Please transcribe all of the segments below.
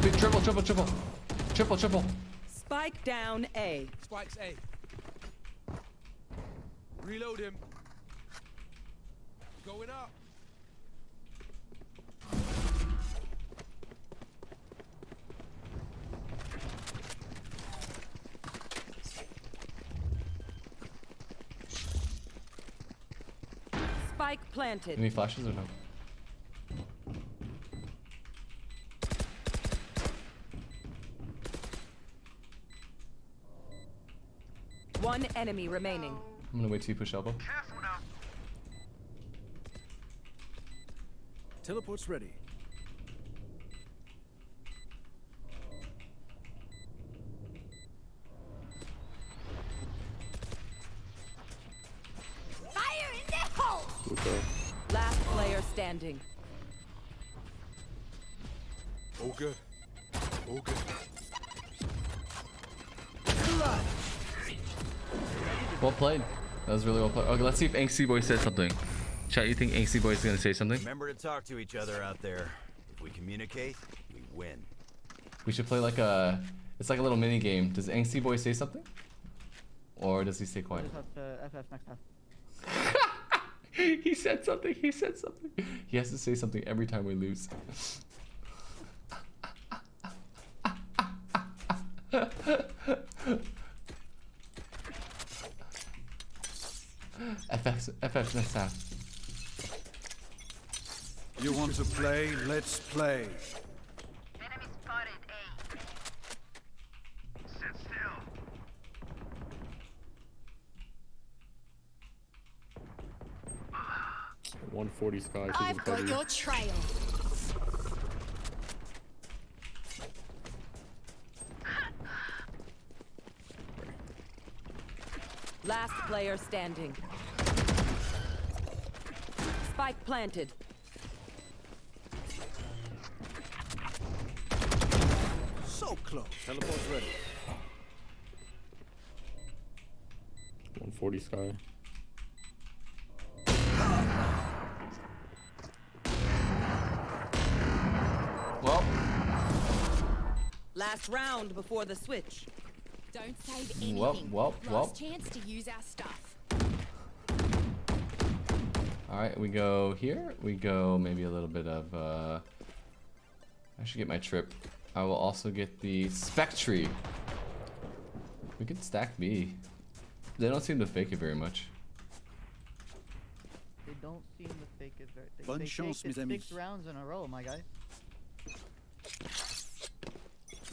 Could be triple. Spike down A. Spike's A. Reload him. Going up. Spike planted. Any flashes or no? One enemy remaining. I'm gonna wait till you push elbow. Careful now. Teleport's ready. Fire in the hole! Okay. Last player standing. All good. All good. Well played. That was really well played. Okay, let's see if Angsty Boy says something. Chat, you think Angsty Boy is gonna say something? Remember to talk to each other out there. If we communicate, we win. We should play like a... It's like a little mini game. Does Angsty Boy say something? Or does he stay quiet? FF next half. He said something. He said something. He has to say something every time we lose. FF next half. You want to play? Let's play. Enemy spotted A. Sit still. Uh, 140 Sky. She's I've got your trail. Last player standing. Spike planted. So close. Teleport's ready. 140 Sky. Well, Last round before the switch. Don't save anything. well. Last chance to use our stuff. Alright, we go here. We go maybe a little bit of... I should get my trip. I will also get the Spectre. We can stack B. They don't seem to fake it very much. They don't seem to fake it very. Bonne chance, mes amis. 6 rounds in a row, my guy.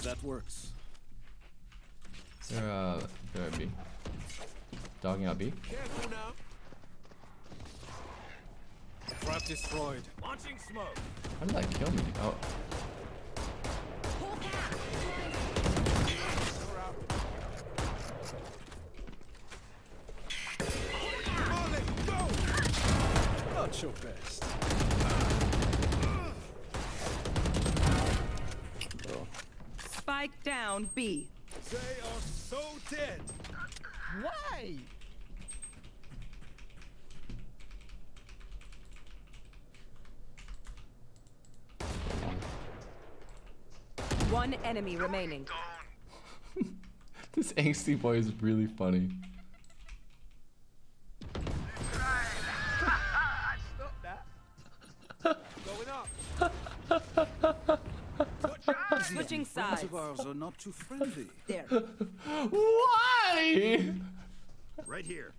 That works. They're at B. Dogging out B. Careful now. Trap destroyed. Launching smoke. How did that kill me? Oh. Hawk out. On it, go! Not your best. Spike down B. They are so dead. Why? One enemy remaining. This Angsty Boy is really funny. Stop that. Going up. Switching Friends sides. of ours are not too friendly. There. Why? Right here.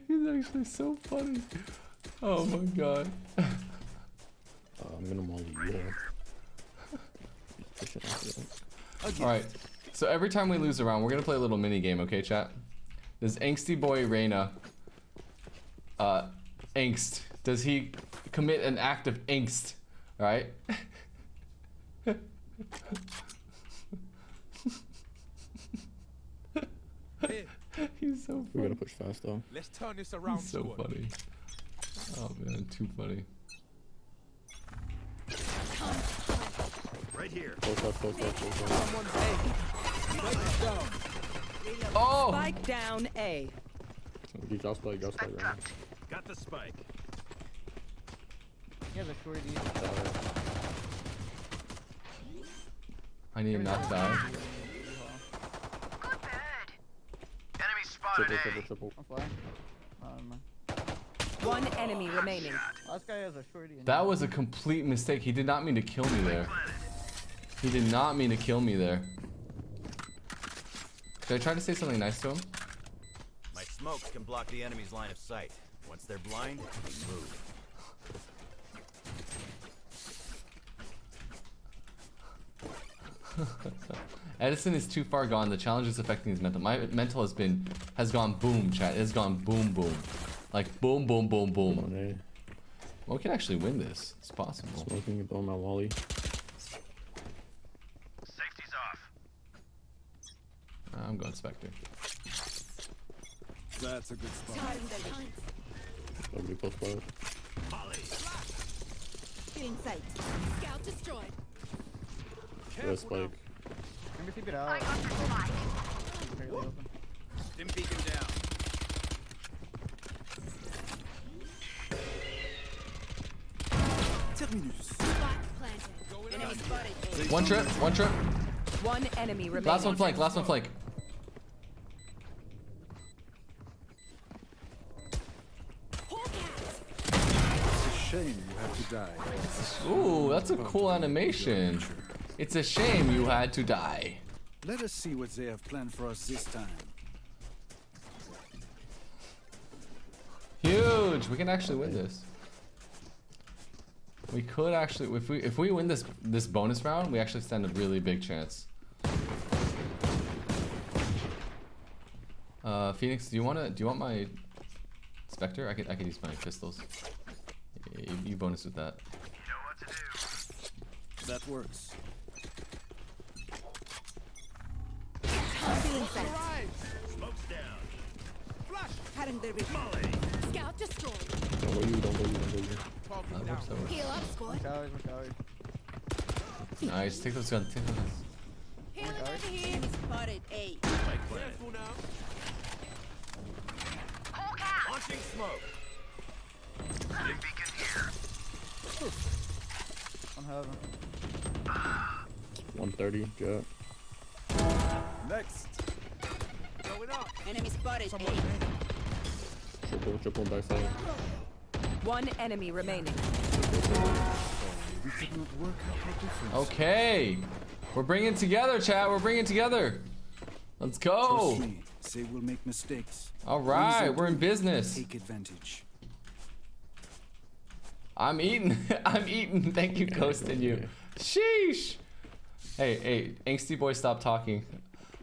He's actually so funny. Oh my god. I'm gonna molly you. Alright, so every time we lose a round, we're gonna play a little mini game, okay, chat? Does Angsty Boy Reyna, angst, does he commit an act of angst, right? Here, He's so We're funny. gonna push fast though. let's turn this around. He's so squad. funny. Oh man, too funny. Right here. Close up, close up, close up. Someone's A. Break it down. Oh! Spike down A. You just play right now. Got the spike. He has a shorty. I need not to die. Good bird. Enemy spotted Triple, A. triple, triple. I'm flying. Um, One enemy remaining. last guy has a shorty. and- That was a complete mistake. He did not mean to kill me there. He did not mean to kill me there. Should I try to say something nice to him? My smokes can block the enemy's line of sight. Once they're blind, we move. Edison is too far gone. The challenge is affecting his mental. My mental has gone boom, chat. It has gone boom, boom. Like boom, boom, boom, Come on, boom. eh? Well, we can actually win this. It's possible. Smoking and throwing my wally. Safety's off. I'm going Spectre. That's a good spot. Nobody close by. In sight. Scout destroyed. Yeah, spike. Can we keep it out? I got the spike. Fairly open. Stim beacon down. Terminus. Spike planted. Enemy spotted. One trip, one trip. One enemy remaining. Last one flank, last one flank. It's a shame you have to die. Ooh, that's a cool animation. It's a shame you had to die. Let us see what they have planned for us this time. Huge. We can actually win this. We could actually, if we win this bonus round, we actually stand a really big chance. Phoenix, do you want my Spectre? I could use my pistols. Yeah, you bonus with that. You know what to do. That works. Smokes down. Scout destroyed. Don't go you, don't go you, don't go you. That works, that works. Heal up, squad. Towers, one tower. Nice. Take those guns. Take those guns. Healing over here. Spotted A. Spike planted. Careful now. Hulk out. Launching smoke. Stim beacon here. One heaven. 130, jet. Next. Going up. Enemy spotted Someone A. Triple, triple, dice out. One enemy remaining. We could not work out our difference. Okay. We're bringing it together, chat. We're bringing it together. Let's go. Trust me, they will make mistakes. All right, When they we're in do, business. Take advantage. I'm eating. I'm eating. Thank you, Ghost and you. Sheesh. Hey, angsty boy, stop talking.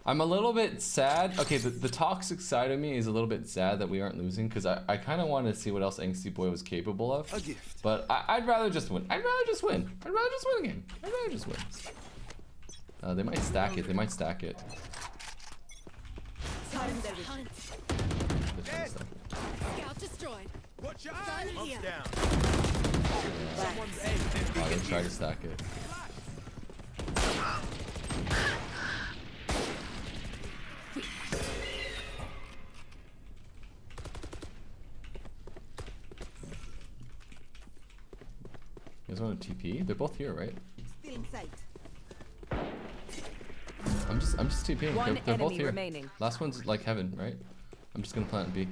I'm a little bit sad. Okay, the toxic side of me is a little bit sad that we aren't losing because I kind of wanted to see what else angsty boy was capable of. A gift. But I'd rather just win. I'd rather just win a game. I'd rather just win. They might stack it. They might stack it. Hunt. They're trying to stack it. Scout destroyed. Watch your Gun eyes. here. Smokes down. Someone's A. Oh, they tried to stack it. You guys want a TP? They're both here, right? Still in sight. I'm just TPing. One They're both enemy here. remaining. Last one's like heaven, right? I'm just gonna plant B.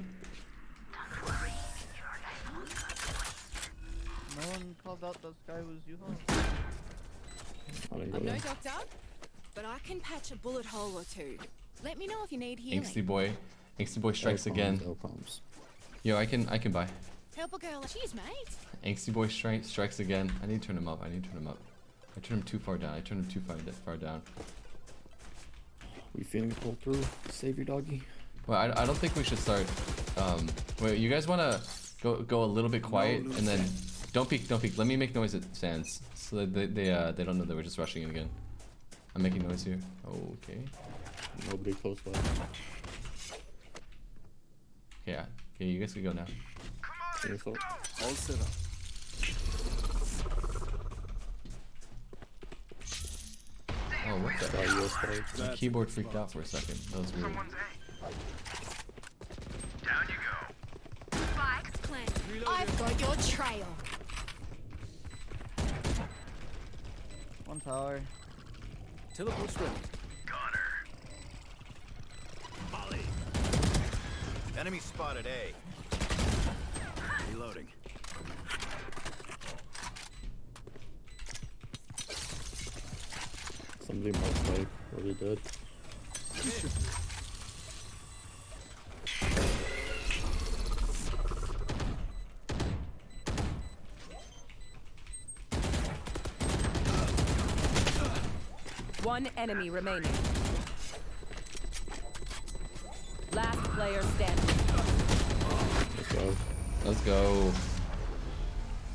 No one called out this guy was Johansson. I didn't go I'm no there. doctor, but I can patch a bullet hole or two. Let me know if you need healing. Angsty boy strikes No again. problems, no problems. Yo, I can buy. Help a girl. Cheers, mate. Angsty boy strikes again. I need to turn him up. I turned him too far down. I turned him too far down. We feeling pull through. Save your doggy. Well, I don't think we should start. Wait, you guys wanna go a little bit quiet and then don't peek. Let me make noise at stands so that they don't know that we're just rushing in again. I'm making noise here. Okay. Nobody close by. Yeah. Okay, you guys can go now. Finish up. All set up. Oh, what the? Try your spike. My That's keyboard a good freaked spot. out for a second. That was weird. Someone's A. Down you go. Spikes planted. I've got your trail. tower. Teleport's ready. Molly. Enemy spotted A. Reloading. Somebody might spike. Or they dead. One enemy remaining. Last player standing. Let's go. Let's go.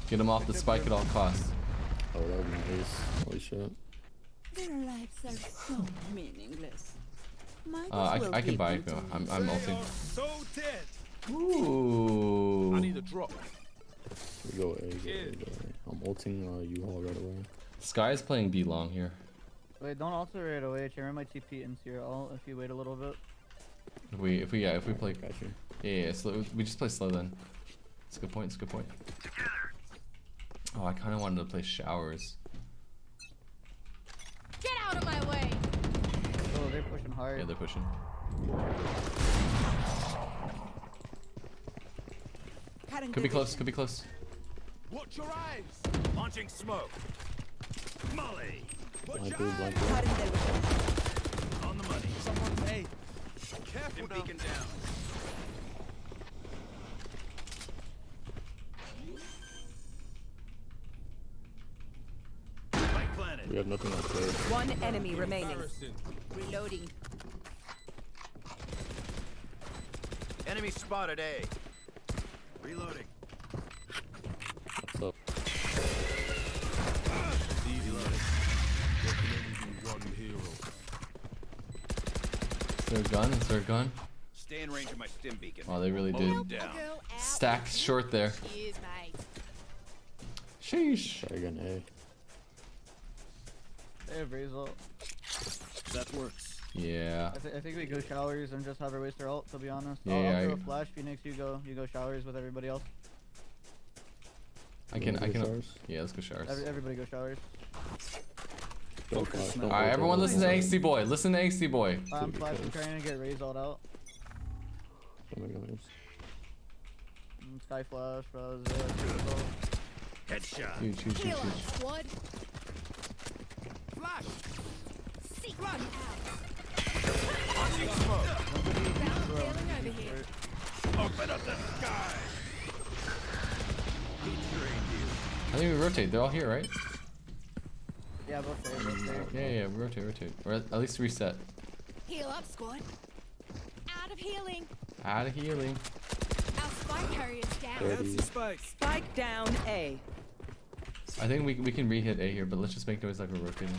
Get him off the spike at all costs. Oh, that was nice. Holy shit. Their lives are so meaningless. Might I can buy Echo. I'm They ulting. are so dead. Ooh. I need a drop. We go A, go A, go A. I'm ulting U-Haul right away. Sky is playing B long here. Wait, don't alter right away. Chamber might TP into your ult if you wait a little bit. If we play. Got you. Yeah, slow. We just play slow then. It's a good point. It's a good point. Oh, I kind of wanted to play showers. Get out of my way! Oh, they're pushing hard. Yeah, they're pushing. Could be close. Could be close. Watch your eyes. Launching smoke. Molly. Watch Blind your dude, blind eyes. dude. On the money. Someone's A. Careful Dim now. beacon down. Spike planted. We have nothing else there. One enemy remaining. Embarrassing. Reloading. Enemy spotted A. Reloading. What's up? Easy loading. There can only be one hero. Is there a gun? Is there a gun? Stay in range of my stim beacon. Oh, they really Move did. down. Girl out. Stack short there. Cheers, mate. Sheesh. Try again A. They have Raze ult. That works. Yeah. I think we go showers and just have her waste her ult, to be honest. Yeah, I'll throw I- a flash. Phoenix, you go showers with everybody else. I can. You wanna go I can. showers? Yeah, let's go showers. Everybody go showers. Don't flash, don't All right, ult, everyone, don't listen to ult. Angsty Boy. Listen to Angsty Boy. I'm Dude, flashing, close. trying to get Raze ult out. Oh my gosh. Sky flash, Raze, Headshot. Huge, huge, huge, Heal huge. up, squad. Flash. Seek one out. Launching smoke. Balance sailing over here. Open up the sky. Heat drained you. I think we rotate. They're all here, right? Yeah, both there, both there. Yeah, we rotate. Or at least reset. Heal up, squad. Out of healing. Out of healing. Our spike carrier's down. Ready. Fancy spike. Spike down A. I think we can re-hit A here, but let's just make noise like we're rotating.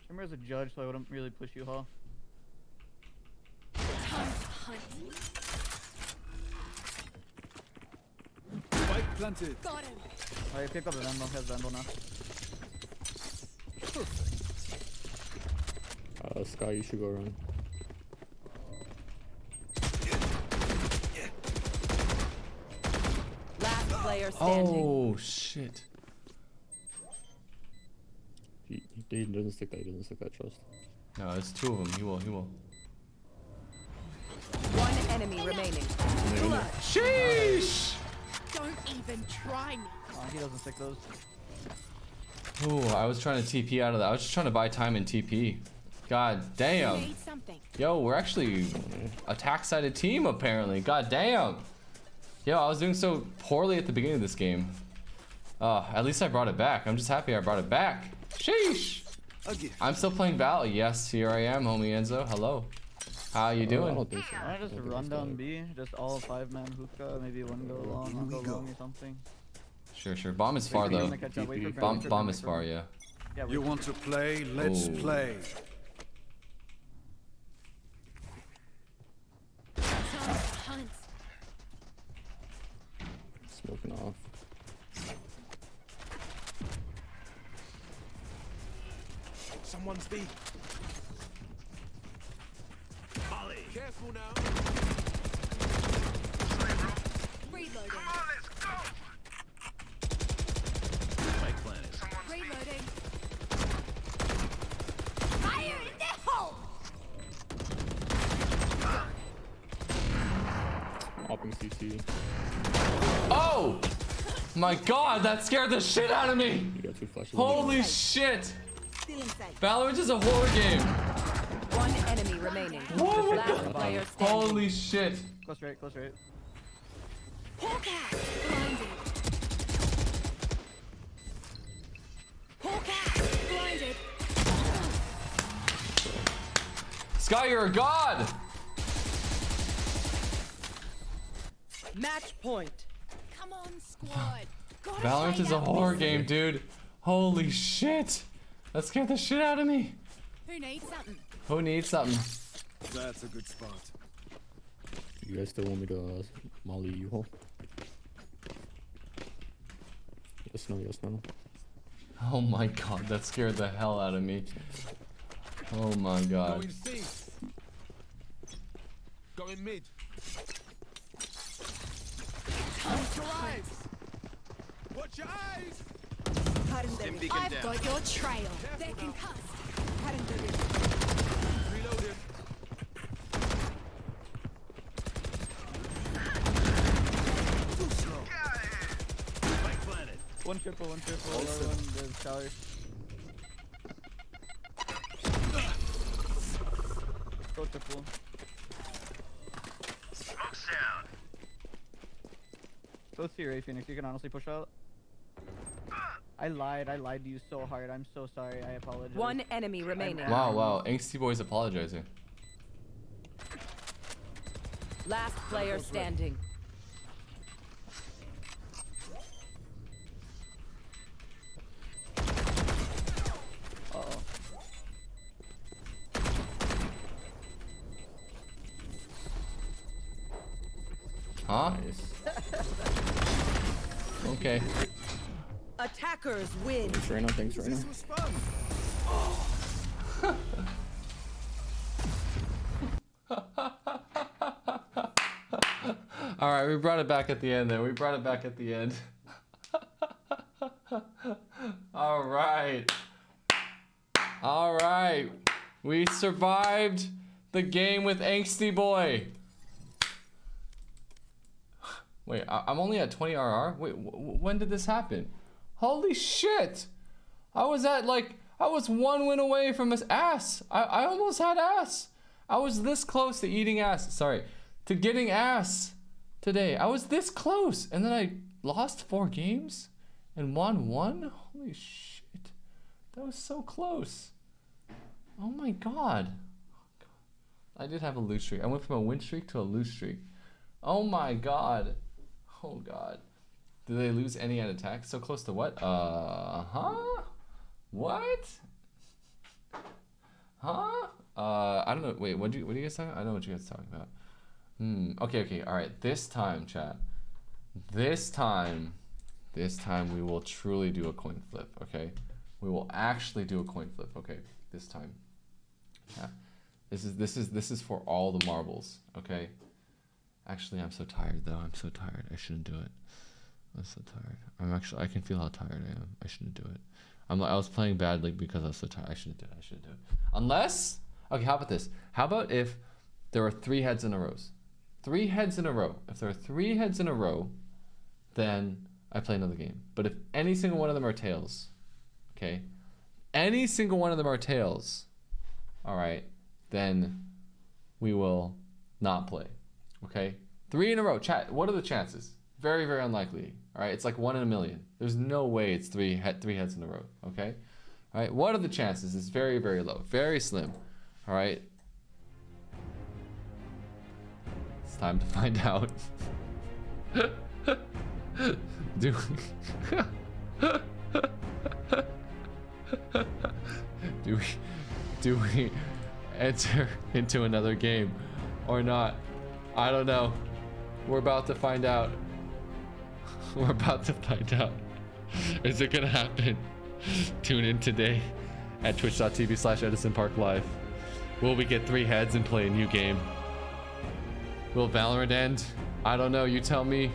Chamber is a judge, so I wouldn't really push you, huh? Time to hunt. Spike planted. Got him. Alright, pick up the Vandal. Has Vandal now. Sky, you should go run. Last player standing. Oh shit. He doesn't stick that. He doesn't stick that trust. No, it's two of them. He will. He will. One enemy remaining. Sheesh. Don't even try me. He doesn't stick those. Ooh, I was trying to TP out of that. I was just trying to buy time in TP. God damn. Need something. Yo, we're actually attack-sided team apparently. God damn. Yo, I was doing so poorly at the beginning of this game. At least I brought it back. I'm just happy I brought it back. Sheesh. A gift. I'm still playing Valo. Yes, here I am, homie Enzo. Hello. How you I doing? don't think so. Why not just I don't think run it's down that. B? Just all 5-man hookah, maybe one go long, one go long or something. Sure. Bomb is Wait far for him though. to catch up, wait for TP. Bram, Bomb, wait for bomb Bram, is wait for far, Bram. yeah. Yeah, wait You for want to play? Let's Ooh. play. Time to hunt. Smoking Someone's B. Halle. Careful now. Reloading. Come on, let's go. Spike planted. Someone's B. Reloading. Fire in the hole! Hopping CC. Oh! My god, that scared the shit out of me! You got 2 flashes. Holy shit! Still inside. Valorant is a horror game! One enemy remaining. Whoa. Last player standing. Holy shit! Close right, close right. Hawk out! Blinded. Hawk out! Blinded. Sky, you're a god! Match point. Come on, squad. Gotta Valorant find is a out horror this. game, dude. Holy shit! That scared the shit out of me. Who needs something? Who needs something? That's a good spot. You guys still want me to molly U-Haul? Yes, no, yes, no. Oh my god, that scared the hell out of me. Oh my god. Going C. Going mid. Watch your eyes. Watch your eyes. Stim beacon I've down. got your trail. They're Careful now. concussed. Reloaded. Too slow. Spike planted. One triple, one the tower. Go triple. Smoke's down. Go to your A, Phoenix. You can honestly push out. I lied to you so hard. I'm so sorry. I apologize. One enemy remaining. Wow, wow. Angsty Boy's apologizing. Last player standing. Uh-oh. Huh? Okay. Attackers win. Thanks right now, thanks right now. This was fun. Alright, we brought it back at the end there. We brought it back at the end. Alright. Alright. We survived the game with Angsty Boy. Wait, I'm only at 20 RR? Wait, when did this happen? Holy shit! I was 1 win away from his ass. I almost had ass. I was this close to eating ass. Sorry, to getting ass today. I was this close, and then I lost 4 games and won 1. Holy shit! That was so close. Oh my god. I did have a lose streak. I went from a win streak to a lose streak. Oh my god. Oh god. Did they lose any at attack? So close to what? Huh? What? Huh? I don't know. Wait, what are you guys talking about? I know what you guys are talking about. Okay, alright. This time, chat. This time we will truly do a coin flip, okay? We will actually do a coin flip, okay? This time. Yeah. This is for all the marbles, okay? Actually, I'm so tired though. I'm so tired. I shouldn't do it. I'm so tired. I can feel how tired I am. I shouldn't do it. I was playing badly because I was so tired. I shouldn't do it. Unless, okay, how about this? How about if there are 3 heads in a row? 3 heads in a row. If there are 3 heads in a row, then I play another game. But if any single one of them are tails, okay? Any single one of them are tails, all right, then we will not play, okay? 3 in a row. Chat, what are the chances? Very, very unlikely. All right, it's like 1 in a million. There's no way it's 3 heads in a row. Okay, all right. What are the chances? It's very, very low, very slim. All right. It's time to find out. Do we enter into another game or not? I don't know. We're about to find out. We're about to find out. Is it gonna happen? Tune in today at twitch.tv/edisonparklive. Will we get 3 heads and play a new game? Will Valorant end? I don't know, you tell me.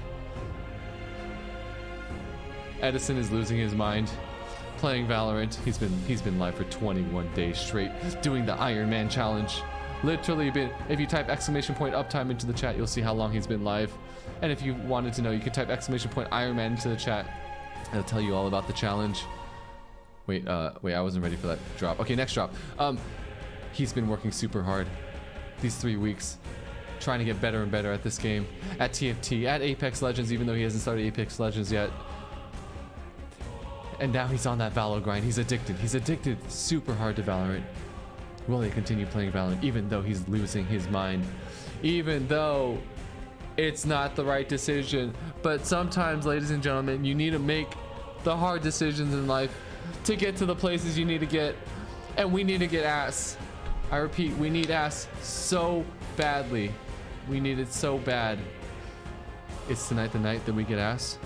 Edison is losing his mind playing Valorant. He's been live for 21 days straight doing the Ironman challenge. Literally been, if you type !uptime into the chat, you'll see how long he's been live. And if you wanted to know, you can type !Ironman into the chat. It'll tell you all about the challenge. Wait, I wasn't ready for that drop. Okay, next drop. He's been working super hard these 3 weeks, trying to get better and better at this game, at TFT, at Apex Legends, even though he hasn't started Apex Legends yet. And now he's on that Valo grind. He's addicted. He's addicted super hard to Valorant. Will he continue playing Valorant even though he's losing his mind? Even though it's not the right decision. But sometimes, ladies and gentlemen, you need to make the hard decisions in life to get to the places you need to get. And we need to get ass. I repeat, we need ass so badly. We need it so bad. Is tonight the night that we get ass?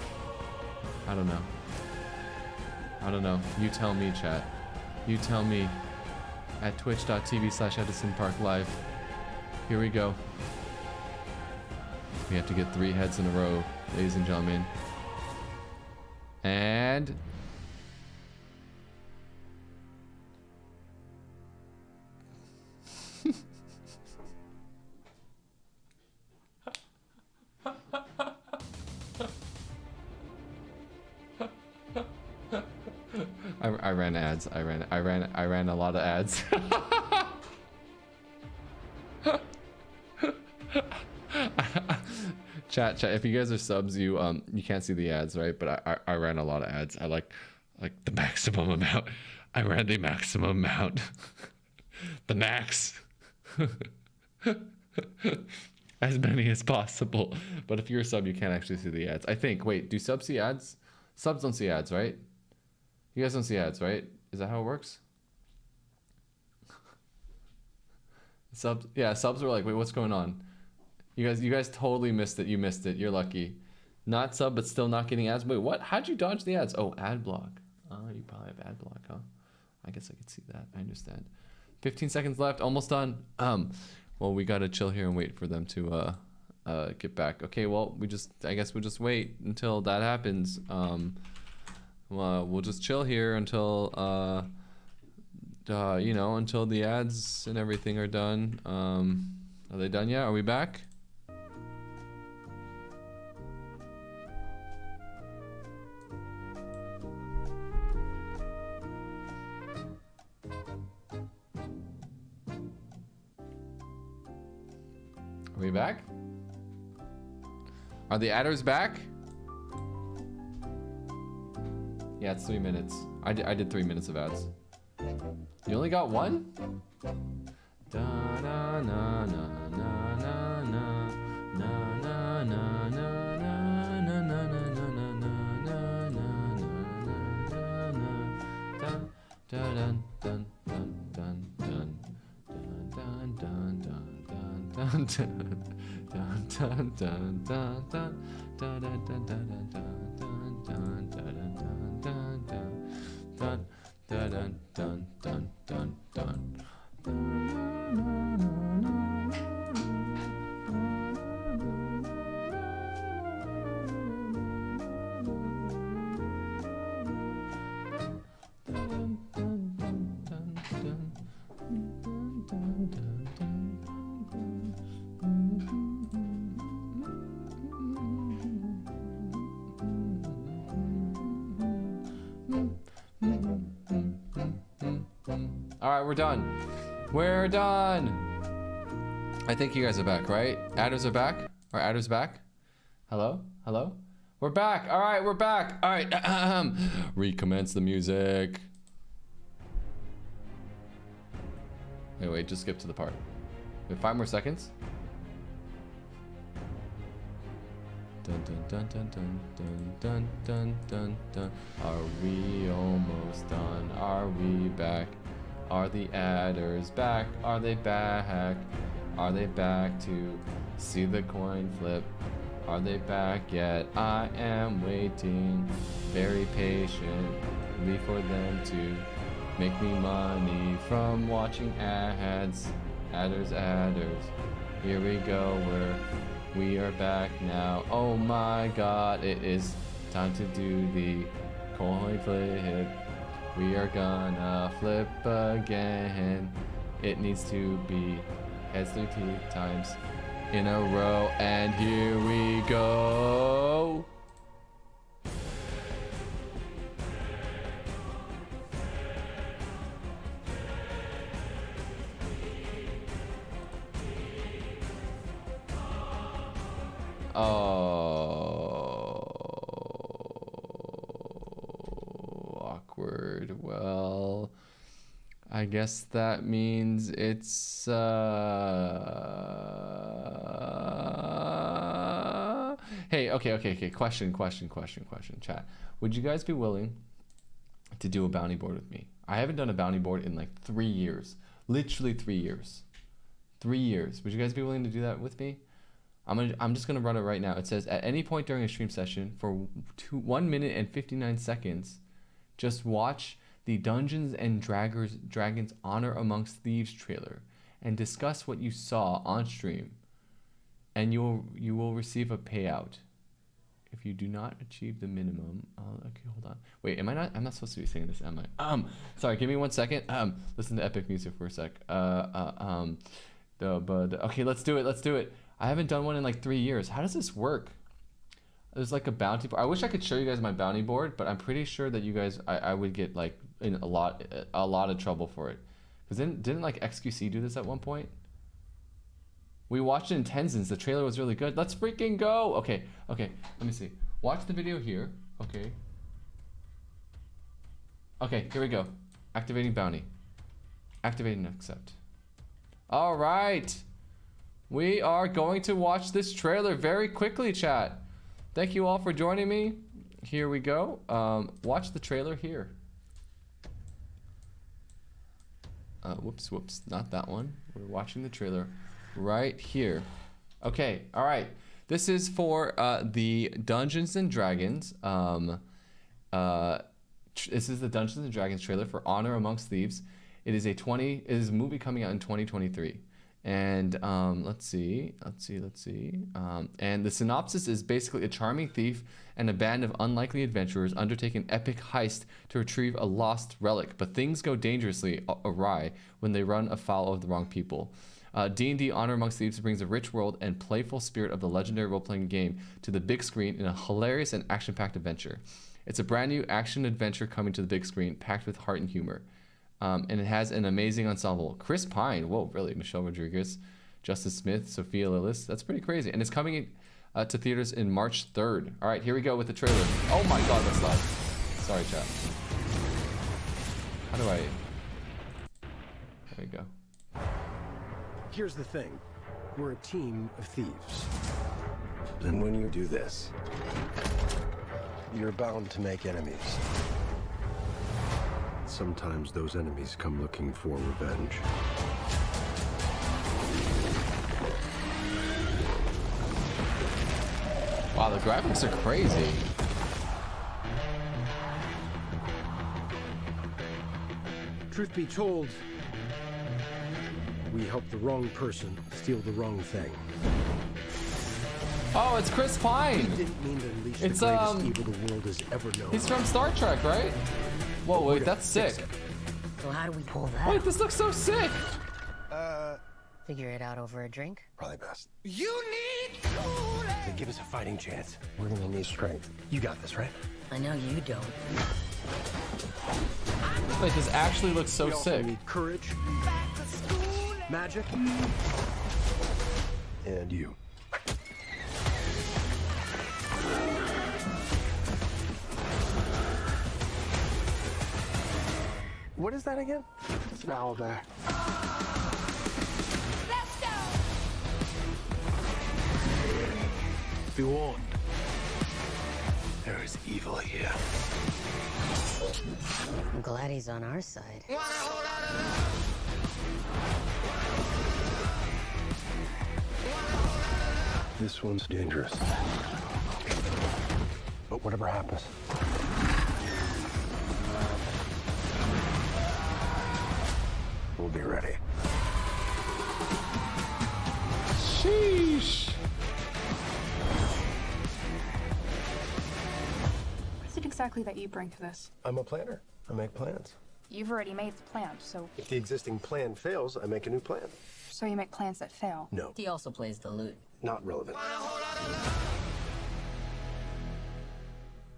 I don't know. I don't know. You tell me, chat. You tell me. At twitch.tv/edisonparklive. Here we go. We have to get 3 heads in a row, ladies and gentlemen. And... I ran ads. I ran a lot of ads. Chat. If you guys are subs, you can't see the ads, right? But I ran a lot of ads. I like the maximum amount. I ran the maximum amount. The max. As many as possible. But if you're a sub, you can't actually see the ads. I think. Wait, do subs see ads? Subs don't see ads, right? You guys don't see ads, right? Is that how it works? Subs, yeah, subs were like, wait, what's going on? You guys totally missed it. You missed it. You're lucky. Not sub, but still not getting ads. Wait, what? How'd you dodge the ads? Oh, ad block. Oh, you probably have ad block, huh? I guess I could see that. I understand. 15 seconds left. Almost done. Well, we gotta chill here and wait for them to get back. Okay, well, I guess we'll just wait until that happens. We'll just chill here until you know, until the ads and everything are done. Are they done yet? Are we back? Are we back? Are the adders back? Yeah, it's 3 minutes. I did 3 minutes of ads. You only got one? Da na na na na na na na na na na na Alright, we're done. We're done. I think you guys are back, right? Adders are back? Are adders back? Hello? Hello? We're back. Alright, we're back. Alright. Recommence the music. Wait, just skip to the part. Wait, 5 more seconds. Dun dun dun dun dun dun dun dun dun. Are we almost done? Are we back? Are the adders back? Are they back? Are they back to see the coin flip? Are they back yet? I am waiting very patiently for them to Make me money from watching ads. Adders, adders. Here we go, we are back now. Oh my god, it is time to do the coin flip. We are gonna flip again. It needs to be heads 3 times in a row, and here we go. Oh, awkward. Well, I guess that means it's Hey, okay. Question, chat. Would you guys be willing to do a bounty board with me? I haven't done a bounty board in like 3 years. Literally 3 years. 3 years. Would you guys be willing to do that with me? I'm just gonna run it right now. It says at any point during a stream session for 1 minute and 59 seconds, just watch the Dungeons and Dragons Honor Amongst Thieves trailer and discuss what you saw on stream, and you will receive a payout if you do not achieve the minimum. Okay, hold on. Wait, am I not? I'm not supposed to be saying this, am I? Sorry. Give me 1 second. Listen to epic music for a sec. Okay, let's do it. I haven't done one in like 3 years. How does this work? There's like a bounty board. I wish I could show you guys my bounty board, but I'm pretty sure that you guys, I would get like in a lot of trouble for it. Cause didn't like XQC do this at one point? We watched it in Tenzins. The trailer was really good. Let's freaking go. Okay. Let me see. Watch the video here. Okay, here we go. Activating bounty. Activate and accept. All right. We are going to watch this trailer very quickly, chat. Thank you all for joining me. Here we go. Watch the trailer here. Whoops, not that one. We're watching the trailer right here. Okay, all right. This is for the Dungeons and Dragons. This is the Dungeons and Dragons trailer for Honor Amongst Thieves. It is a movie coming out in 2023. And let's see. And the synopsis is basically a charming thief and a band of unlikely adventurers undertake an epic heist to retrieve a lost relic, but things go dangerously awry when they run afoul of the wrong people. D&D Honor Amongst Thieves brings a rich world and playful spirit of the legendary role-playing game to the big screen in a hilarious and action-packed adventure. It's a brand new action adventure coming to the big screen, packed with heart and humor. And it has an amazing ensemble. Chris Pine, whoa, really? Michelle Rodriguez, Justice Smith, Sophia Lillis. That's pretty crazy. And it's coming to theaters in March 3rd. All right, here we go with the trailer. Oh my God, that's loud. Sorry, chat. How do I? There we go. Here's the thing. We're a team of thieves. And when you do this, you're bound to make enemies. Sometimes those enemies come looking for revenge. Wow, the graphics are crazy. Truth be told, we helped the wrong person steal the wrong thing. Oh, it's Chris Pine. We didn't mean to unleash It's the greatest evil the world has ever known. He's from Star Trek, right? Whoa, wait, that's sick. So how do we pull that? Wait, this looks so sick. Figure it out over a drink? Probably best. You need to Give us a fighting chance. We're gonna need strength. You got this, right? I know you don't. Wait, this actually looks so We also sick. need courage, magic, and you. What is that again? It's an owl bear. Let's go! Be warned. There is evil here. I'm glad he's on our side. This one's dangerous. But whatever happens, be ready. Sheesh. What is it exactly that you bring to this? I'm a planner. I make plans. You've already made the plan, so If the existing plan fails, I make a new plan. you make plans that fail. No, He also plays the lute. not relevant.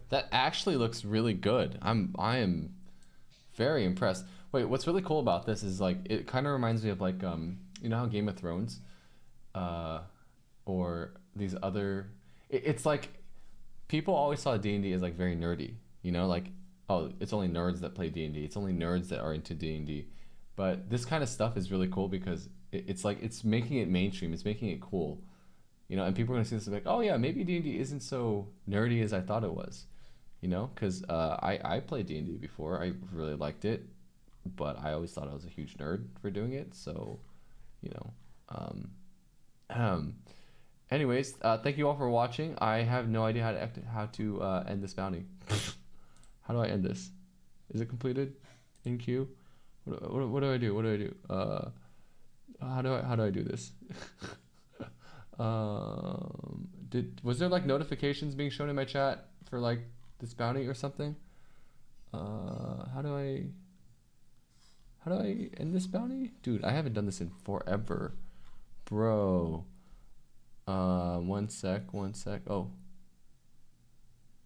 That actually looks really good. I am very impressed. Wait, what's really cool about this is like it kind of reminds me of like you know how Game of Thrones or these other it's like people always saw D&D as like very nerdy, you know, like oh, it's only nerds that play D&D. It's only nerds that are into D&D. But this kind of stuff is really cool because it's like it's making it mainstream. It's making it cool. You know, and people are going to see this and be like, "Oh yeah, maybe D&D isn't so nerdy as I thought it was." You know, cuz I played D&D before. I really liked it, but I always thought I was a huge nerd for doing it. So, you know, anyways, thank you all for watching. I have no idea how to end this bounty. How do I end this? Is it completed? In queue? What do I do? What do I do? How do I do this? Was there like notifications being shown in my chat for like this bounty or something? How do I end this bounty? Dude, I haven't done this in forever. Bro. One sec. Oh.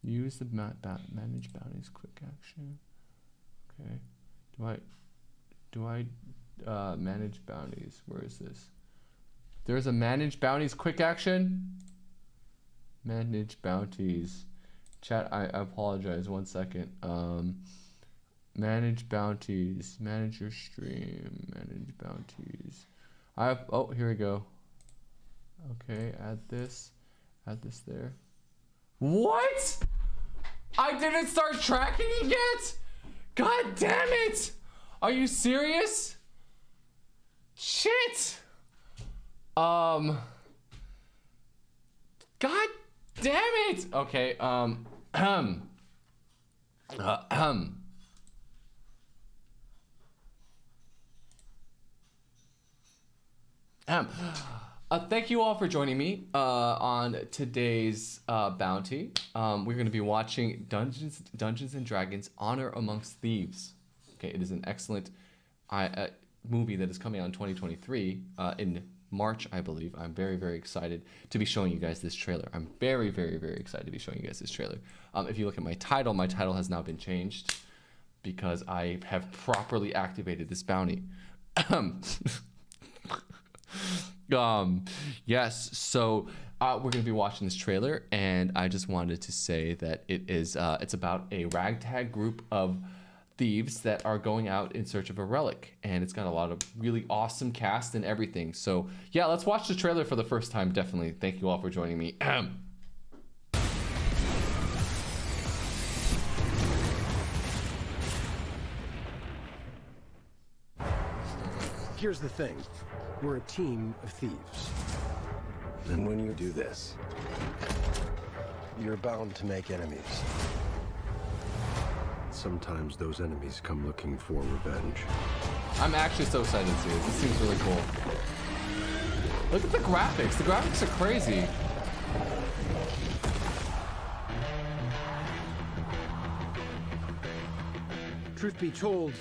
Use the manage bounties quick action. Okay. Do I manage bounties? Where is this? There's a manage bounties quick action. Manage bounties. Chat, I apologize. 1 second. Manage bounties. Manage your stream. Manage bounties. Oh, here we go. Okay, add this. Add this there. What? I didn't start tracking it yet? God damn it! Are you serious? Shit! God damn it! Okay, thank you all for joining me on today's bounty. We're going to be watching Dungeons and Dragons: Honor Amongst Thieves. Okay, it is an excellent movie that is coming out in 2023 in March, I believe. I'm very, very excited to be showing you guys this trailer. I'm very, very, very excited to be showing you guys this trailer. If you look at my title has now been changed because I have properly activated this bounty. Yes, so we're going to be watching this trailer, and I just wanted to say that it is it's about a ragtag group of thieves that are going out in search of a relic, and it's got a lot of really awesome cast and everything. So yeah, let's watch the trailer for the first time. Definitely. Thank you all for joining me. Here's the thing. We're a team of thieves. And when you do this, you're bound to make enemies. Sometimes those enemies come looking for revenge. I'm actually so excited to see this. This seems really cool. Look at the graphics. The graphics are crazy. Truth be told,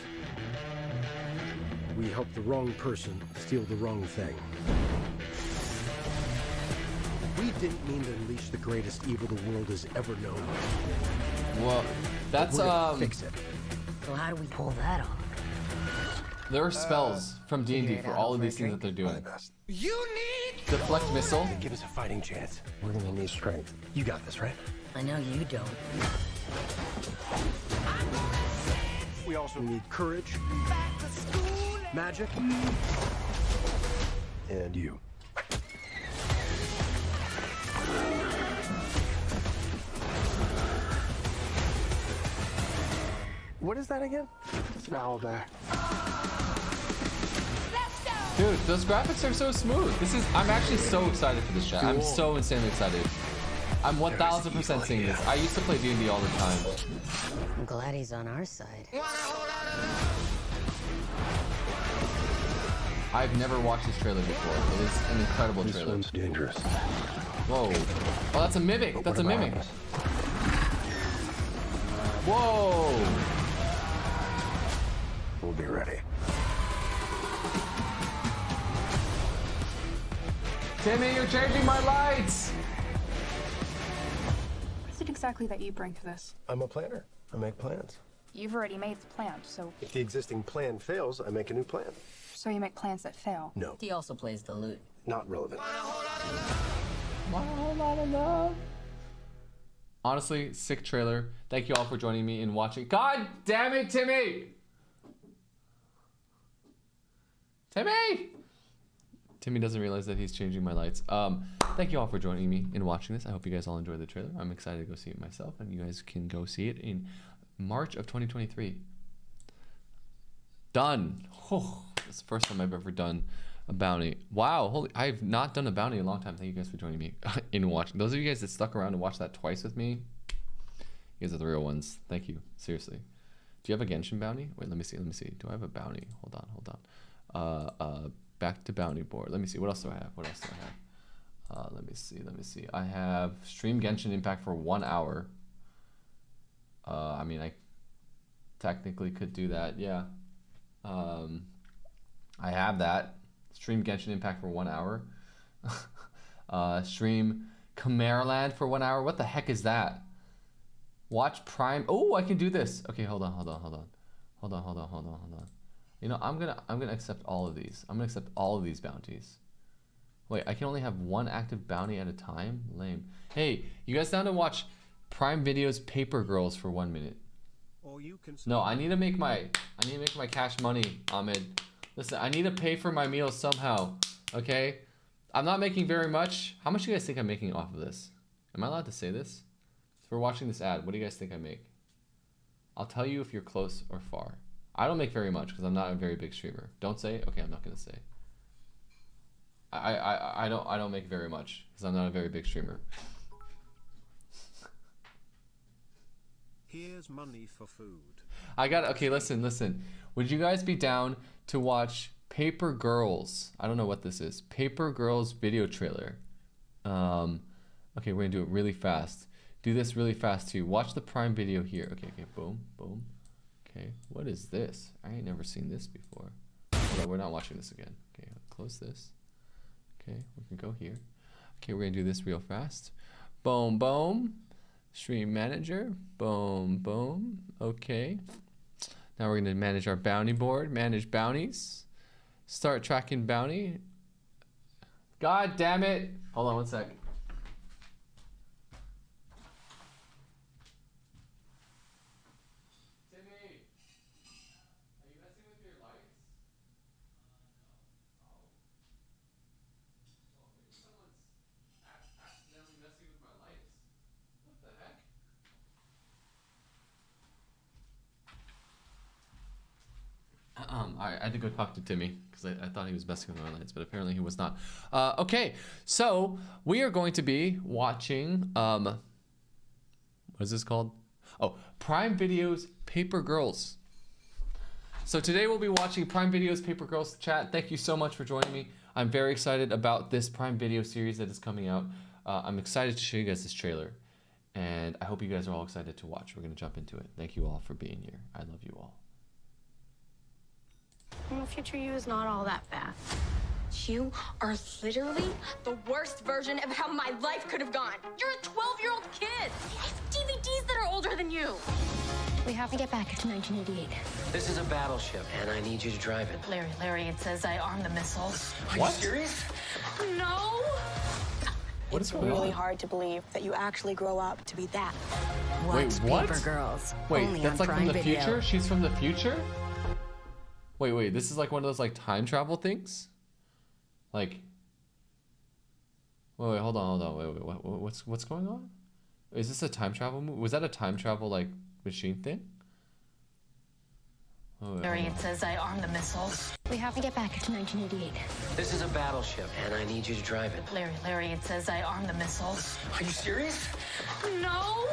we helped the wrong person steal the wrong thing. We didn't mean to unleash the greatest evil the world has ever known. Well, that's fix it. So how do we pull that off? There are spells from D&D for all of these things that they're doing. You need Deflect missile. Give us a fighting chance. We're gonna need strength. You got this, right? I know you don't. We also need courage, magic, and you. What is that again? It's an owl bear. Dude, those graphics are so smooth. I'm actually so excited for this chat. I'm so insanely excited. I'm 1000% seeing this. I used to play D&D all the time. I'm glad he's on our side. I've never watched this trailer before. It is an incredible This trailer. one's dangerous. Whoa. Oh, that's a mimic. But That's a what about mimic. us? Whoa. We'll be ready. Timmy, you're changing my lights. What is it exactly that you bring to this? I'm a planner. I make plans. You've already made the plan, so If the existing plan fails, I make a new plan. you make plans that fail. No, He also plays the lute. not relevant. Honestly, sick trailer. Thank you all for joining me and watching. God damn it, Timmy! Timmy! Timmy doesn't realize that he's changing my lights. Thank you all for joining me and watching this. I hope you guys all enjoyed the trailer. I'm excited to go see it myself, and you guys can go see it in March of 2023. Done. Oh, that's the first time I've ever done a bounty. Wow, holy! I've not done a bounty in a long time. Thank you guys for joining me in watching. Those of you guys that stuck around and watched that twice with me, you guys are the real ones. Thank you, seriously. Do you have a Genshin bounty? Wait, let me see. Let me see. Do I have a bounty? Hold on. Back to bounty board. Let me see. What else do I have? What else do I have? Let me see. Let me see. I have stream Genshin Impact for 1 hour. I mean, I technically could do that. Yeah. I have that. Stream Genshin Impact for 1 hour. Stream Camarland for 1 hour. What the heck is that? Watch Prime. Oh, I can do this. Okay, hold on. You know, I'm gonna accept all of these. I'm gonna accept all of these bounties. Wait, I can only have one active bounty at a time? Lame. Hey, you guys down to watch Prime Video's Paper Girls for 1 minute? No, I need to make my cash money, Ahmed. Listen, I need to pay for my meals somehow. Okay? I'm not making very much. How much do you guys think I'm making off of this? Am I allowed to say this? If we're watching this ad, what do you guys think I make? I'll tell you if you're close or far. I don't make very much because I'm not a very big streamer. Don't say it? Okay, I'm not gonna say. I don't make very much because I'm not a very big streamer. Here's money for food. Okay, listen. Would you guys be down to watch Paper Girls? I don't know what this is. Paper Girls video trailer. Okay, we're gonna do it really fast. Do this really fast too. Watch the Prime Video here. Okay, boom. Okay, what is this? I ain't never seen this before. No, we're not watching this again. Okay, close this. Okay, we can go here. Okay, we're gonna do this real fast. Boom. Stream manager. Boom. Okay. Now we're gonna manage our bounty board. Manage bounties. Start tracking bounty. God damn it! Hold on 1 sec. I had to go talk to Timmy because I thought he was messing with my lights, but apparently he was not. Okay, so we are going to be watching, what is this called? Oh, Prime Video's Paper Girls. So today we'll be watching Prime Video's Paper Girls. Chat, thank you so much for joining me. I'm very excited about this Prime Video series that is coming out. I'm excited to show you guys this trailer, and I hope you guys are all excited to watch. We're going to jump into it. Thank you all for being here. I love you all. Future you is not all that bad. You are literally the worst version of how my life could have gone. You're a 12-year-old kid. I have DVDs that are older than you. We have to get back to 1988. This is a battleship, and I need you to drive it. Larry, it says I arm the missiles. Are you serious? No. It's really hard to believe that you actually grow up to be that. Wait, what? Paper Girls. Wait, Only that's on like from Prime the Video. future? She's from the future? Wait, this is like one of those like time travel things? Like, wait, hold on. Wait, what's going on? Is this a time travel movie? Was that a time travel like machine thing? Oh, wait, Larry, it says I arm the missiles. We have to get back to 1988. This is a battleship, and I need you to drive it. Larry, it says I arm the missiles. Are you serious? No.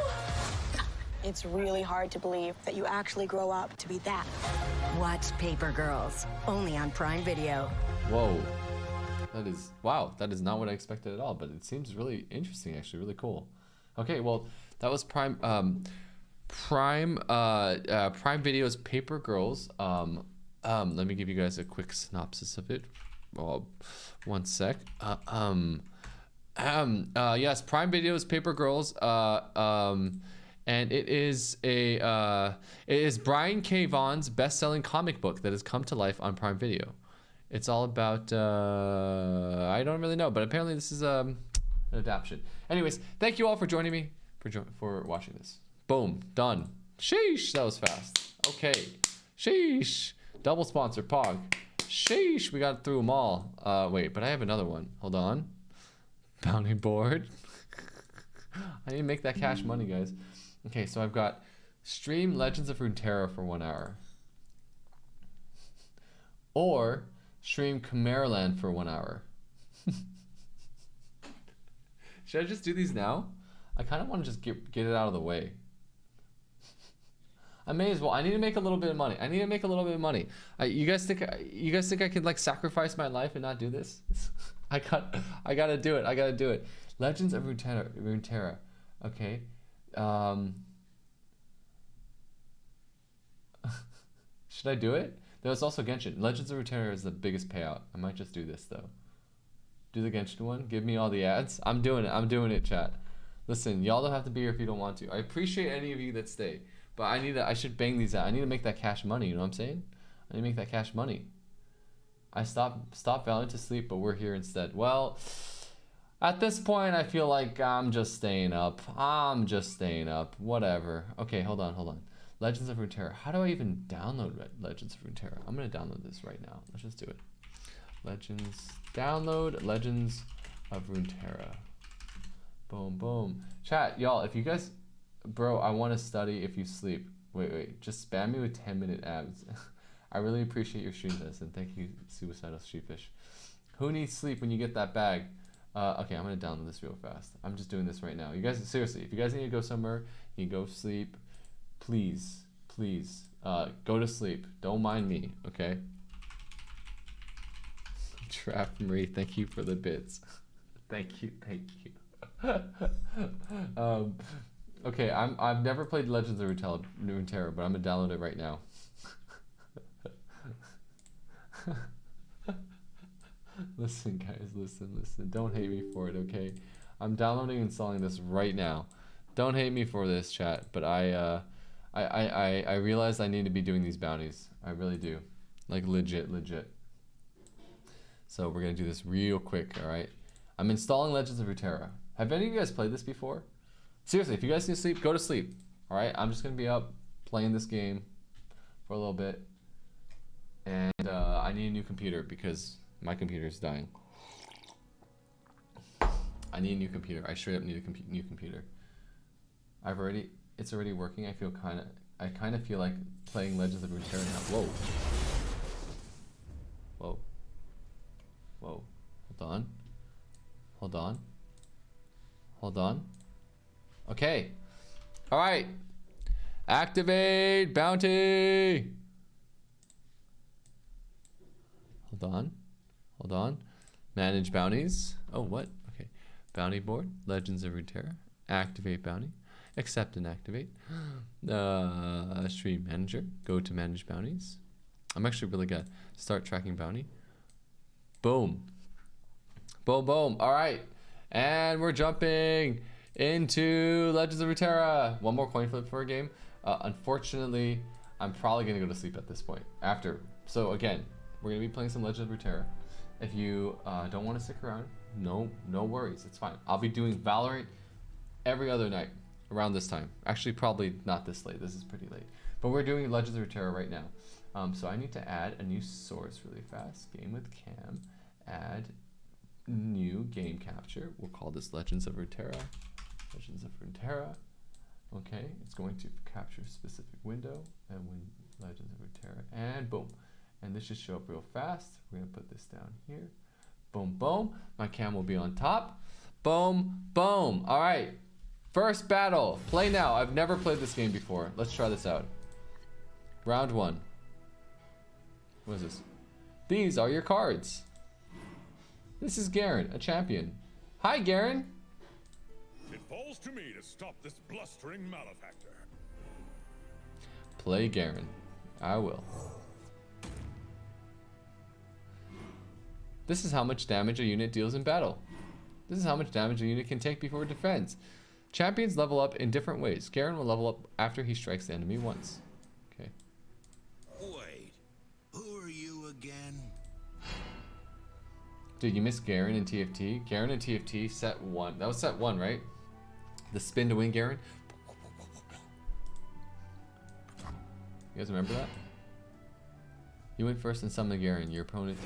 It's really hard to believe that you actually grow up to be that. Watch Paper Girls. Only on Prime Video. Whoa. That is, wow, that is not what I expected at all, but it seems really interesting, actually, really cool. Okay, well, that was Prime Video's Paper Girls. Let me give you guys a quick synopsis of it. Oh, one sec. Yes, Prime Video's Paper Girls. And it is Brian K. Vaughan's best-selling comic book that has come to life on Prime Video. It's all about I don't really know, but apparently this is an adaptation. Anyways, thank you all for joining me for watching this. Boom, done. Sheesh, that was fast. Okay, sheesh. Double sponsor, Pog. Sheesh, we got through them all. Wait, but I have another one. Hold on. Bounty board. I need to make that cash money, guys. Okay, so I've got stream Legends of Runeterra for 1 hour. Or stream Chimeraland for 1 hour. Should I just do these now? I kind of want to just get it out of the way. I may as well. I need to make a little bit of money. You guys think I could like sacrifice my life and not do this? I gotta do it. Legends of Runeterra. Okay. Should I do it? There was also Genshin. Legends of Runeterra is the biggest payout. I might just do this though. Do the Genshin one. Give me all the ads. I'm doing it, chat. Listen, y'all don't have to be here if you don't want to. I appreciate any of you that stay, but I should bang these out. I need to make that cash money. You know what I'm saying? I need to make that cash money. I stopped Valo to sleep, but we're here instead. Well, at this point, I feel like I'm just staying up. Whatever. Okay, hold on. Legends of Runeterra. How do I even download Legends of Runeterra? I'm gonna download this right now. Let's just do it. Download Legends of Runeterra. Boom, boom. Chat, y'all, if you guys, bro, I want to study if you sleep. Wait, just spam me with 10-minute ads. I really appreciate your stream this, and thank you, Suicidal Sheepish. Who needs sleep when you get that bag? Okay, I'm gonna download this real fast. I'm just doing this right now. You guys, seriously, if you guys need to go somewhere, you go sleep, please, go to sleep. Don't mind me, okay? Trap Marie, thank you for the bits. Thank you. Okay, I've never played Legends of Runeterra, but I'm gonna download it right now. Listen, guys, listen. Don't hate me for it, okay? I'm downloading and installing this right now. Don't hate me for this, chat. But I realized I need to be doing these bounties. I really do, like legit. So we're gonna do this real quick, all right? I'm installing Legends of Runeterra. Have any of you guys played this before? Seriously, if you guys need to sleep, go to sleep. All right, I'm just gonna be up playing this game for a little bit, and I need a new computer because my computer is dying. I need a new computer. I straight up need a new computer. It's already working. I kind of feel like playing Legends of Runeterra now. Whoa. Hold on. Okay. All right. Activate bounty. Hold on. Manage bounties. Oh, what? Okay. Bounty board. Legends of Runeterra. Activate bounty. Accept and activate. Stream manager. Go to manage bounties. I'm actually really good. Start tracking bounty. Boom. All right. And we're jumping into Legends of Runeterra. One more coin flip for a game. Unfortunately, I'm probably going to go to sleep at this point. So again, we're going to be playing some Legends of Runeterra. If you don't want to stick around, no worries. It's fine. I'll be doing Valorant every other night around this time. Actually, probably not this late. This is pretty late. But we're doing Legends of Runeterra right now. So I need to add a new source really fast. Game with Cam. Add new game capture. We'll call this Legends of Runeterra. Okay, it's going to capture a specific window and when Legends of Runeterra, and boom. And this should show up real fast. We're gonna put this down here. Boom. My cam will be on top. Boom. All right. First battle. Play now. I've never played this game before. Let's try this out. Round 1. What is this? These are your cards. This is Garen, a champion. Hi, Garen. It falls to me to stop this blustering malefactor. Play Garen. I will. This is how much damage a unit deals in battle. This is how much damage a unit can take before it defends. Champions level up in different ways. Garen will level up after he strikes the enemy once. Okay. Wait, who are you again? Dude, you missed Garen and TFT. Garen and TFT set 1. That was set 1, right? The spin to win Garen. You guys remember that? You went first and summon Garen. Your opponent...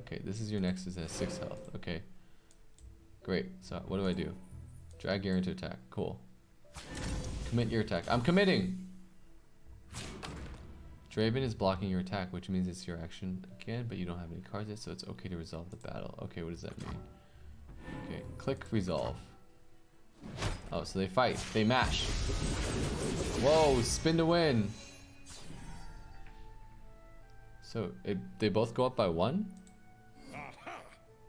Okay, this is your Nexus at 6 health. Okay. Great. So, what do I do? Drag Garen to attack. Cool. Commit your attack. I'm committing! Draven is blocking your attack, which means it's your action again, but you don't have any cards yet, so it's okay to resolve the battle. Okay, what does that mean? Okay, click resolve. Oh, so they fight. They mash. Whoa, spin to win. So, they both go up by 1? Aha!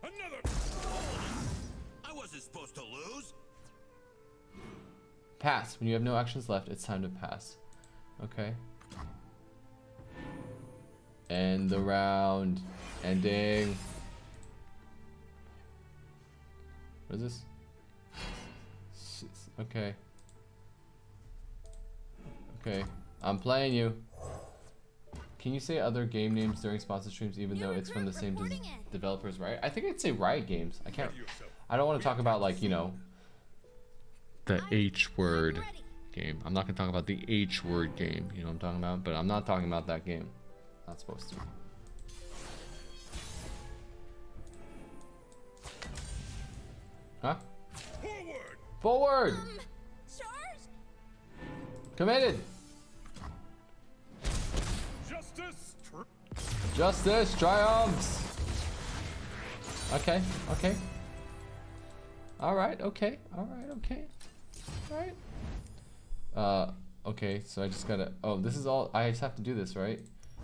Another! I wasn't supposed to lose. Pass. When you have no actions left, it's time to pass. Okay. End the round. Ending. What is this? Okay. Okay. I'm playing you. Can you say other game names during sponsored streams even though it's from the same developers, right? I think I'd say Riot Games. I don't want to talk about, like, you know, the H word game. I'm not going to talk about the H word game. You know what I'm talking about? But I'm not talking about that game. Not supposed to. Huh? Forward! Forward! Committed! Justice! Justice triumphs! Okay, okay. Alright, okay. Alright, okay. Alright. Okay, so I just gotta... Oh, this is all... I just have to do this, right?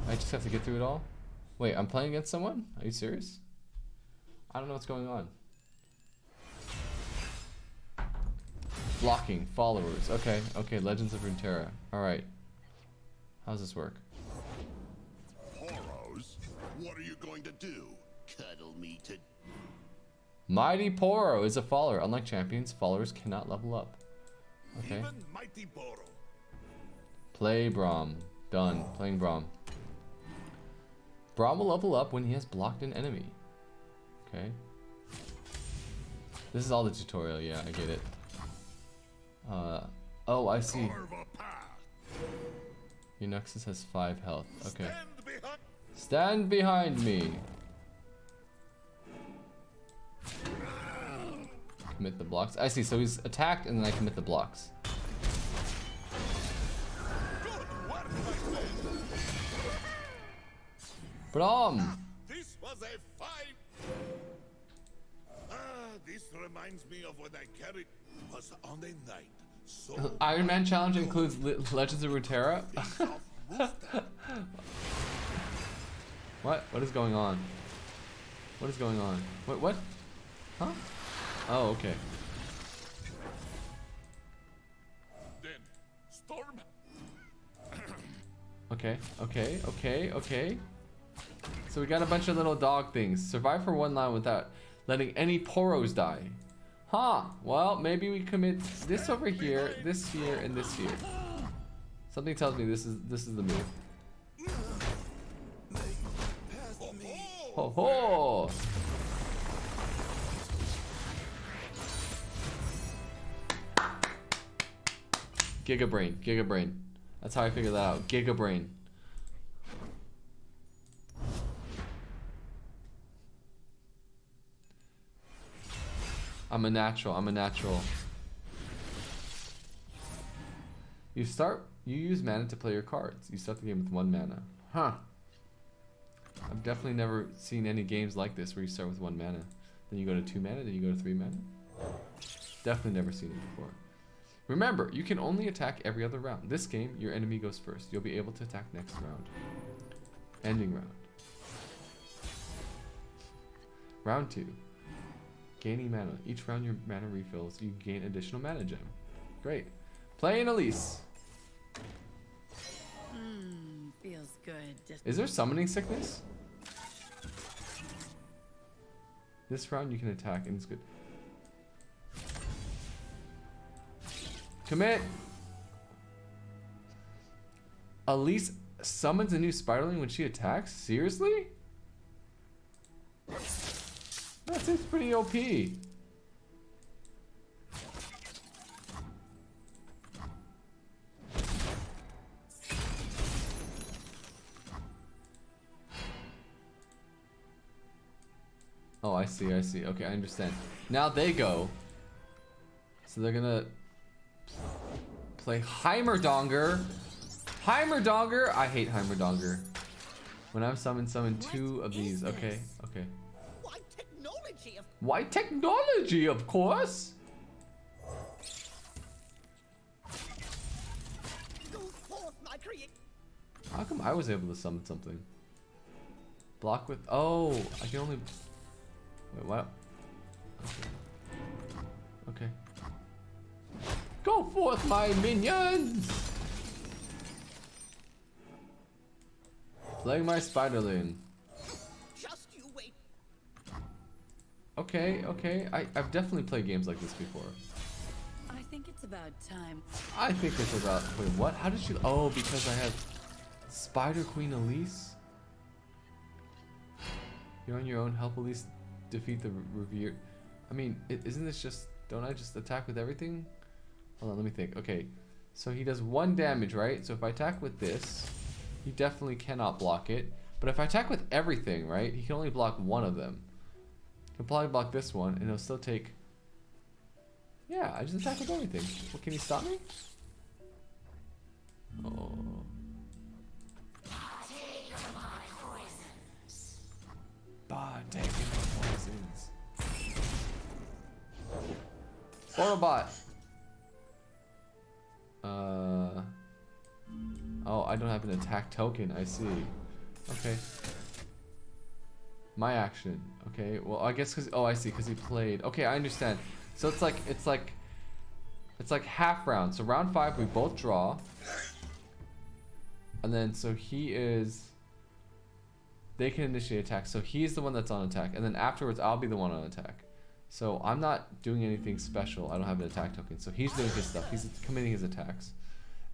I just have to get through it all? Wait, I'm playing against someone? Are you serious? I don't know what's going on. Blocking, followers. Okay, okay, Legends of Runeterra. Alright. How does this work? Poros? What are you going to do? Cuddle me to... Mighty Poro is a follower. Unlike champions, followers cannot level up. Okay. Even Mighty Poro. Play Braum. Done. Playing Braum. Braum will level up when he has blocked an enemy. Okay. This is all the tutorial, yeah, I get it. Oh, I see. Your Nexus has 5 health. Okay. Stand behind me. Commit the blocks. I see, so he's attacked and then I commit the blocks. Braum! This was a fight! This reminds me of when I carried was on a night. So Ironman challenge includes Legends of Runeterra? What? What is going on? What is going on? What? Huh? Oh, okay. Then storm. Okay. So we got a bunch of little dog things. Survive for 1 line without letting any poros die. Huh. Well, maybe we commit this over here, this here, and this here. Something tells me this is the move. Ho ho! Giga brain. That's how I figured that out. Giga brain. I'm a natural. You use mana to play your cards. You start the game with 1 mana. Huh. I've definitely never seen any games like this where you start with 1 mana. Then you go to 2 mana, then you go to 3 mana. Definitely never seen it before. Remember, you can only attack every other round. This game, your enemy goes first. You'll be able to attack next round. Ending round. Round 2. Gaining mana. Each round your mana refills, you gain additional mana gem. Great. Playing Elise. Feels good. Is there summoning sickness? This round you can attack and it's good. Commit! Elise summons a new spiderling when she attacks? Seriously? That seems pretty OP. Oh, I see, I see. Okay, I understand. Now they go. So they're gonna play Heimerdonger. Heimerdonger! I hate Heimerdonger. When I'm summon 2 of these. Okay, okay. Why technology, of course? How come I was able to summon something? Block with... Oh, I can only... Wait, what? Okay. Okay. Go forth, my minions! Playing my spiderling. Just you wait. Okay, okay. I've definitely played games like this before. I think it's about time. I think it's about... Wait, what? How did she... Oh, because I have Spider Queen Elise? You're on your own. Help Elise defeat the revered... I mean, isn't this just... Don't I just attack with everything? Hold on, let me think. Okay, so he does 1 damage, right? So if I attack with this, he definitely cannot block it. But if I attack with everything, right? He can only block 1 of them. He'll probably block this one, and he'll still take... Yeah, I just attack with everything. Well, can he stop me? Oh. Taking my poisons. Borobot. Oh, I don't have an attack token. I see. Okay. My action. Okay. Well, I guess because... Oh, I see. Because he played. Okay, I understand. So it's like half round. So round 5, we both draw. And then, so he is... They can initiate attack. So he's the one that's on attack. And then afterwards, I'll be the one on attack. So I'm not doing anything special. I don't have an attack token. So he's doing his stuff. He's committing his attacks.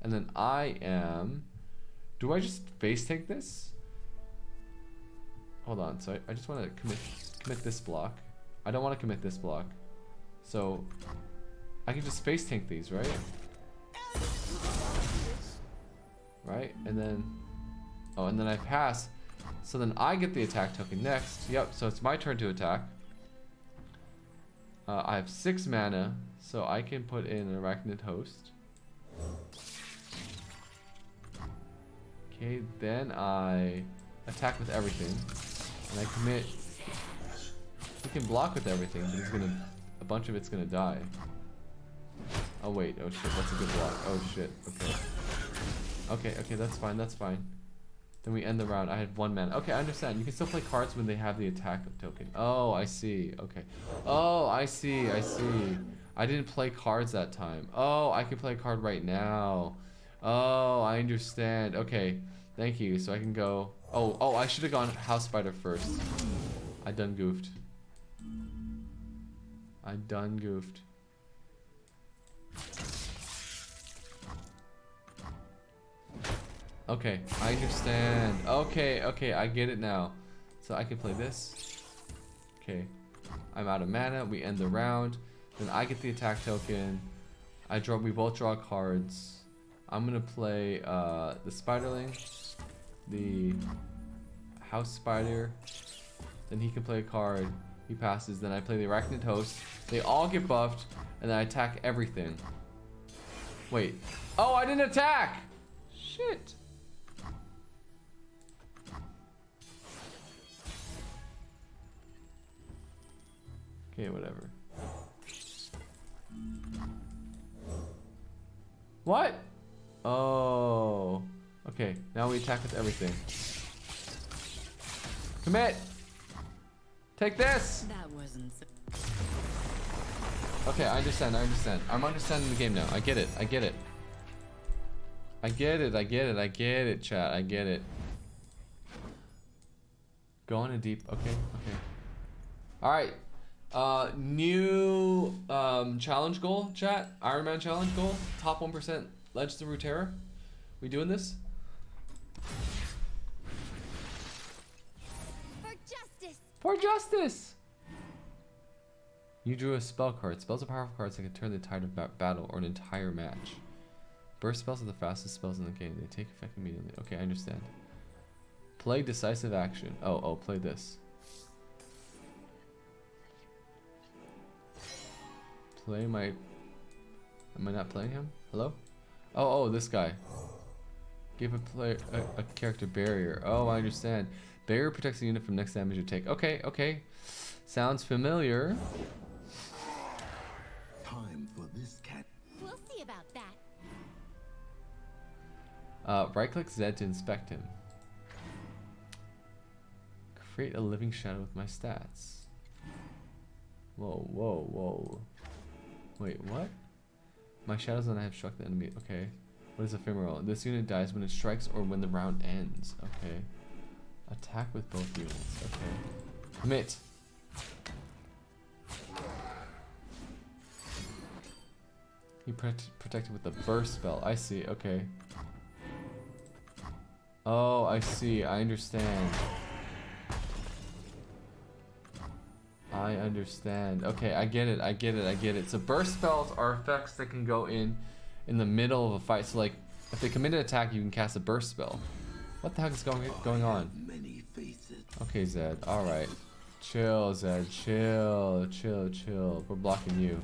And then I am... Do I just face tank this? Hold on. So I just want to commit this block. I don't want to commit this block. So I can just face tank these, right? Right? And then... Oh, and then I pass. So then I get the attack token next. Yep, so it's my turn to attack. I have 6 mana, so I can put in an arachnid host. Okay, then I attack with everything. And I commit... He can block with everything, but he's gonna... A bunch of it's gonna die. Oh wait, oh shit, that's a good block. Oh shit, okay. Okay, okay, that's fine, that's fine. Then we end the round. I had 1 mana. Okay, I understand. You can still play cards when they have the attack token. Oh, I see. Okay. Oh, I see. I see. I didn't play cards that time. Oh, I can play a card right now. Oh, I understand. Okay. Thank you. So I can go... Oh, I should have gone House Spider first. I done goofed. I done goofed. Okay, I understand. Okay, okay, I get it now. So I can play this. Okay, I'm out of mana. We end the round. Then I get the attack token. We both draw cards. I'm gonna play the Spiderling, the House Spider. Then he can play a card. He passes. Then I play the Arachnid Host. They all get buffed, and then I attack everything. Wait. Oh, I didn't attack! Shit. Okay, whatever. What? Oh. Okay, now we attack with everything. Commit! Take this! That wasn't so... Okay, I understand, I understand. I'm understanding the game now. I get it, I get it. I get it, I get it, I get it, chat. I get it. Going in deep. Okay, okay. Alright. New challenge goal, chat. Ironman challenge goal. Top 1% Legends of Runeterra. We doing this? For justice. For justice! You drew a spell card. Spells are powerful cards that can turn the tide of battle or an entire match. Burst spells are the fastest spells in the game. They take effect immediately. Okay, I understand. Play decisive action. Oh, play this. Play my... Am I not playing him? Hello? Oh, this guy. Give a player a character barrier. Oh, I understand. Barrier protects the unit from next damage you take. Okay, okay. Sounds familiar. Time for this cat. We'll see about that. Right-click Z to inspect him. Create a living shadow with my stats. Whoa, whoa, whoa. Wait, what? My shadows when I have struck the enemy. Okay. What is ephemeral? This unit dies when it strikes or when the round ends. Okay. Attack with both units. Okay. Commit. He protected with the burst spell. I see. Okay. Oh, I see. I understand. I understand. Okay, I get it. I get it. I get it. So burst spells are effects that can go in the middle of a fight. So like, if they commit an attack, you can cast a burst spell. What the heck is going on? Okay, Zed. All right. Chill, Zed. Chill, chill, chill. We're blocking you.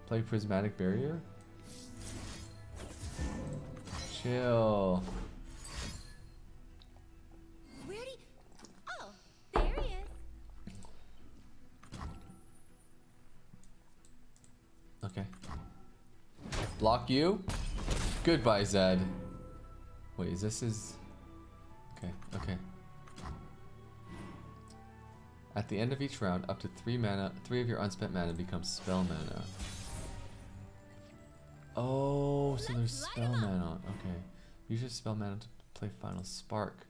Play prismatic barrier. Chill. Where'd he... Oh, there he is. Okay. Block you. Goodbye, Zed. Wait, is this his... Okay, okay. At the end of each round, up to 3 mana, 3 of your unspent mana becomes spell mana. Oh, so there's spell mana. Okay. Use your spell mana to play Final Spark.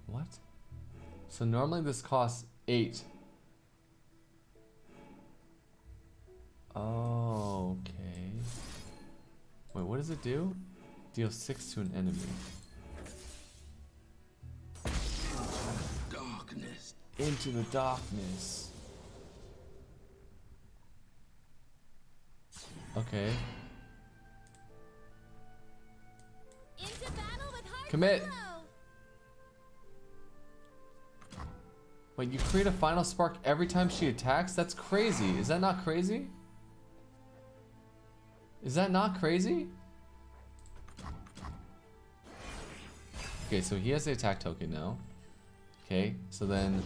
What? So normally this costs 8. Oh, okay. Wait, what does it do? Deal 6 to an enemy. Darkness. Into the darkness. Okay. Into battle with heart Commit. flow. Wait, you create a Final Spark every time she attacks? That's crazy. Is that not crazy? Is that not crazy? Okay, so he has the attack token now. Okay, so then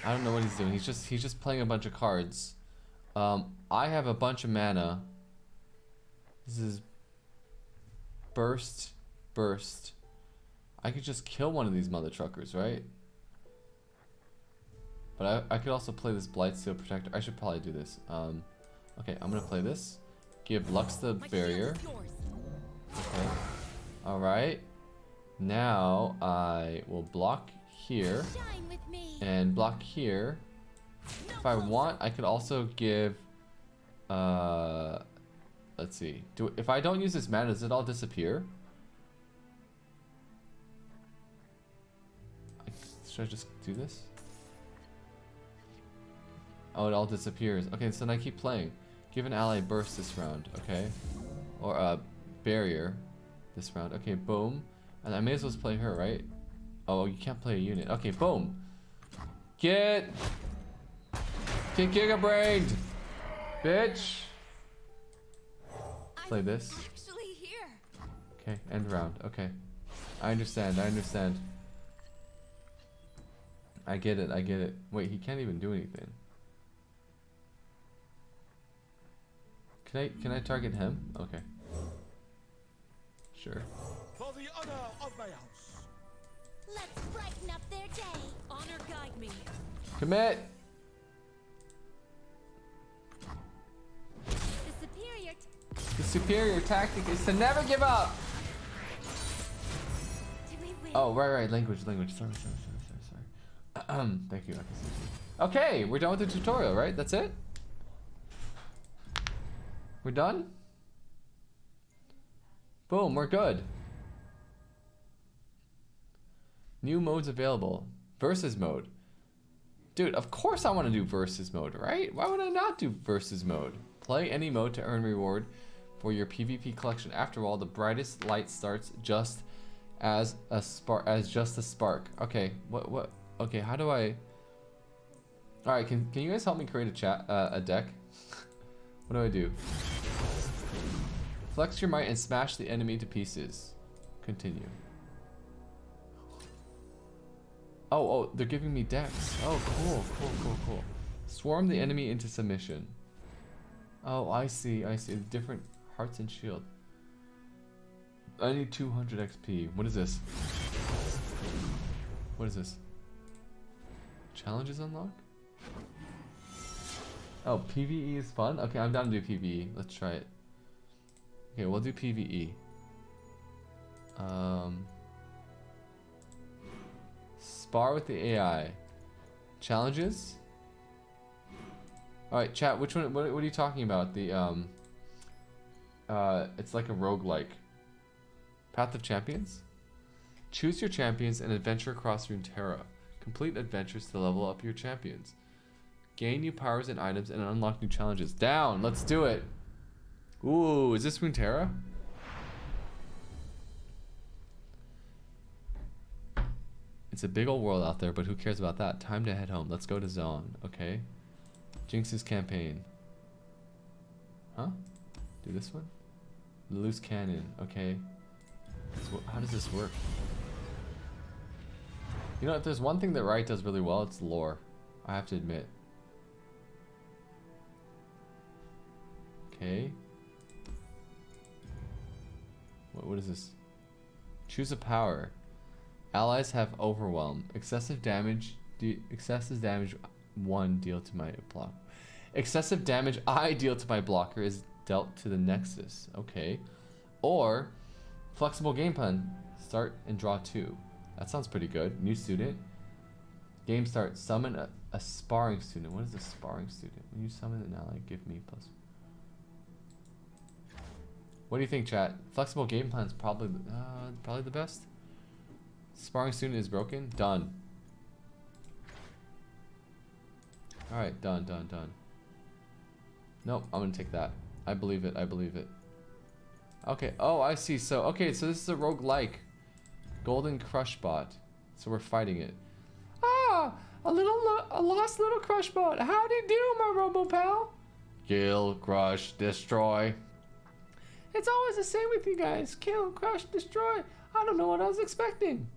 I don't know what he's doing. He's just playing a bunch of cards. I have a bunch of mana. This is burst. I could just kill one of these mother truckers, right? But I could also play this Blightsteel Protector. I should probably do this. Okay, I'm gonna play this. Give Lux the barrier. Okay. Alright. Now I will block here. And block here. If I want, I could also give let's see. If I don't use this mana, does it all disappear? Should I just do this? Oh, it all disappears. Okay, so then I keep playing. Give an ally burst this round, okay? Or a barrier this round. Okay, boom. And I may as well play her, right? Oh, you can't play a unit. Okay, boom. Get giga-brained, bitch. Play this. Actually here. Okay, end round. Okay. I understand. I understand. I get it. I get it. Wait, he can't even do anything. Can I target him? Okay. Sure. For the honor of my house. Let's brighten up their day. Honor guide me. Commit. The superior tactic is to never give up. Oh, right. Language. Sorry. Thank you. Okay, we're done with the tutorial, right? That's it? We're done? Boom, we're good. New modes available. Versus mode. Dude, of course I want to do versus mode, right? Why would I not do versus mode? Play any mode to earn reward for your PvP collection. After all, the brightest light starts just as a spark. Okay, what? Okay, how do I? All right, can you guys help me create a deck? What do I do? Flex your might and smash the enemy to pieces. Continue. Oh, they're giving me decks. Oh, cool. Swarm the enemy into submission. Oh, I see. Different hearts and shield. I need 200 XP. What is this? Challenges unlock? Oh, PvE is fun? Okay, I'm down to do PvE. Let's try it. Okay, we'll do PvE. Spar with the AI. Challenges? Alright, chat, which one, what are you talking about? The, it's like a roguelike. Path of Champions? Choose your champions and adventure across Runeterra. Complete adventures to level up your champions. Gain new powers and items and unlock new challenges. Down! Let's do it! Ooh, is this Runeterra? It's a big old world out there, but who cares about that? Time to head home. Let's go to Zone, okay? Jinx's campaign. Huh? Do this one? The loose cannon, okay. So how does this work? You know, if there's one thing that Riot does really well, it's lore. I have to admit. Okay. What is this? Choose a power. Allies have overwhelm. Excessive damage 1 deal to my block. Excessive damage I deal to my blocker is dealt to the Nexus. Okay. Or flexible game plan. Start and draw 2. That sounds pretty good. New student. Game start. Summon a sparring student. What is a sparring student? When you summon an ally, give me +. What do you think, chat? Flexible game plan is probably the best. Sparring student is broken. Done. All right, done. Nope, I'm gonna take that. I believe it. Okay. Oh, I see. So this is a roguelike. Golden Crush Bot. So we're fighting it. Ah, a lost little Crush Bot. How'd you do, my Robo Pal? Kill, crush, destroy. It's always the same with you guys. Kill, crush, destroy. I don't know what I was expecting.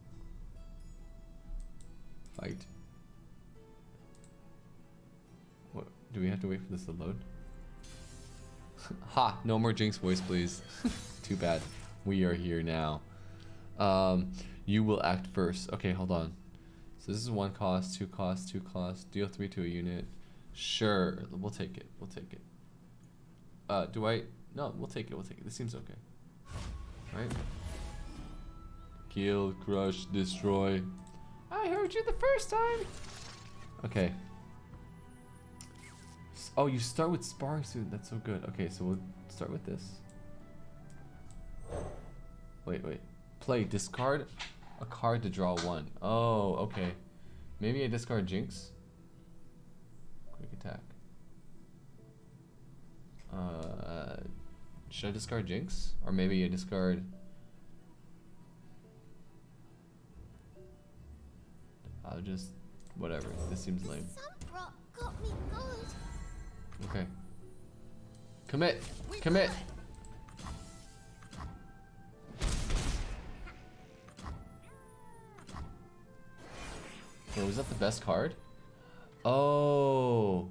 Fight. What? Do we have to wait for this to load? Ha! No more Jinx voice, please. Too bad. We are here now. You will act first. Okay, hold on. So this is 1 cost, 2 cost, 2 cost. Deal 3 to a unit. Sure, we'll take it. No, we'll take it. This seems okay. Right? Kill, crush, destroy. I heard you the first time. Okay. Oh, you start with sparring student. That's so good. Okay, so we'll start with this. Wait. Play. Discard a card to draw 1. Oh, okay. Maybe I discard Jinx. Quick attack. Should I discard Jinx? Or maybe I discard... I'll just... whatever. This seems lame. Okay. Commit! Wait, was that the best card? Oh!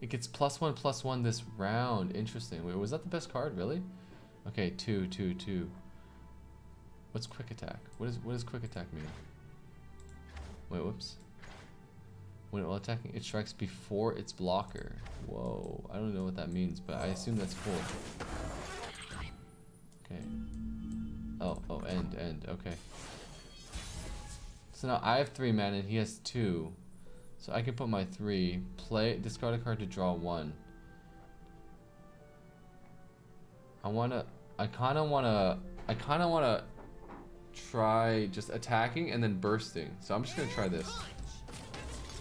It gets +1/+1 this round. Interesting. Wait, was that the best card? Really? Okay, 2. What's quick attack? What does quick attack mean? Wait, whoops. When while attacking, it strikes before its blocker. Whoa, I don't know what that means, but I assume that's cool. Oh, end. Okay. So now I have 3 mana and he has 2. So I can put my 3. Play, discard a card to draw 1. I kind of wanna try just attacking and then bursting. So I'm just gonna try this.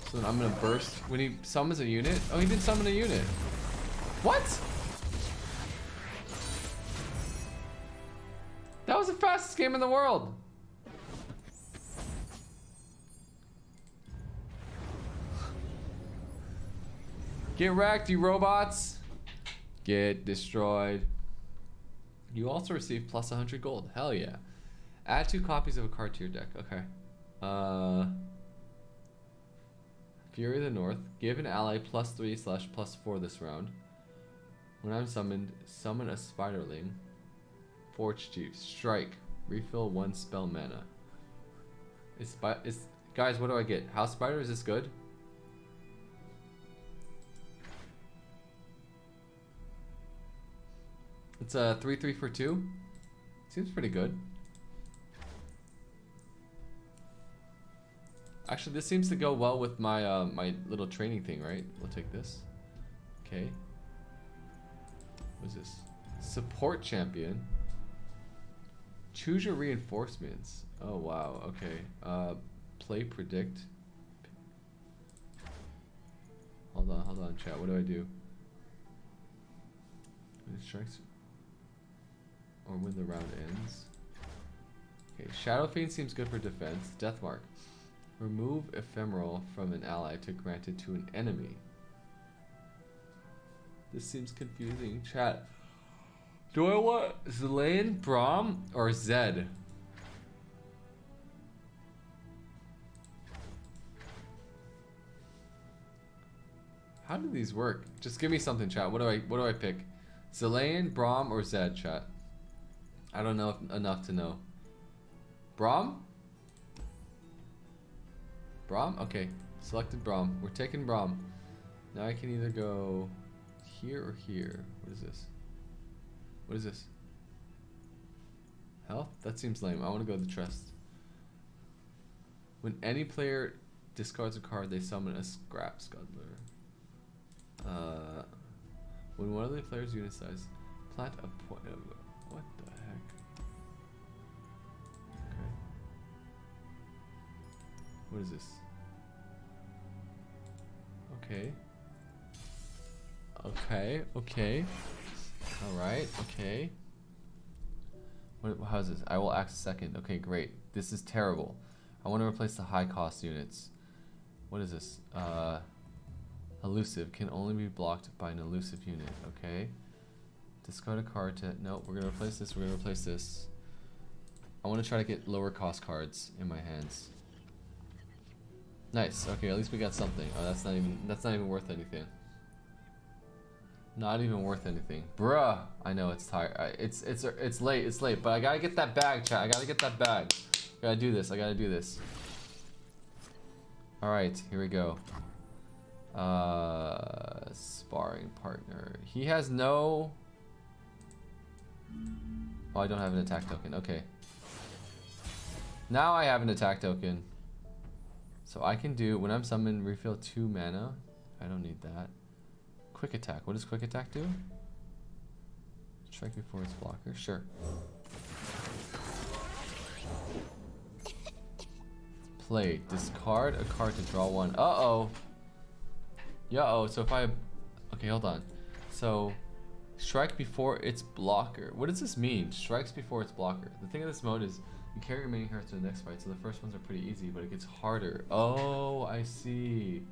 So then I'm gonna burst when he summons a unit. Oh, he did summon a unit. What? That was the fastest game in the world. Get wrecked, you robots. Get destroyed. You also receive plus 100 gold. Hell yeah. Add 2 copies of a card to your deck. Okay. Fury of the North. Give an ally +3/+4 this round. When I'm summoned, summon a spiderling. Forge Chief. Strike. Refill 1 spell mana. Guys, what do I get? House Spider, is this good? It's a 3/3 for 2. Seems pretty good. Actually, this seems to go well with my my little training thing, right? We'll take this. Okay. What is this? Support champion. Choose your reinforcements. Oh wow. Okay. Play predict. Hold on, chat. What do I do? When it strikes, or when the round ends. Okay. Shadow Fiend seems good for defense. Death Mark. Remove ephemeral from an ally to grant it to an enemy. This seems confusing. Chat. Do I want Zelaine, Braum, or Zed? How do these work? Just give me something, chat. What do I pick? Zelaine, Braum, or Zed, chat? I don't know enough to know. Braum? Braum? Okay. Selected Braum. We're taking Braum. Now I can either go here or here. What is this? What is this? Health? That seems lame. I want to go to the Trust. When any player discards a card, they summon a Scrap Scuddler. When one of the players' unit size, plant a point of... What the heck? Okay. What is this? Okay. Okay. Alright, okay. How's this? I will act second. Okay, great. This is terrible. I want to replace the high cost units. What is this? Elusive. Can only be blocked by an elusive unit. Okay. Discard a card to... No, we're going to replace this. We're going to replace this. I want to try to get lower cost cards in my hands. Nice. Okay, at least we got something. Oh, that's not even worth anything. Not even worth anything. Bruh. I know it's tired. It's late, but I gotta get that bag, chat. I gotta get that bag. I gotta do this. Alright, here we go. Sparring partner. He has no... Oh, I don't have an attack token. Okay. Now I have an attack token. So I can do, when I'm summoned, refill 2 mana. I don't need that. Quick attack. What does quick attack do? Strike before its blocker. Sure. Play. Discard a card to draw 1. Uh-oh. Yeah-oh. So if I... Okay, hold on. So, strike before its blocker. What does this mean? Strikes before its blocker. The thing of this mode is you carry remaining cards to the next fight, so the first ones are pretty easy, but it gets harder. Oh, I see.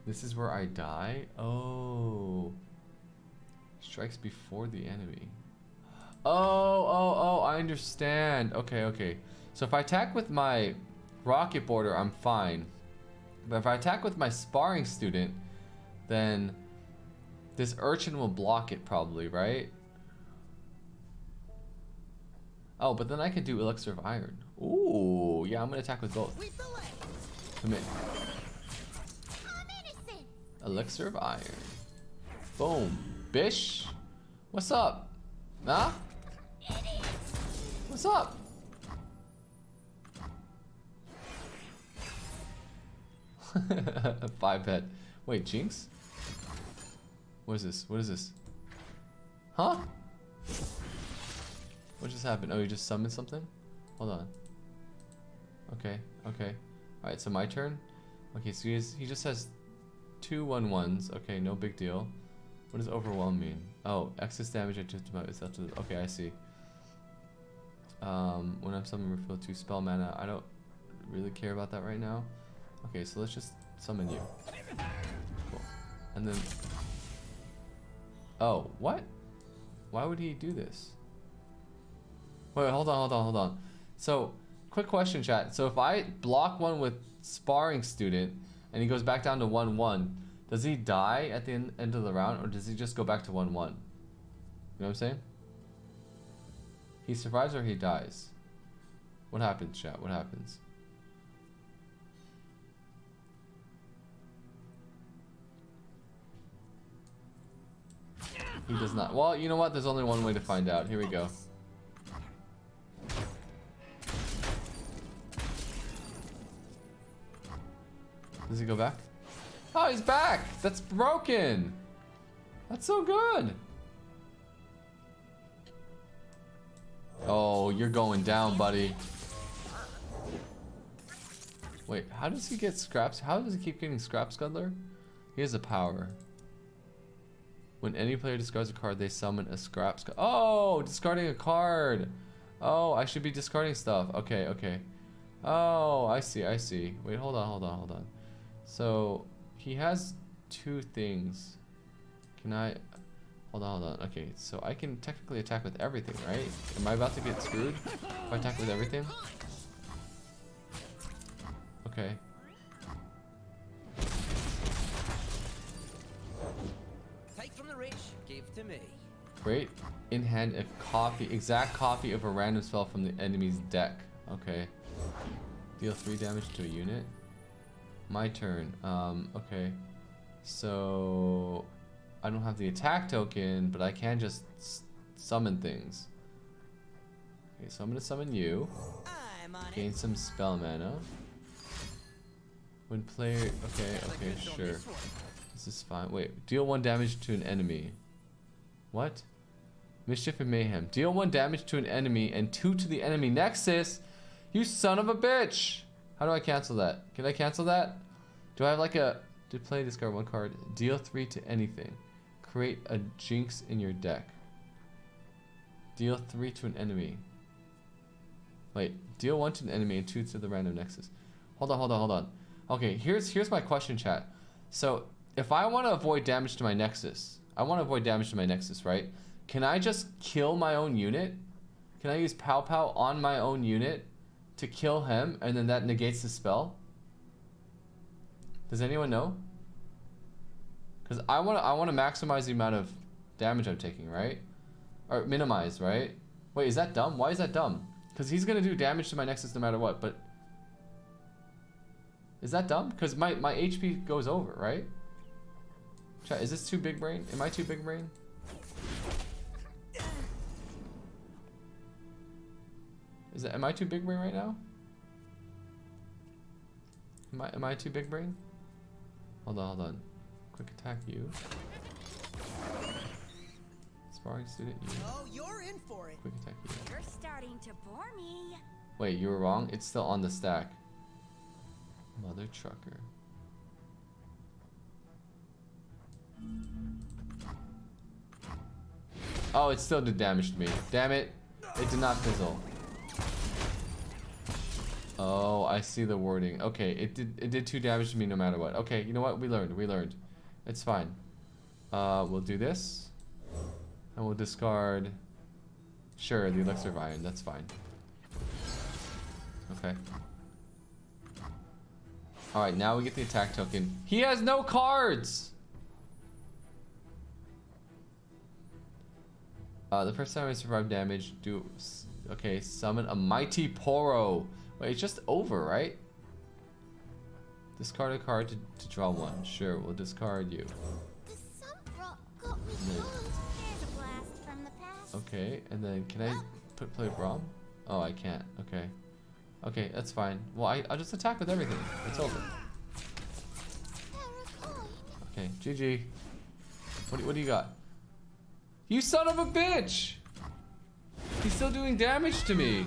This is where I die? Oh. Strikes before the enemy. Oh, I understand. Okay. So if I attack with my rocket border, I'm fine. But if I attack with my sparring student, then this urchin will block it probably, right? Oh, but then I can do Elixir of Iron. Ooh, yeah, I'm gonna attack with both. Come in. Elixir of Iron. Boom. Bish. What's up? Huh? What's up? A 5-bet. Wait, Jinx? What is this? What is this? Huh? What just happened? Oh, you just summoned something? Hold on. Okay, okay. Alright, so my turn? Okay, so he just has 2 1/1s. Okay, no big deal. What does overwhelm mean? Oh, excess damage at just about is up to okay, I see. When I'm summoned, refill 2 spell mana. I don't really care about that right now. Okay, so let's just summon you. Cool. And then oh, what? Why would he do this? Wait, hold on. So, quick question, chat. So if I block one with sparring student and he goes back down to 1/1, does he die at the end of the round, or does he just go back to 1/1? You know what I'm saying? He survives or he dies? What happens, chat? What happens? He does not. Well, you know what? There's only one way to find out. Here we go. Does he go back? Oh, he's back! That's broken! That's so good! Oh, you're going down, buddy. Wait, how does he get scraps? How does he keep getting scrap Scuddler? He has a power. When any player discards a card, they summon a scrap Scuddler. Oh, discarding a card! Oh, I should be discarding stuff. Okay, okay. Oh, I see, I see. Wait, hold on. So, he has 2 things. Can I... Hold on. Okay, so I can technically attack with everything, right? Am I about to get screwed if I attack with everything? Okay. Take from the rich, give to me. Great. In hand, a copy, exact copy of a random spell from the enemy's deck. Okay. Deal 3 damage to a unit. My turn. Okay. So I don't have the attack token, but I can just summon things. Okay, so I'm gonna summon you. Gain some spell mana. When player, okay, sure. This is fine. Wait, deal 1 damage to an enemy. What? Mischief and Mayhem. Deal 1 damage to an enemy and 2 to the enemy nexus. You son of a bitch! How do I cancel that? Can I cancel that? Do I have like a... To play, discard 1 card. Deal 3 to anything. Create a Jinx in your deck. Deal 3 to an enemy. Wait, deal 1 to an enemy and 2 to the random nexus. Hold on. Okay, here's my question, chat. So, if I want to avoid damage to my nexus, right? Can I just kill my own unit? Can I use Pow Pow on my own unit to kill him, and then that negates the spell? Does anyone know? Because I want to maximize the amount of damage I'm taking, right? Or minimize, right? Wait, is that dumb? Why is that dumb? Because he's gonna do damage to my nexus no matter what. But is that dumb? Because my HP goes over, right? Chat, is this too big brain? Am I too big brain? Am I too big brain right now? Am I too big brain? Hold on. Quick attack you. Sparring student you. Oh, you're in for it. Quick attack you. You're starting to bore me. Wait, you were wrong? It's still on the stack. Mother trucker. Oh, it still did damage to me. Damn it. It did not fizzle. Oh, I see the wording. Okay, it did 2 damage to me no matter what. Okay, you know what? We learned. It's fine. We'll do this. And we'll discard... Sure, the Elixir of Iron. That's fine. Okay. Alright, now we get the attack token. He has no cards! The first time I survive damage, okay, summon a Mighty Poro. Wait, it's just over, right? Discard a card to draw 1. Sure, we'll discard you. Okay, and then can I play Braum? Oh, I can't. Okay. Okay, that's fine. Well, I'll just attack with everything. It's over. Okay, GG. What do you got? You son of a bitch! He's still doing damage to me.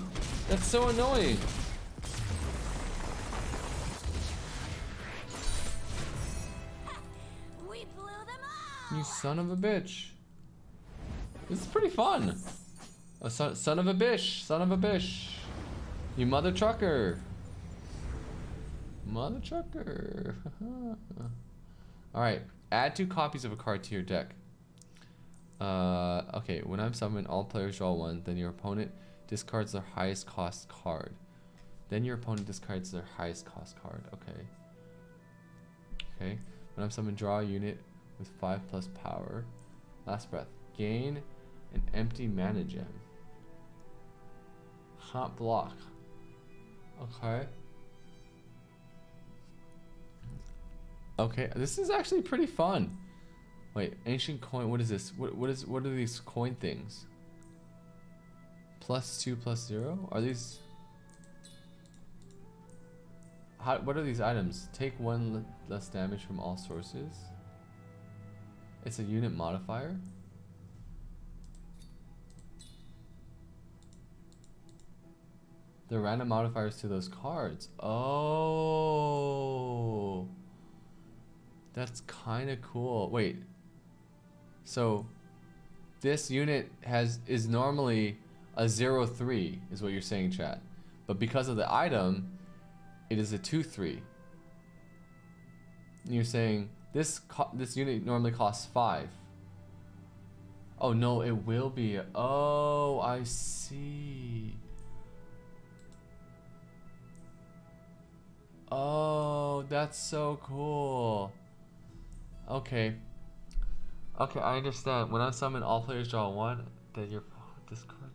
That's so annoying. We blew them up. You son of a bitch. This is pretty fun. Oh, son of a bish. Son of a bish. You mother trucker. Mother trucker. Alright. Add 2 copies of a card to your deck. Okay. When I'm summoned, all players draw 1. Then your opponent discards their highest cost card. Then your opponent discards their highest cost card. Okay. Okay. When I'm summoned, draw a unit with 5+ power. Last breath. Gain an empty mana gem. Can't block. Okay. Okay, this is actually pretty fun. Wait, ancient coin. What is this? What are these coin things? +2 +0? Are these? What are these items? Take 1 less damage from all sources. It's a unit modifier. The random modifiers to those cards. Oh, that's kind of cool. Wait, so this unit is normally a 0/3 is what you're saying, chat, but because of the item, it is a 2/3. And you're saying this unit normally costs 5. Oh no, it will be. Oh, I see. Oh, that's so cool. Okay. Okay, I understand. When I summon, all players draw 1, then your discard.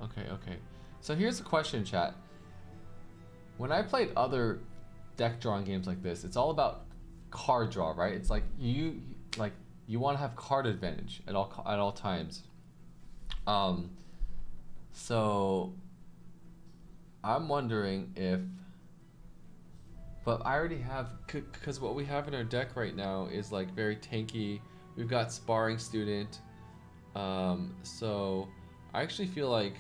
Okay, okay. So here's the question, chat. When I played other deck drawing games like this, it's all about card draw, right? It's like you want to have card advantage at all times. So I'm wondering if. But I already have, because what we have in our deck right now is like very tanky. We've got sparring student. So I actually feel like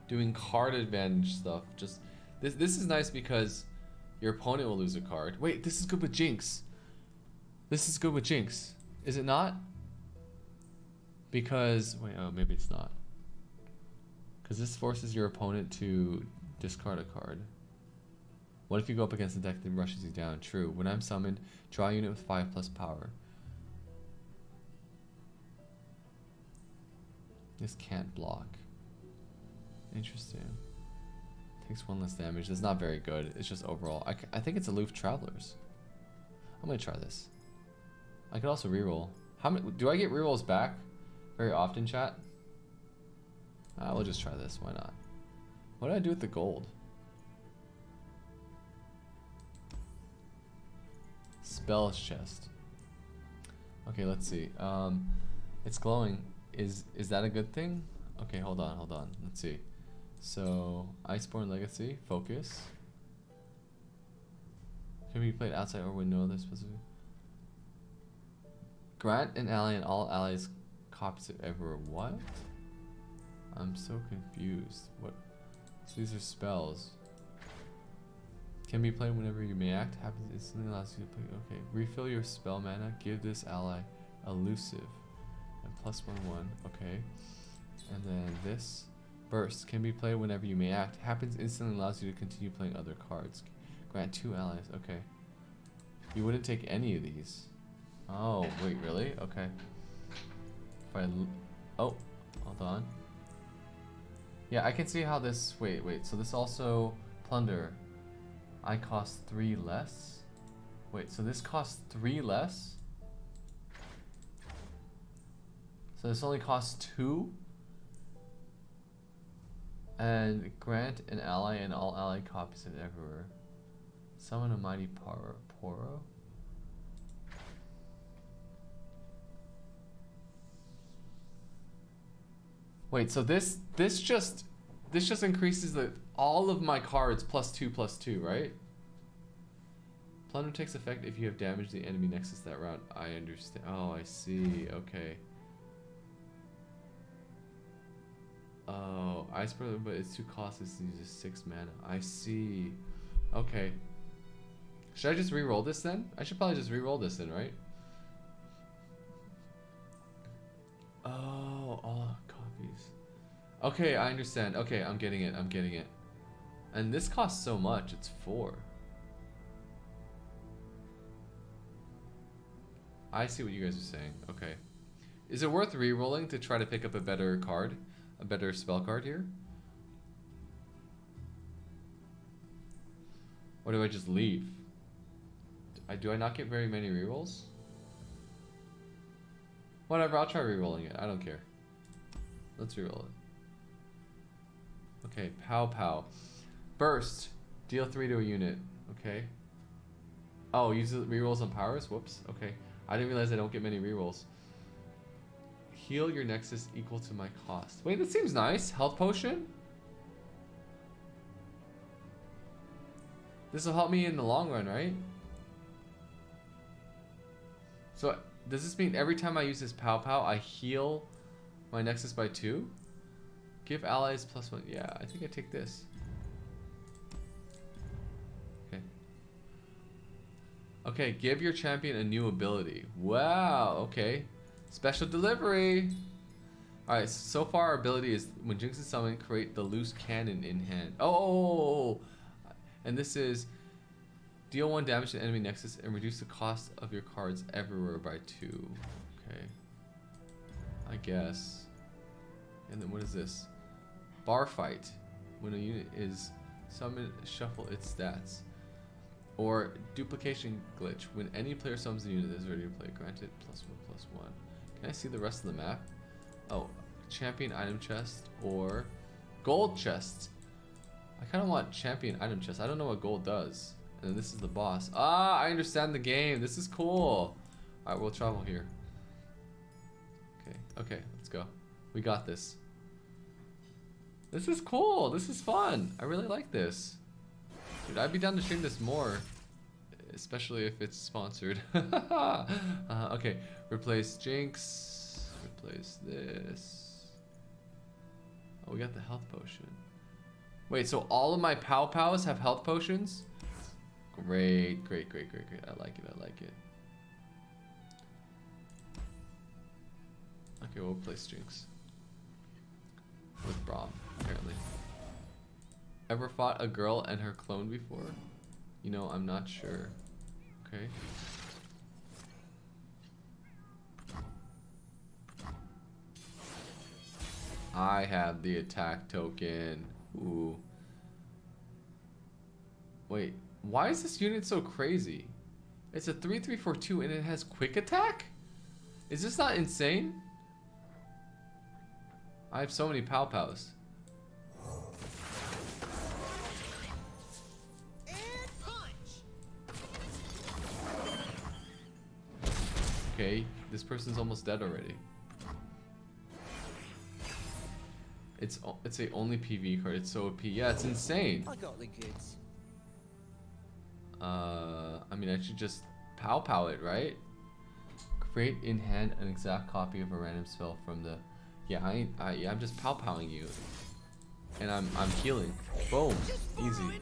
doing card advantage stuff, just this is nice because your opponent will lose a card. Wait, this is good with Jinx. This is good with Jinx. Is it not? Because, wait, oh, maybe it's not. Because this forces your opponent to discard a card. What if you go up against the deck that rushes you down? True. When I'm summoned, draw a unit with 5+ power. This can't block. Interesting. Takes 1 less damage. That's not very good. It's just overall. I think it's aloof travelers. I'm gonna try this. I could also reroll. How many? Do I get rerolls back very often, chat? We'll just try this. Why not? What did I do with the gold? Spells chest. Okay, let's see. It's glowing. Is that a good thing? Okay, hold on. Let's see. So, Iceborne Legacy, focus. Can be played outside or with no other specific. Grant an ally and all allies copies of ever. What? I'm so confused. What? So these are spells. Can be played whenever you may act. Happens instantly, allows you to play. Okay. Refill your spell mana. Give this ally elusive and +1/1. Okay. And then this burst can be played whenever you may act. Happens instantly, allows you to continue playing other cards. Grant 2 allies. Okay. You wouldn't take any of these. Oh wait, really? Okay. If I oh, hold on. Yeah, I can see how this. Wait. So this also plunder. I cost 3 less. Wait, so this costs 3 less? So this only costs 2? And grant an ally and all ally copies of everywhere. Summon a mighty Poro. Wait, so this just This just increases all of my cards +2/+2, right? Plunder takes effect if you have damaged the enemy nexus that round. I understand. Oh, I see. Okay. Oh, Ice Brother, but it's too costly to use 6 mana. I see. Okay. Should I just re-roll this then? I should probably just re-roll this then, right? Oh, all copies. Okay, I understand. Okay, I'm getting it. I'm getting it. And this costs so much. It's 4. I see what you guys are saying. Okay. Is it worth re-rolling to try to pick up a better card? A better spell card here? Or do I just leave? Do I not get very many rerolls? Whatever, I'll try rerolling it. I don't care. Let's reroll it. Okay, pow pow. Burst. Deal 3 to a unit. Okay. Oh, use the rerolls on powers? Whoops. Okay. I didn't realize I don't get many rerolls. Heal your nexus equal to my cost. Wait, that seems nice. Health potion? This will help me in the long run, right? So, does this mean every time I use this pow pow, I heal my nexus by 2? Give allies +1. Yeah, I think I take this. Okay. Okay, give your champion a new ability. Wow, okay. Special delivery. Alright, so far our ability is when Jinx is summoned, create the loose cannon in hand. Oh! And this is deal 1 damage to enemy nexus and reduce the cost of your cards everywhere by 2. Okay. I guess. And then what is this? Bar fight. When a unit is summoned, shuffle its stats. Or duplication glitch. When any player summons a unit that is ready to play, granted +1/+1. Can I see the rest of the map? Oh, champion item chest or gold chest. I kind of want champion item chest. I don't know what gold does. And then this is the boss. Ah, I understand the game. This is cool. Alright, we'll travel here. Okay, okay, let's go. We got this. This is cool. This is fun. I really like this. Dude, I'd be down to stream this more. Especially if it's sponsored. Okay, replace Jinx. Replace this. Oh, we got the health potion. Wait, so all of my Pow Pows have health potions? Great, great, great, great, great. I like it, I like it. Okay, we'll replace Jinx. With Braum, apparently. Ever fought a girl and her clone before? You know, I'm not sure. Okay. I have the attack token. Ooh. Wait, why is this unit so crazy? It's a 3/3/4/2 and it has quick attack? Is this not insane? I have so many Pow Pows. Okay, this person's almost dead already. It's a only PV card. It's so OP. Yeah, it's insane. I got the goods. I mean, I should just Pow Pow it, right? Create in hand an exact copy of a random spell from the. Yeah, I'm just Pow Powing you, and I'm healing. Boom, easy.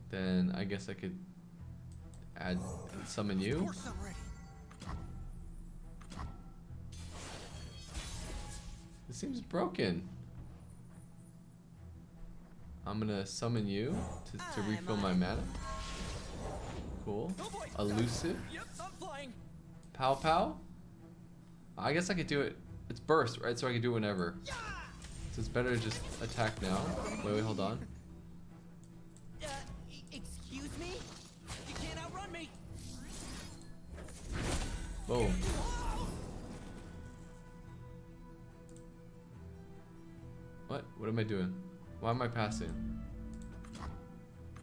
Then I guess I could add summon you. This seems broken. I'm gonna summon you to refill my mana. Cool. Elusive. Pow Pow. I guess I could do it. It's burst, right? So I can do it whenever. So it's better to just attack now. Wait, hold on. Excuse me? You can't outrun me. Boom. What am I doing? Why am I passing?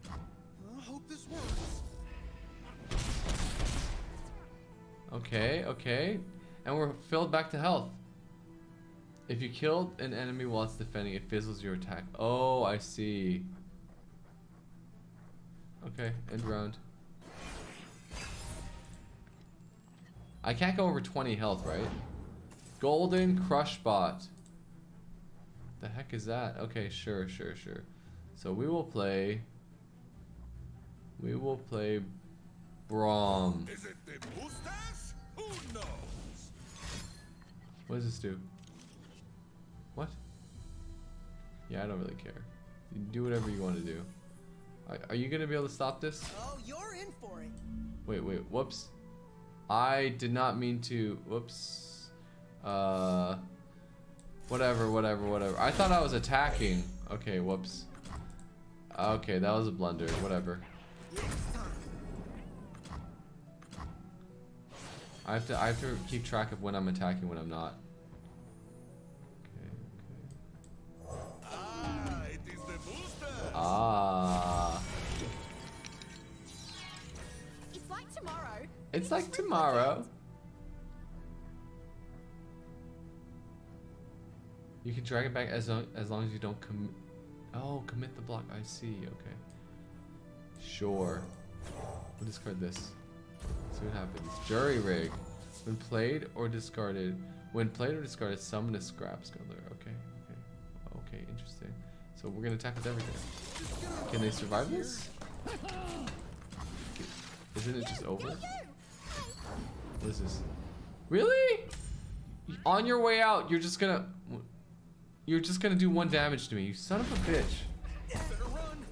I hope this works. Okay, okay. And we're filled back to health. If you killed an enemy while it's defending, it fizzles your attack. Oh, I see. Okay, end round. I can't go over 20 health, right? Golden Crush Bot. The heck is that? Okay, sure. So we will play Braum. Is it the mustache? Who knows? What does this do? What? Yeah, I don't really care. You do whatever you want to do. Are you gonna be able to stop this? Oh, you're in for it. Wait, whoops. I did not mean to, whoops. Whatever. I thought I was attacking. Okay, whoops. Okay, that was a blunder, whatever. I have to keep track of when I'm attacking, when I'm not. Ah, it is the booster. Ah. It's like tomorrow. It's like tomorrow. You can drag it back as long as you don't commit. Oh, commit the block. I see. Okay. Sure. We'll discard this. See what happens. Jury rig. When played or discarded. When played or discarded, summon a scrap sculler. Okay, interesting. So we're gonna attack with everything. Can they survive this? Isn't it just over? What is this? Really? On your way out, you're just gonna do 1 damage to me, you son of a bitch. Better run.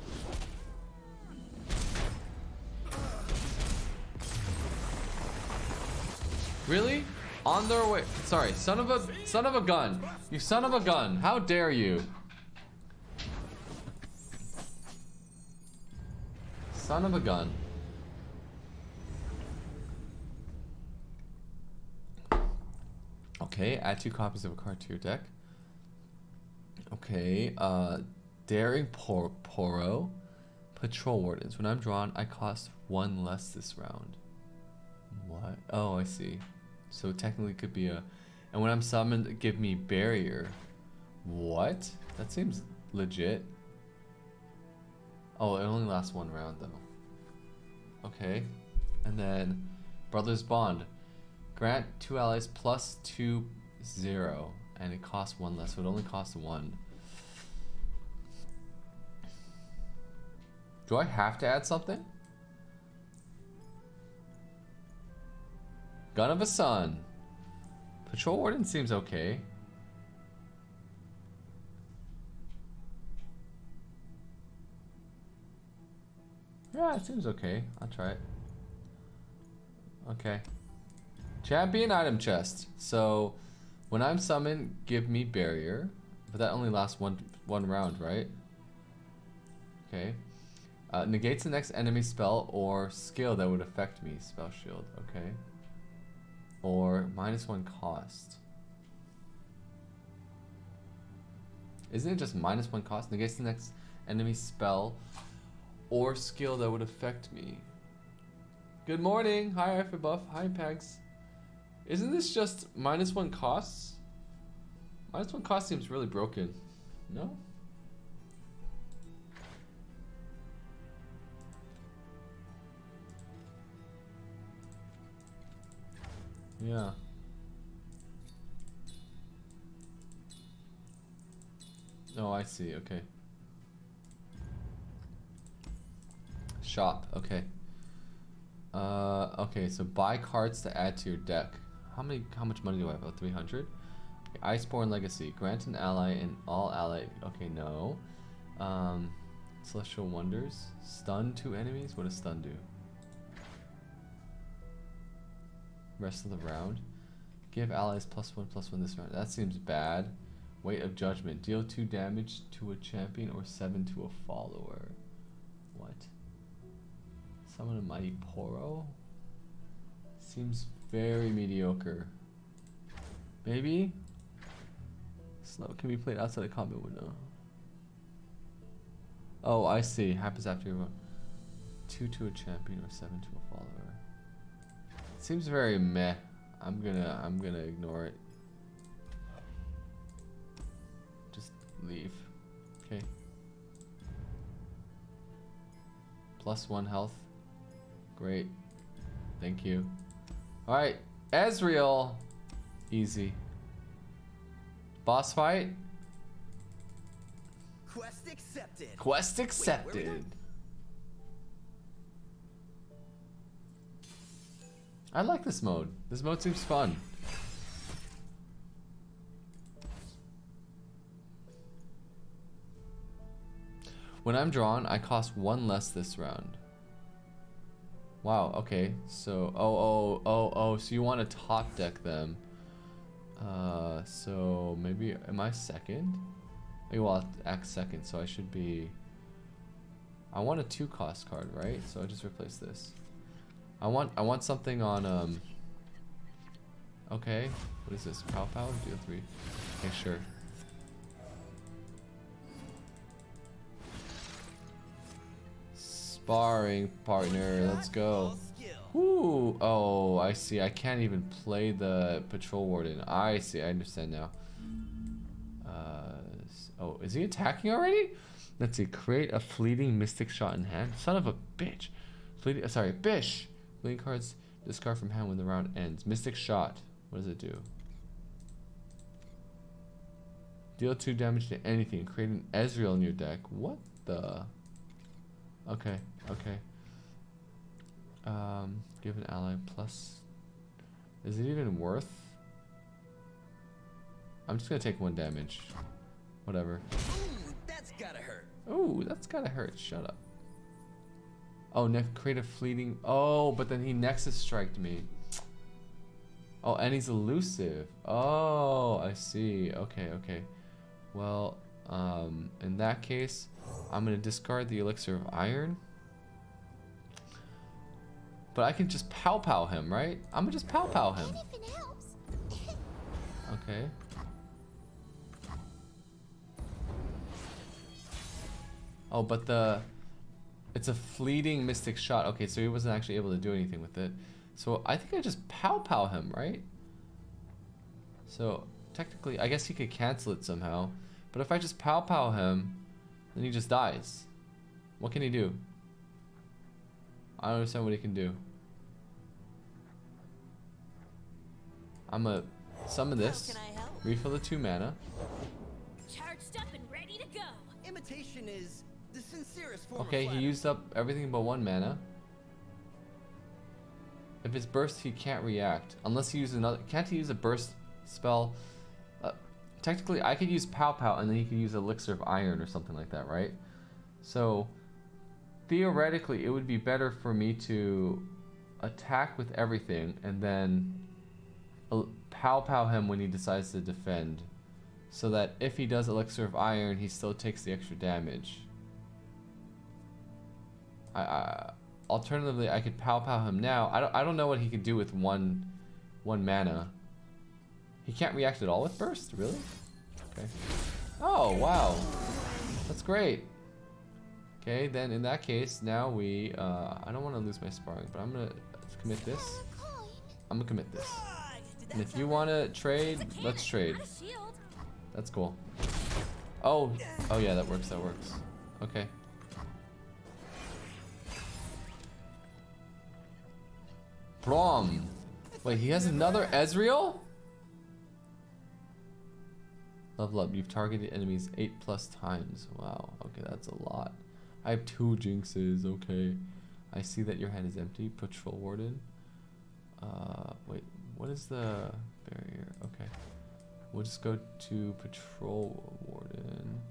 Really? On their way. Sorry, son of a gun. You son of a gun. How dare you? Son of a gun. Okay, add 2 copies of a card to your deck. Okay, Daring Poro. Patrol Wardens. When I'm drawn, I cost 1 less this round. What? Oh, I see. So technically it could be a... And when I'm summoned, give me Barrier. What? That seems legit. Oh, it only lasts 1 round though. Okay. And then Brothers Bond. Grant 2 allies plus 2, 0. And it costs 1 less, so it only costs 1. Do I have to add something? Gun of a Sun. Patrol Warden seems okay. Yeah, it seems okay. I'll try it. Okay. Champion item chest. So, when I'm summoned, give me Barrier. But that only lasts one round, right? Okay. Negates the next enemy spell or skill that would affect me. Spell shield, okay. Or -1 cost. Isn't it just -1 cost? Negates the next enemy spell or skill that would affect me. Good morning. Hi, Alpha Buff. Hi, Pegs. Isn't this just -1 costs? -1 cost seems really broken. No? Yeah. Oh, I see. Okay. Shop. Okay. Okay. So buy cards to add to your deck. How much money do I have? Oh, 300. Okay, Iceborne Legacy. Grant an ally and all ally. Okay, no. Celestial Wonders. Stun 2 enemies. What does stun do? Rest of the round. Give allies +1/+1 this round. That seems bad. Weight of Judgment. Deal 2 damage to a champion or 7 to a follower. What? Summon a Mighty Poro? Seems very mediocre. Maybe? Slow can be played outside the combat window. Oh, I see. Happens after you run. 2 to a champion or 7 to a follower. Seems very meh. I'm gonna ignore it. leave. Okay. +1 health. Great. Thank you. Alright, Ezreal. Easy. Boss fight? Quest accepted. Quest accepted. Wait, where we I like this mode. This mode seems fun. When I'm drawn, I cost 1 less this round. Wow, okay. So, so you want to top deck them. So maybe, am I second? Maybe I'll act second, so I should be... I want a 2 cost card, right? So I just replace this. I want something on, okay. What is this? Pow Pow? Deal 3. Okay, sure. Sparring partner, let's go. Ooh, oh, I see. I can't even play the patrol warden. I see. I understand now. Oh, is he attacking already? Let's see. Create a fleeting mystic shot in hand. Son of a bitch. Fleeting. Sorry, bish. Fleeting cards discard from hand when the round ends. Mystic shot. What does it do? Deal 2 damage to anything. Create an Ezreal in your deck. What the? Okay. Okay. Give an ally plus. Is it even worth? I'm just gonna take 1 damage. Whatever. Ooh, that's gotta hurt. Ooh, that's gotta hurt. Shut up. Oh, create a fleeting. Oh, but then he Nexus striked me. Oh, and he's elusive. Oh, I see. Okay, okay. Well, in that case, I'm gonna discard the elixir of iron. But I can just pow pow him, right? I'm gonna just pow pow him. Okay. Oh, but it's a fleeting mystic shot. Okay, so he wasn't actually able to do anything with it. So I think I just pow pow him, right? So technically, I guess he could cancel it somehow. But if I just pow pow him, then he just dies. What can he do? I don't understand what he can do. I'm gonna summon this, refill the 2 mana. Charged up and ready to go. Imitation is the sincerest form Okay, of he used up everything but 1 mana. If it's burst, he can't react unless he uses another. Can't he use a burst spell? Technically, I could use pow pow, and then he could use elixir of iron or something like that, right? So theoretically, it would be better for me to attack with everything and then pow pow him when he decides to defend, so that if he does elixir of iron, he still takes the extra damage. Alternatively, I could pow pow him now. I don't know what he could do with one mana. He can't react at all with burst, really? Okay. Oh wow, that's great. Okay, then in that case, now we, I don't want to lose my sparring, but I'm gonna commit this. I'm gonna commit this. And if you want to trade, let's trade. That's cool. Oh yeah, that works, Okay. Brom. Wait, he has another Ezreal? Level up, you've targeted enemies 8+ times. Wow, okay, that's a lot. I have 2 jinxes, okay. I see that your hand is empty. Patrol warden. Wait, what is the barrier? Okay. We'll just go to patrol warden.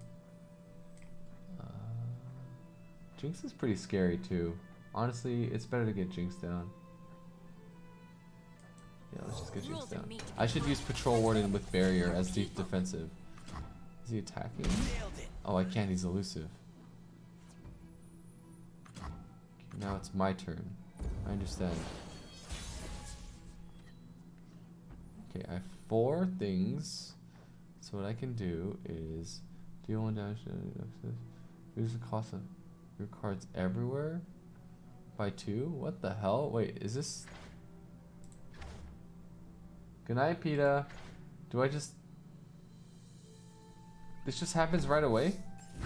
Jinx is pretty scary too. Honestly, it's better to get Jinx down. Yeah, let's just get Jinx down. I should use patrol warden with barrier as deep defensive. Is he attacking? Oh, I can't, he's elusive. Now it's my turn. I understand. Okay, I have 4 things. So what I can do is deal 1 damage to reduce the cost of your cards everywhere by 2. What the hell? Wait, is this? Good night, PETA. Do I just? This just happens right away?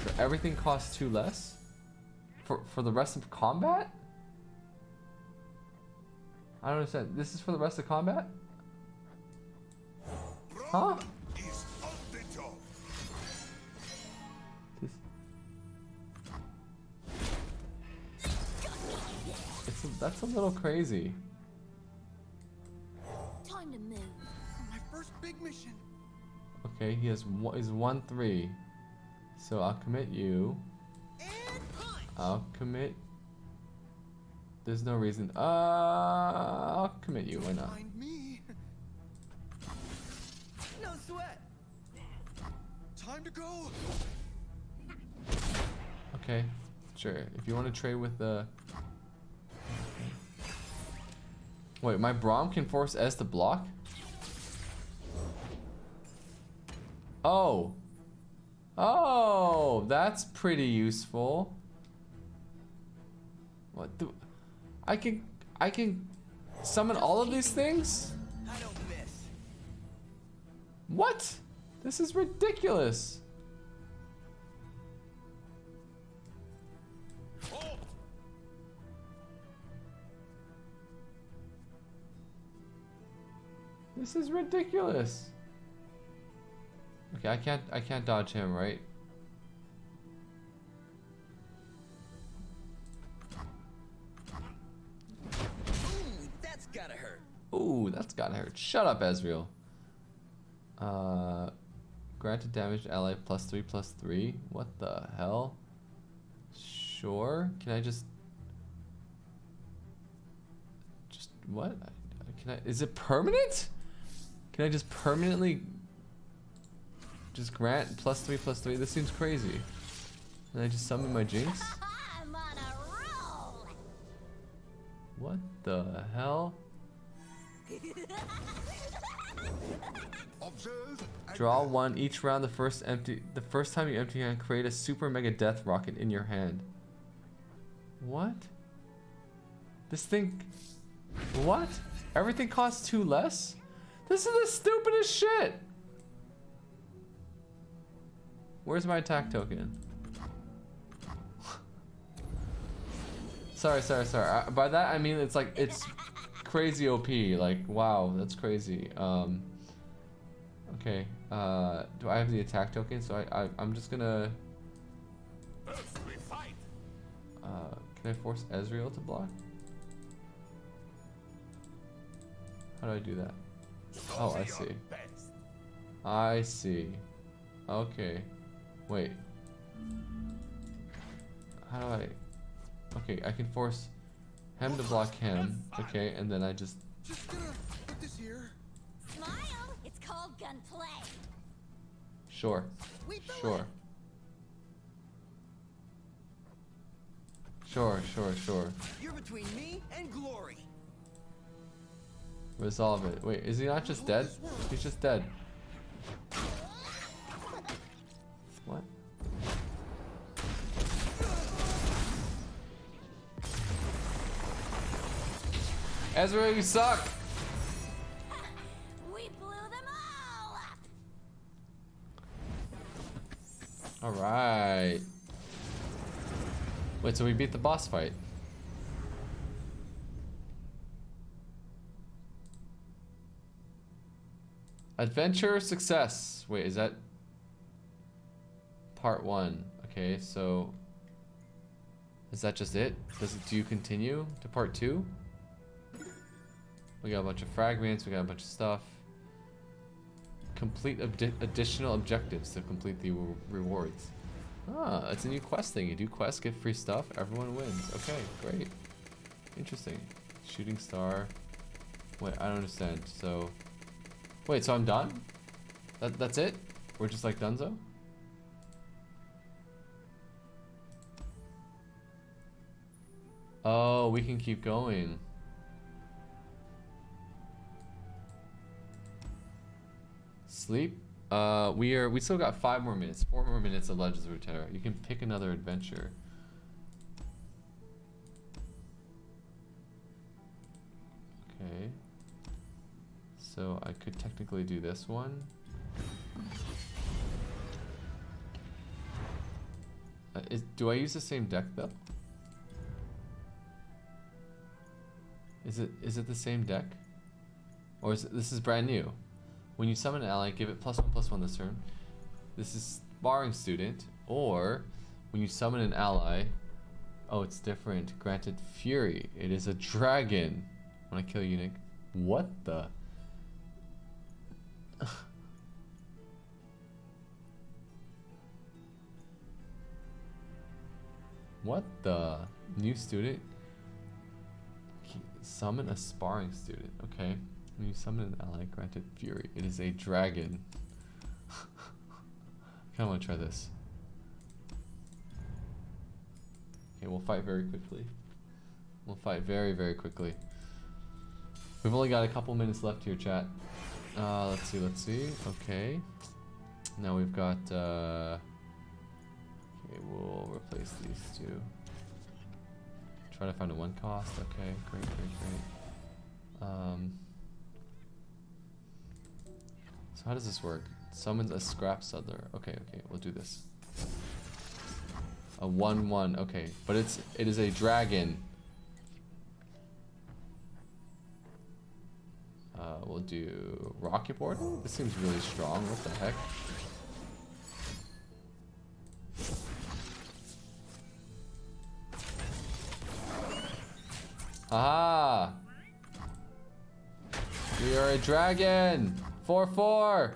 So everything costs 2 less? For the rest of combat? I don't understand. This is for the rest of combat? Huh? That's a little crazy. Time to move. My first big mission. Okay, he has is 1-3. So I'll commit you. I'll commit. There's no reason. I'll commit you. Why not? No sweat. Time to go. Okay, sure. If you want to trade with the. Wait, my Braum can force Ez to block? Oh. Oh, that's pretty useful. What the? I can summon all of these things? I don't miss. What? This is ridiculous. This is ridiculous. Okay, I can't dodge him, right? Ooh, that's gotta hurt. Ooh, that's gotta hurt. Shut up, Ezreal. Granted damage ally +3/+3. What the hell? Sure. Can I just what? Can I? Is it permanent? Can I just permanently just grant +3/+3? This seems crazy. And I just summon my Jinx? I'm on a roll. What the hell? Draw 1 each round. The first time you empty your hand, create a super mega death rocket in your hand. What? This thing. What? Everything costs 2 less? This is the stupidest shit. Where's my attack token? Sorry. By that I mean it's like it's crazy OP. Like wow, that's crazy. Okay. Do I have the attack token? So I'm just gonna. Can I force Ezreal to block? How do I do that? Oh, I see. I see. Okay. Wait. How do I? Okay, I can force him to block him. Okay, and then I just. Just gonna put this here. Smile. It's called gunplay. Sure. Sure. Sure. You're between me and glory. Resolve it. Wait, is he not just dead? He's just dead. What? Ezra, you suck! We blew them all up. Alright. Wait, so we beat the boss fight. Adventure success. Wait, is that part 1? Okay, so is that just it? Do you continue to part 2? We got a bunch of fragments, we got a bunch of stuff. Complete additional objectives to complete the rewards. Ah, it's a new quest thing. You do quests, get free stuff, everyone wins. Okay, great. Interesting. Shooting star. Wait, I don't understand. So wait, so I'm done? That's it? We're just like donezo? Oh, we can keep going. Sleep? We still got 5 more minutes, 4 more minutes of Legends of Runeterra. You can pick another adventure. Okay. So I could technically do this one. Do I use the same deck though? Is it the same deck? Or is it, this is brand new? When you summon an ally, give it +1/+1 this turn. This is sparring student. Or when you summon an ally, oh, it's different. Granted fury. It is a dragon. When I kill a eunuch. What the? What the? New student? Summon a sparring student. Okay. When you summon an ally, granted fury. It is a dragon. I kinda wanna try this. Okay, we'll fight very quickly. We'll fight very, very quickly. We've only got a couple minutes left here, chat. Let's see. Okay. Now we've got, okay, we'll replace these two. Try to find a 1 cost. Okay, great. So how does this work? Summons a scrap settler. Okay, we'll do this. A 1/1. Okay, but it is a dragon. We'll do rocket board. This seems really strong. What the heck? Aha! We are a dragon! 4/4!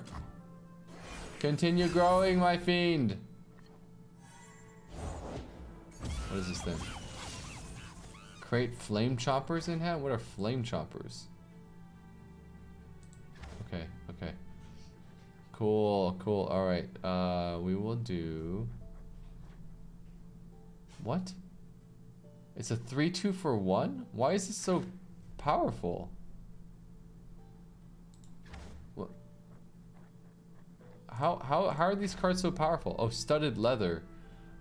Continue growing, my fiend! What is this thing? Create flame choppers in hand? What are flame choppers? Okay. Cool. Alright. We will do... What? It's a 3/2 for 1? Why is this so powerful? What? How are these cards so powerful? Oh, studded leather.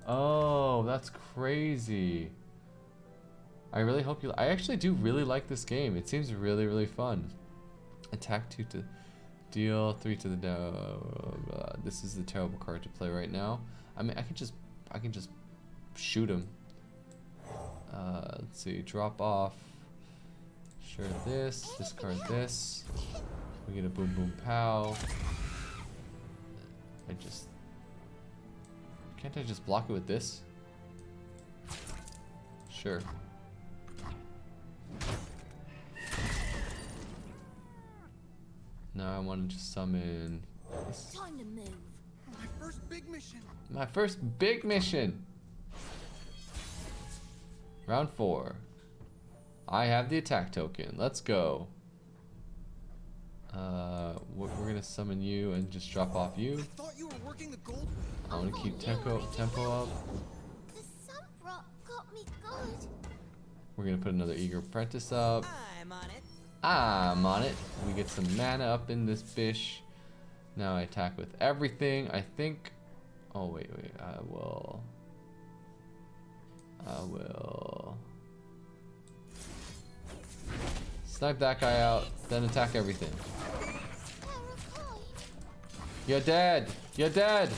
Oh, that's crazy. I really hope you... I actually do really like this game. It seems really, really fun. Attack 2 to deal 3 to the this is the terrible card to play right now. I mean, I can just shoot him. Let's see, drop off. Sure, discard this. We get a boom boom pow. Can't I just block it with this? Sure. Now I want to just summon this. Time to move. My first big mission. My first big mission. Round 4. I have the attack token. Let's go. We're gonna summon you and just drop off you. I thought you were working the gold. I want to keep tempo up. The sun rock got me good. We're gonna put another eager apprentice up. I'm on it. We get some mana up in this bish. Now I attack with everything. I think. Oh wait. I will. Snipe that guy out, then attack everything. You're dead! You're dead!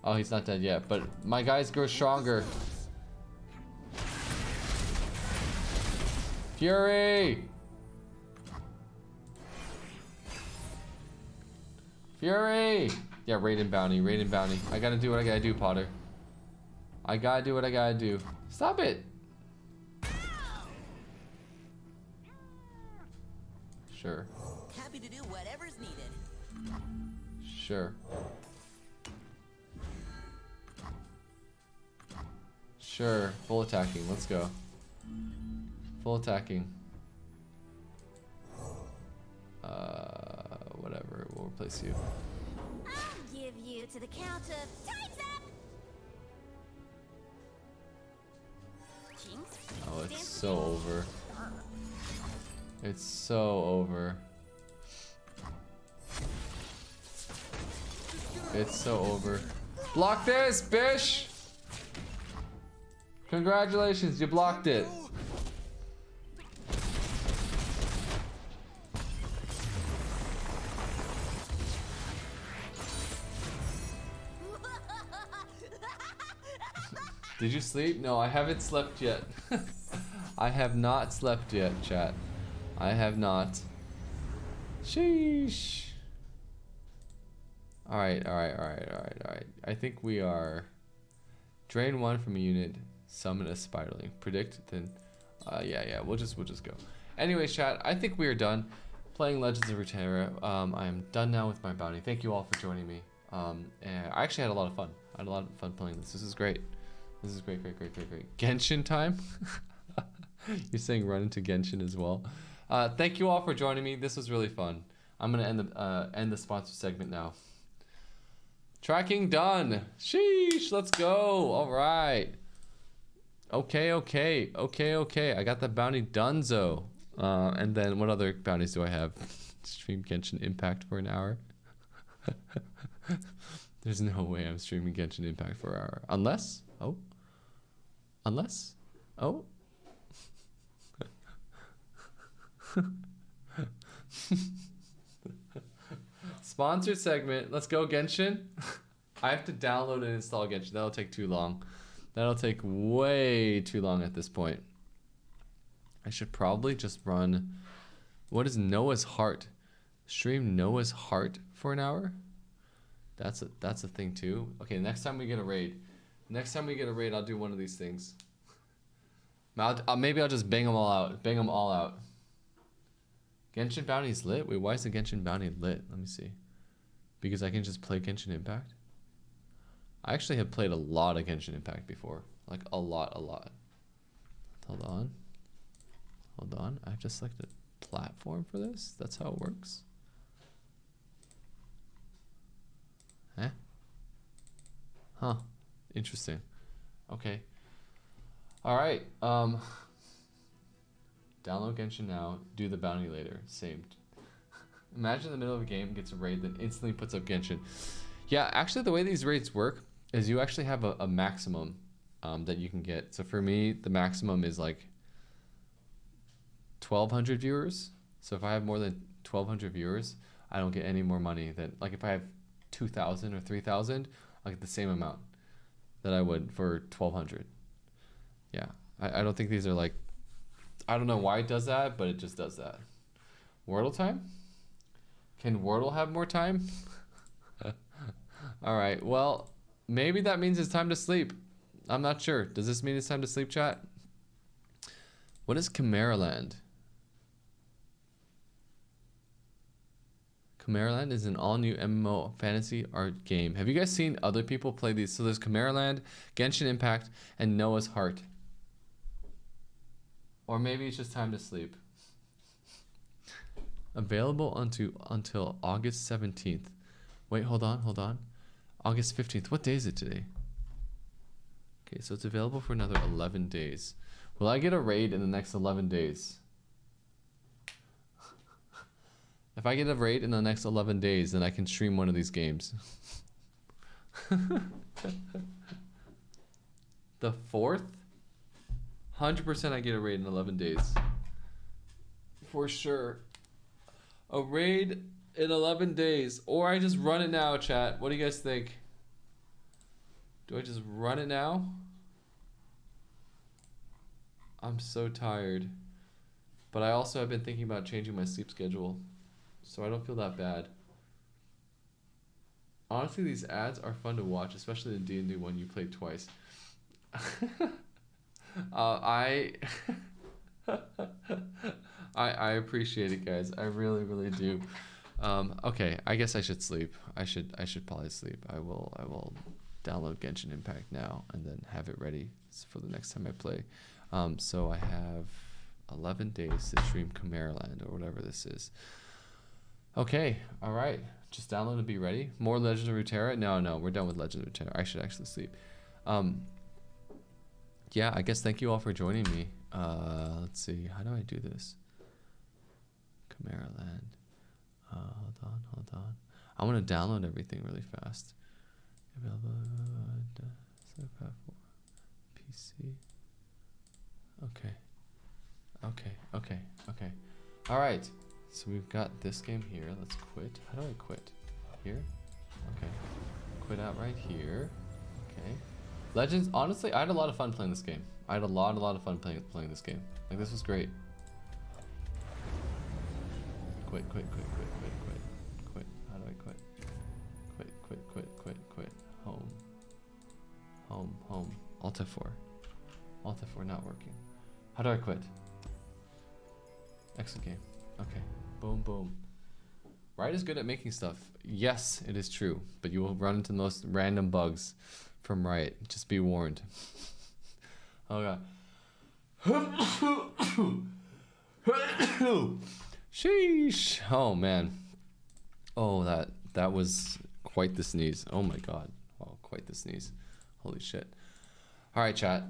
Oh, he's not dead yet, but my guys grow stronger. Fury! Fury! Yeah, raid and bounty. I gotta do what I gotta do, Potter. I gotta do what I gotta do. Stop it! Sure. Happy to do whatever's needed. Sure. Sure. Full attacking. Let's go. Full attacking. Whatever. We'll replace you. I'll give you to the count of time's up. Jinx. Oh, it's so over. It's so over. It's so over. Block this, bish! Congratulations, you blocked it. Did you sleep? No, I haven't slept yet. I have not slept yet, chat. I have not. Sheesh. Alright. I think we are... Drain 1 from a unit. Summon a spiraling. Predict, then... yeah, we'll just go. Anyways, chat, I think we are done playing Legends of Runeterra. I am done now with my bounty. Thank you all for joining me. And I actually had a lot of fun. I had a lot of fun playing this. This is great. This is great. Genshin time? You're saying run into Genshin as well. Thank you all for joining me. This was really fun. I'm gonna end the sponsor segment now. Tracking done. Sheesh, let's go. All right. Okay. I got the bounty donezo. And then what other bounties do I have? Stream Genshin Impact for an hour. There's no way I'm streaming Genshin Impact for an hour. Unless. Sponsored segment. Let's go Genshin. I have to download and install Genshin. That'll take too long. That'll take way too long at this point. I should probably just run... What is Noah's Heart? Stream Noah's Heart for an hour? That's a thing too. Okay, next time we get a raid. I'll do one of these things. Maybe I'll just bang them all out. Genshin Bounty's lit? Wait, why is the Genshin Bounty lit? Let me see. Because I can just play Genshin Impact? I actually have played a lot of Genshin Impact before. Like, a lot. Hold on. I have to select a platform for this? That's how it works? Huh. Interesting. Okay. Alright. Download Genshin now. Do the bounty later. Same. Imagine in the middle of a game gets a raid that instantly puts up Genshin. Yeah, actually the way these raids work is you actually have a maximum that you can get. So for me, the maximum is like 1,200 viewers. So if I have more than 1,200 viewers, I don't get any more money than, like if I have 2,000 or 3,000, I'll get the same amount that I would for 1,200. Yeah, I don't think these are like, I don't know why it does that, but it just does that. Wordle time? Can Wordle have more time? All right, well, maybe that means it's time to sleep. I'm not sure. Does this mean it's time to sleep, chat? What is Chimeraland? Chimeraland is an all-new MMO fantasy art game. Have you guys seen other people play these? So there's Chimeraland, Genshin Impact, and Noah's Heart. Or maybe it's just time to sleep. Available until August 17th. Wait, hold on. August 15th. What day is it today? Okay, so it's available for another 11 days. Will I get a raid in the next 11 days? If I get a raid in the next 11 days, then I can stream one of these games. The 4th? 100% I get a raid in 11 days. For sure. A raid in 11 days. Or I just run it now, chat. What do you guys think? Do I just run it now? I'm so tired. But I also have been thinking about changing my sleep schedule. So I don't feel that bad. Honestly, these ads are fun to watch, especially the D&D one you played twice. I appreciate it, guys. I really do. Okay, I guess I should sleep. I should probably sleep. I will download Genshin Impact now and then have it ready for the next time I play. So I have 11 days to stream Chimeraland or whatever this is. Okay, all right. Just download and be ready. More Legends of Runeterra? No, we're done with Legends of Runeterra. I should actually sleep. Yeah, I guess thank you all for joining me. Let's see. How do I do this? Chimeraland. Hold on. I want to download everything really fast. Available PC. Okay. All right. So we've got this game here. Let's quit. How do I quit? Here? Okay. Quit out right here. Okay. Legends, honestly, I had a lot of fun playing this game. I had a lot of fun playing this game. Like, this was great. Quit. How do I quit? Quit. Home. Alt F4. Alt F4 not working. How do I quit? Exit game. Okay. Boom. Riot is good at making stuff. Yes, it is true. But you will run into the most random bugs from Riot. Just be warned. Oh god. Sheesh. Oh man. Oh, that was quite the sneeze. Oh my god. Wow, quite the sneeze. Holy shit. Alright, chat.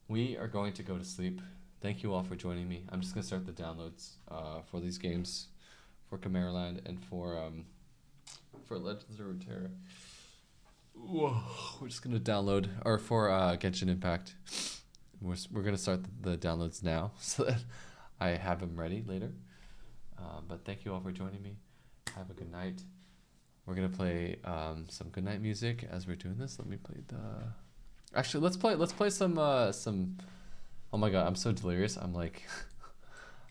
We are going to go to sleep. Thank you all for joining me. I'm just gonna start the downloads for these games, for Camarland and for Legends of Runeterra. Whoa, we're just gonna download, or for Genshin Impact. We're gonna start the downloads now so that I have them ready later. But thank you all for joining me. Have a good night. We're gonna play some goodnight music as we're doing this. Let me play the. Actually, let's play some. Oh my god, I'm so delirious. I'm like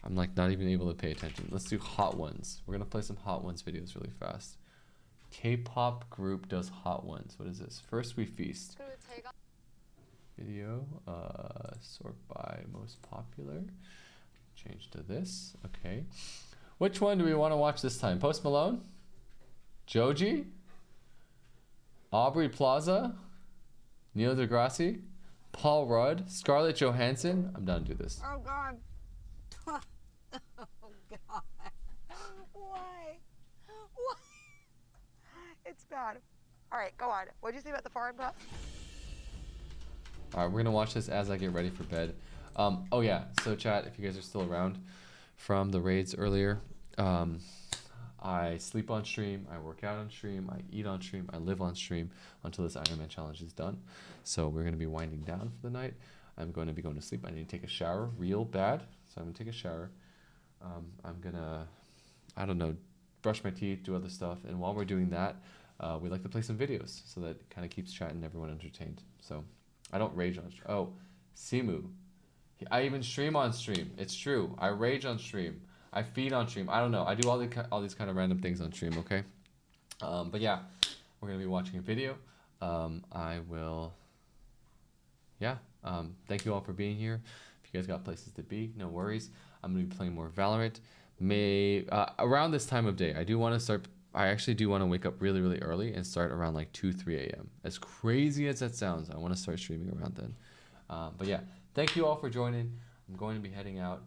not even able to pay attention. Let's do Hot Ones. We're gonna play some Hot Ones videos really fast. K-pop group does Hot Ones. What is this? First We Feast. Video. Sort by most popular. Change to this. Okay. Which one do we want to watch this time? Post Malone? Joji? Aubrey Plaza? Neil deGrasse? Paul Rudd? Scarlett Johansson? I'm down to do this. Oh god. Oh god. Why? It's bad. Alright, go on. What'd you say about the foreign press? Alright, we're gonna watch this as I get ready for bed. Oh yeah, so chat, if you guys are still around from the raids earlier, I sleep on stream, I work out on stream, I eat on stream, I live on stream until this Ironman challenge is done. So we're gonna be winding down for the night. I'm going to be going to sleep. I need to take a shower real bad, so I'm gonna take a shower. I'm gonna, I don't know, brush my teeth, do other stuff, and while we're doing that, we like to play some videos so that it kind of keeps chat and everyone entertained. So I don't rage on stream. Oh, Simu. I even stream on stream. It's true. I rage on stream. I feed on stream. I don't know. I do all these kind of random things on stream, okay? But yeah, we're going to be watching a video. I will... Yeah. Thank you all for being here. If you guys got places to be, no worries. I'm going to be playing more Valorant. Around this time of day, I do want to start... I actually do want to wake up really, really early and start around like 2, 3 a.m. As crazy as that sounds, I want to start streaming around then. But yeah, thank you all for joining. I'm going to be heading out.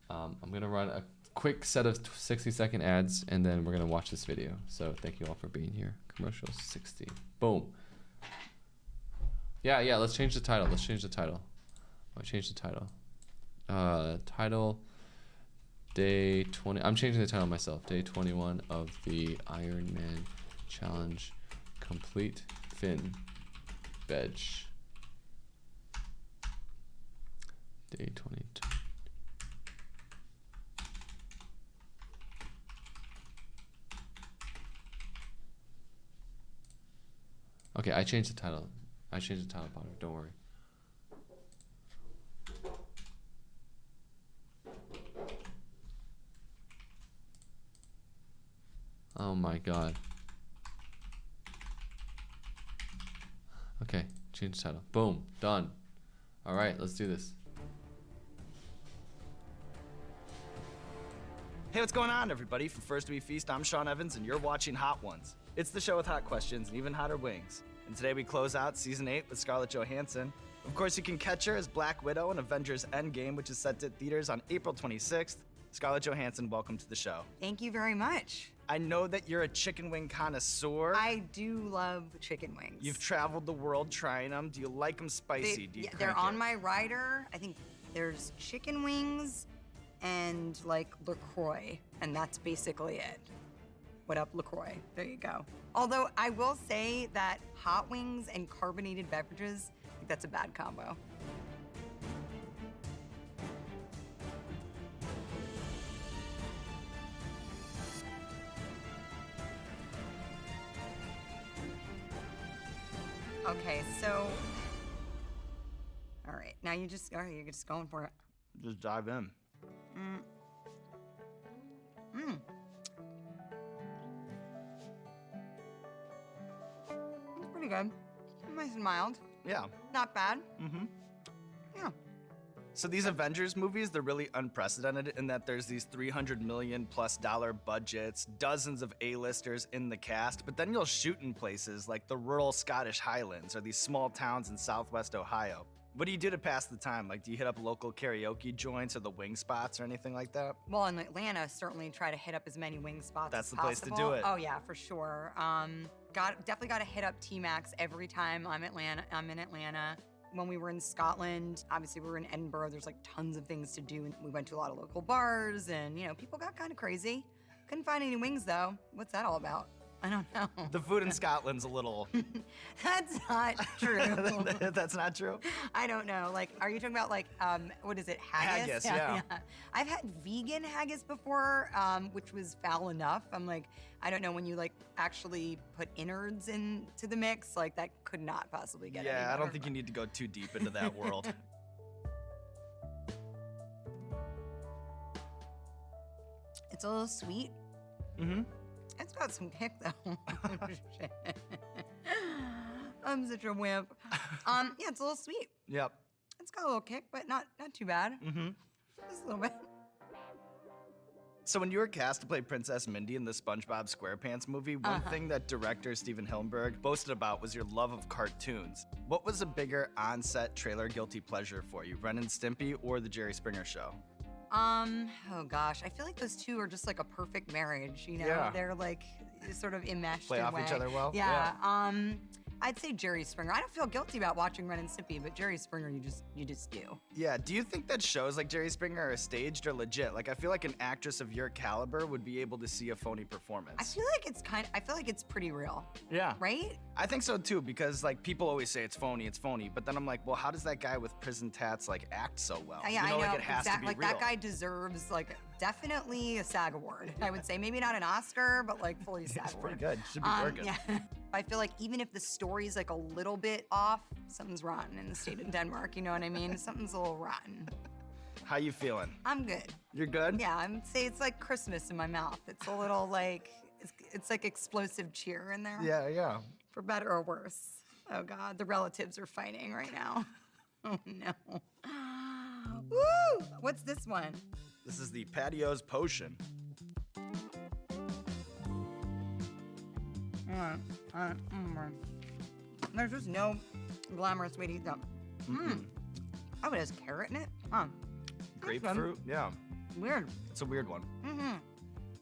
I'm going to run a quick set of 60-second ads, and then we're going to watch this video. So thank you all for being here. Commercial 60. Boom. Yeah, let's change the title. I'll change the title. Title... Day 20. I'm changing the title myself. Day 21 of the Ironman challenge complete. Finn. Veg. Day 22. Okay, I changed the title. Potter. Don't worry. Oh my god. Okay, change the title. Boom, done. Alright, let's do this. Hey, what's going on, everybody? From First We Feast, I'm Sean Evans, and you're watching Hot Ones. It's the show with hot questions and even hotter wings. And today we close out Season 8 with Scarlett Johansson. Of course, you can catch her as Black Widow in Avengers Endgame, which is set to theaters on April 26th. Scarlett Johansson, welcome to the show. Thank you very much. I know that you're a chicken wing connoisseur. I do love chicken wings. You've traveled the world trying them. Do you like them spicy? They're on my rider. I think there's chicken wings and like LaCroix, and that's basically it. What up, LaCroix? There you go. Although I will say that hot wings and carbonated beverages, I think that's a bad combo. Okay, so Now you're just going for it. Just dive in. It's pretty good. Nice and mild. Yeah. Not bad. Yeah. So these Avengers movies, they're really unprecedented in that there's these $300 million+ budgets, dozens of A-listers in the cast, but then you'll shoot in places like the rural Scottish Highlands or these small towns in Southwest Ohio. What do you do to pass the time? Like, do you hit up local karaoke joints or the wing spots or anything like that? Well, in Atlanta, certainly try to hit up as many wing spots That's as the place to possible. do it. Oh yeah, for sure. Definitely got to hit up T-Max every time I'm in Atlanta. When we were in Scotland, obviously we were in Edinburgh. There's like tons of things to do, and we went to a lot of local bars, and people got kind of crazy. Couldn't find any wings though. What's that all about? I don't know. The food in Scotland's a little... That's not true. That's not true? I don't know. Like, are you talking about like, what is it, haggis? Haggis, yeah. I've had vegan haggis before, which was foul enough. I'm like, I don't know, when you like actually put innards into the mix, like that could not possibly get any Yeah, I better. don't think you need to go too deep into that world. It's a little sweet. It's got some kick though. Shit. I'm such a wimp. Yeah, it's a little sweet. Yep. It's got a little kick, but not too bad. Just a little bit. So when you were cast to play Princess Mindy in the SpongeBob SquarePants movie, one thing that director Steven Hillenburg boasted about was your love of cartoons. What was a bigger on-set trailer guilty pleasure for you, Ren and Stimpy or the Jerry Springer Show? Oh gosh, I feel like those two are just like a perfect marriage, Yeah. They're like sort of enmeshed Play in a off each way. other well? Yeah. I'd say Jerry Springer. I don't feel guilty about watching Ren and Stimpy, but Jerry Springer, you just do. Yeah, do you think that shows like Jerry Springer are staged or legit? Like, I feel like an actress of your caliber would be able to see a phony performance. I feel like it's pretty real. Yeah. Right? I think so too, because like people always say it's phony, but then I'm like, well, how does that guy with prison tats like act so well? Yeah, I know. Like it has to be like real. that guy deserves like definitely a SAG award. I would say maybe not an Oscar, but like fully SAG It's award. pretty good. Should be working. Yeah. I feel like even if the story's like a little bit off, something's rotten in the state of Denmark. You know what I mean? Something's a little rotten. How you feeling? I'm good. You're good? Yeah, I'm say it's like Christmas in my mouth. It's a little like it's like explosive cheer in there. Yeah. For better or worse. Oh God, the relatives are fighting right now. Oh no. Woo! What's this one? This is the Patio's Potion. There's just no glamorous way to eat them. Oh, it has carrot in it? Grapefruit? Yeah. Weird. It's a weird one.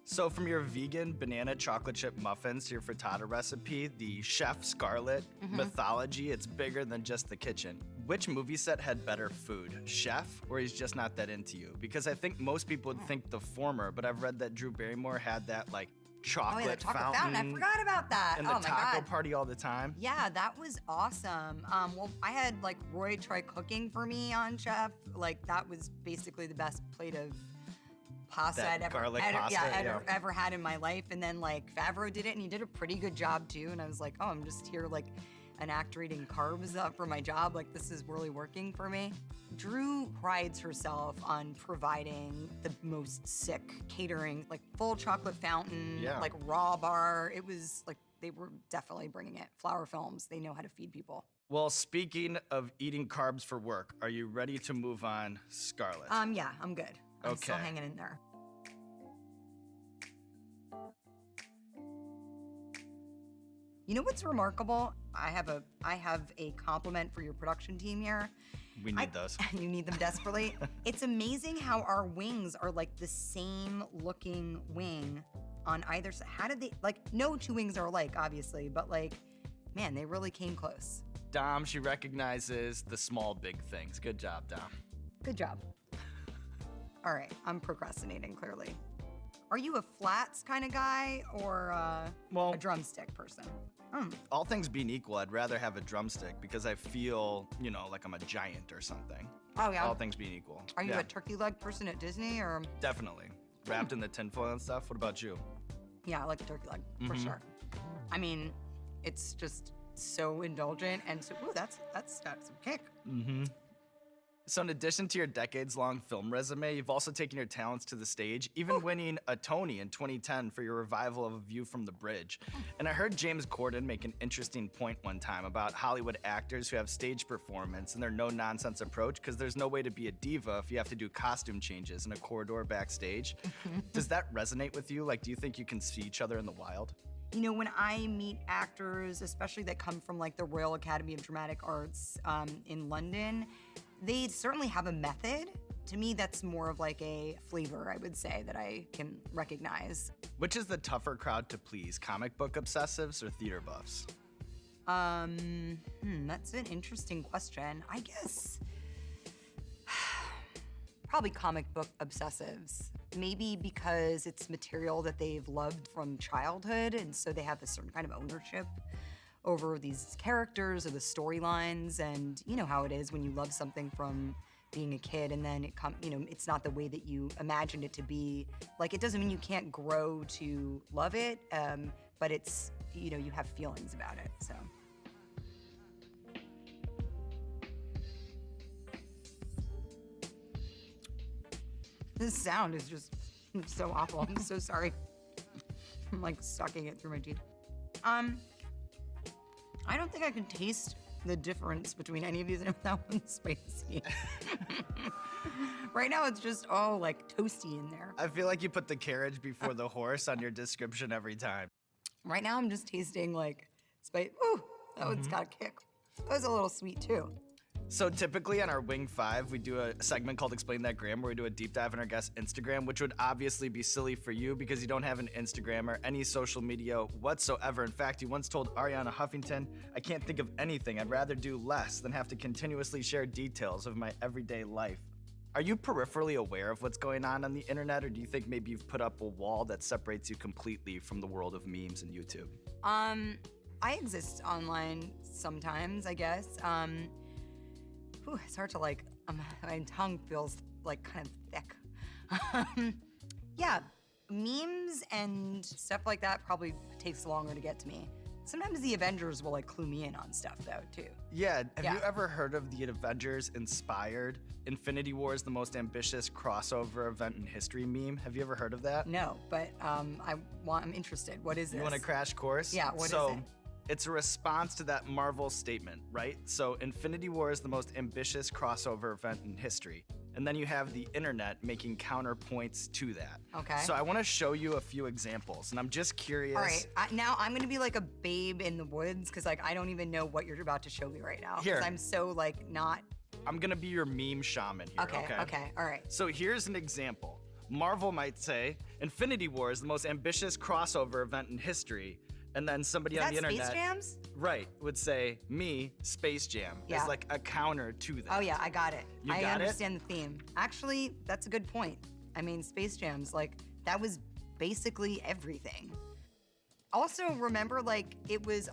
So from your vegan banana chocolate chip muffins to your frittata recipe, the chef Scarlett mythology, it's bigger than just the kitchen. Which movie set had better food, chef or he's just not that into you? Because I think most people would think the former, but I've read that Drew Barrymore had that like chocolate, the chocolate fountain. I forgot about that. And the taco party all the time. Yeah, that was awesome. Well, I had like Roy try cooking for me on Chef. Like that was basically the best plate of pasta That I'd ever, garlic I'd- pasta, yeah, I'd yeah. ever had in my life. And then like Favreau did it and he did a pretty good job too. And I was like, oh, I'm just here like an actor eating carbs for my job. Like this is really working for me. Drew prides herself on providing the most sick catering, like full chocolate fountain, Yeah. like raw bar. It was like, they were definitely bringing it. Flower Films, they know how to feed people. Well, speaking of eating carbs for work, are you ready to move on, Scarlett? Yeah, I'm good. I'm still Okay. hanging in there. You know what's remarkable? I have a compliment for your production team here. We need those. You need them desperately. It's amazing how our wings are like the same looking wing on either side. How did they, like, no two wings are alike, obviously, but like, man, they really came close. Dom, she recognizes the small, big things. Good job, Dom. Good job. All right, I'm procrastinating, clearly. Are you a flats kind of guy or a drumstick person? All things being equal, I'd rather have a drumstick because I feel, like I'm a giant or something. Oh, yeah? All things being equal. Are you Yeah, a turkey leg person at Disney or? Definitely. Wrapped in the tinfoil and stuff. What about you? Yeah, I like a turkey leg, for sure. I mean, it's just so indulgent and so, ooh, that's got some kick. So in addition to your decades-long film resume, you've also taken your talents to the stage, even winning a Tony in 2010 for your revival of A View from the Bridge. And I heard James Corden make an interesting point one time about Hollywood actors who have stage performance and their no-nonsense approach, because there's no way to be a diva if you have to do costume changes in a corridor backstage. Does that resonate with you? Like, do you think you can see each other in the wild? You know, when I meet actors, especially that come from like the Royal Academy of Dramatic Arts in London, they certainly have a method. To me, that's more of like a flavor, I would say, that I can recognize. Which is the tougher crowd to please, comic book obsessives or theater buffs? That's an interesting question. I guess probably comic book obsessives. Maybe because it's material that they've loved from childhood, and so they have a certain kind of ownership over these characters or the storylines. And you know how it is when you love something from being a kid and then it's not the way that you imagined it to be. Like, it doesn't mean you can't grow to love it, but it's, you have feelings about it, so. This sound is just so awful. I'm so sorry. I'm like sucking it through my teeth. I don't think I can taste the difference between any of these, and that one's spicy. Right now it's just all like toasty in there. I feel like you put the carriage before the horse on your description every time. Right now I'm just tasting like spice. Ooh, that one's got a kick. That was a little sweet too. So typically on our Wing 5, we do a segment called Explain That Gram, where we do a deep dive on our guest's Instagram, which would obviously be silly for you because you don't have an Instagram or any social media whatsoever. In fact, you once told Ariana Huffington, "I can't think of anything. I'd rather do less than have to continuously share details of my everyday life." Are you peripherally aware of what's going on the internet, or do you think maybe you've put up a wall that separates you completely from the world of memes and YouTube? I exist online sometimes, I guess. It's hard to like, my tongue feels like kind of thick. Yeah, memes and stuff like that probably takes longer to get to me. Sometimes the Avengers will like clue me in on stuff though, too. Yeah, have you ever heard of the Avengers inspired Infinity War's the most ambitious crossover event in history meme? Have you ever heard of that? No, but I'm interested. What is this? You want a crash course? Yeah, what is it? It's a response to that Marvel statement, right? So Infinity War is the most ambitious crossover event in history. And then you have the internet making counterpoints to that. Okay. So I want to show you a few examples, and I'm just curious. All right, now I'm gonna be like a babe in the woods, because like I don't even know what you're about to show me right now. Here. Because I'm so like not. I'm gonna be your meme shaman here, Okay, all right. So here's an example. Marvel might say, Infinity War is the most ambitious crossover event in history. And then somebody on the internet, Space Jams? Right, would say, me, Space Jam, is like a counter to that. Oh yeah, I got it. I understand the theme. Actually, that's a good point. I mean, Space Jams, like, that was basically everything. Also, remember, like, it was,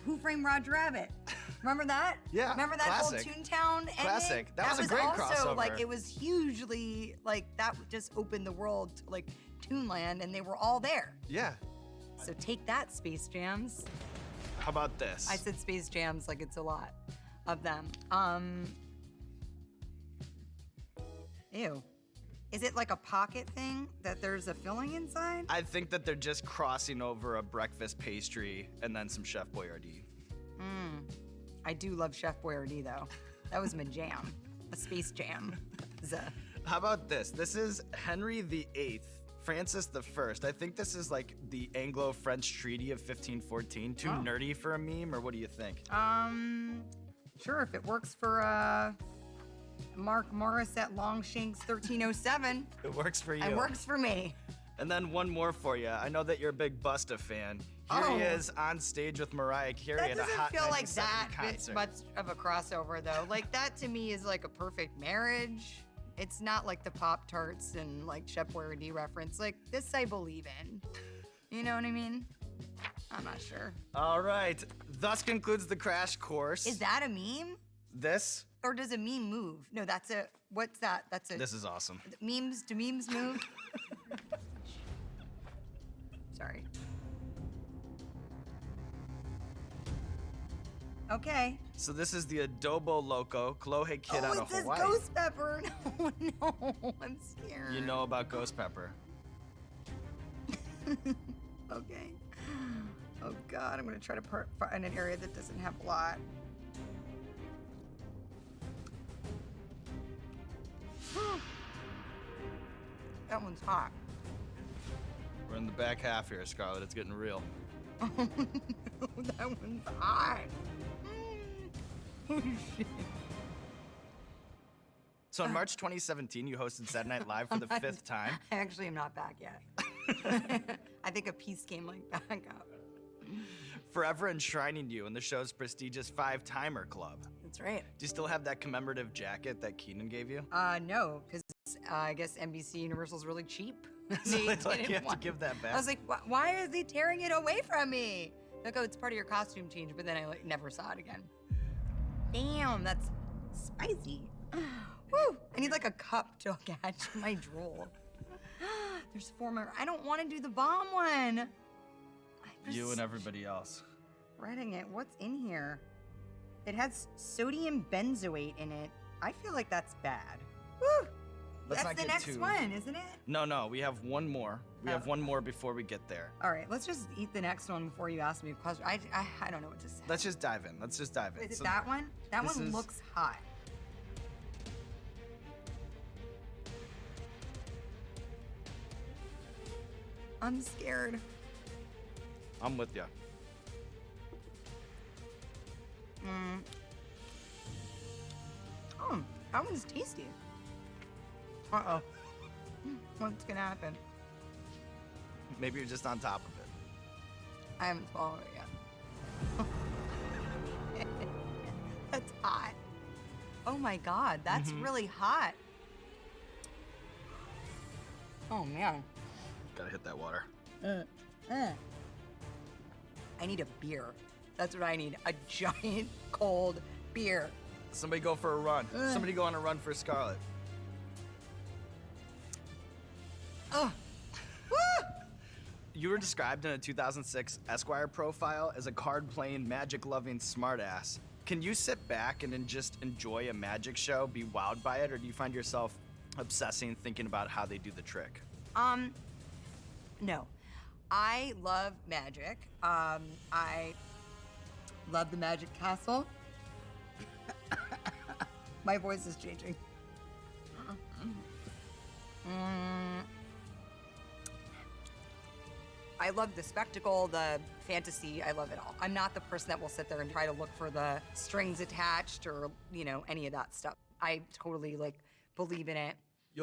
Who Framed Roger Rabbit? Remember that? Yeah, Remember that classic. whole Toontown ending? Classic. That was a great also, crossover. Like, it was hugely, like, that just opened the world to, like, Toonland, and they were all there. Yeah. So take that, Space Jams. How about this? I said Space Jams like it's a lot of them. Ew. Is it like a pocket thing that there's a filling inside? I think that they're just crossing over a breakfast pastry and then some Chef Boyardee. I do love Chef Boyardee though. That was my jam. A space jam. How about this? This is Henry VIII. Francis I. I think this is like the Anglo-French Treaty of 1514. Too nerdy for a meme, or what do you think? Sure, if it works for Mark Morris at Longshanks 1307. It works for you. It works for me. And then one more for you. I know that you're a big Busta fan. Here he is on stage with Mariah Carey at a Hot 97 That doesn't feel like that concert. much of a crossover though. Like that to me is like a perfect marriage. It's not like the Pop-Tarts and like Chef Boyardee reference. Like this I believe in. You know what I mean? I'm not sure. All right. Thus concludes the crash course. Is that a meme? This? Or does a meme move? No, that's a, what's that? That's a. This is awesome. Memes, do memes move? Sorry. Okay. So this is the Adobo Loco Clohe kid out Oh, it of says Hawaii. ghost pepper. No, no, I'm scared. You know about ghost pepper. Okay. Oh God, I'm gonna try to find an area that doesn't have a lot. That one's hot. We're in the back half here, Scarlett. It's getting real. Oh no, that one's hot. Oh shit. So in March 2017, you hosted Saturday Night Live for the 5th time. I actually am not back yet. I think a piece came like back up. Forever enshrining you in the show's prestigious 5-timer club. That's right. Do you still have that commemorative jacket that Keenan gave you? No, because I guess NBC Universal's really cheap. So it's like you have to give that back. I was like, why are they tearing it away from me? Like, oh, it's part of your costume change, but then I like never saw it again. Damn, that's spicy. Woo! I need like a cup to catch my drool. There's 4 more. I don't want to do the bomb one. You and everybody else. Reading it. What's in here? It has sodium benzoate in it. I feel like that's bad. Woo! Let's That's not the get next too... one, isn't it? No, we have one more. We have one more before we get there. All right, let's just eat the next one before you ask me a question. I don't know what to say. Let's just dive in. Is it that one? That one looks hot. I'm scared. I'm with you. Oh, that one's tasty. Uh-oh. What's gonna happen? Maybe you're just on top of it. I haven't swallowed it yet. That's hot. Oh my God, that's really hot. Oh man. Gotta hit that water. I need a beer. That's what I need. A giant cold beer. Somebody go for a run. Somebody go on a run for Scarlett. Oh. You were described in a 2006 Esquire profile as a card-playing, magic-loving smartass. Can you sit back and then just enjoy a magic show, be wowed by it, or do you find yourself obsessing, thinking about how they do the trick? No. I love magic. I love the Magic Castle. My voice is changing. I love the spectacle, the fantasy. I love it all. I'm not the person that will sit there and try to look for the strings attached or, you know, any of that stuff. I totally believe in it.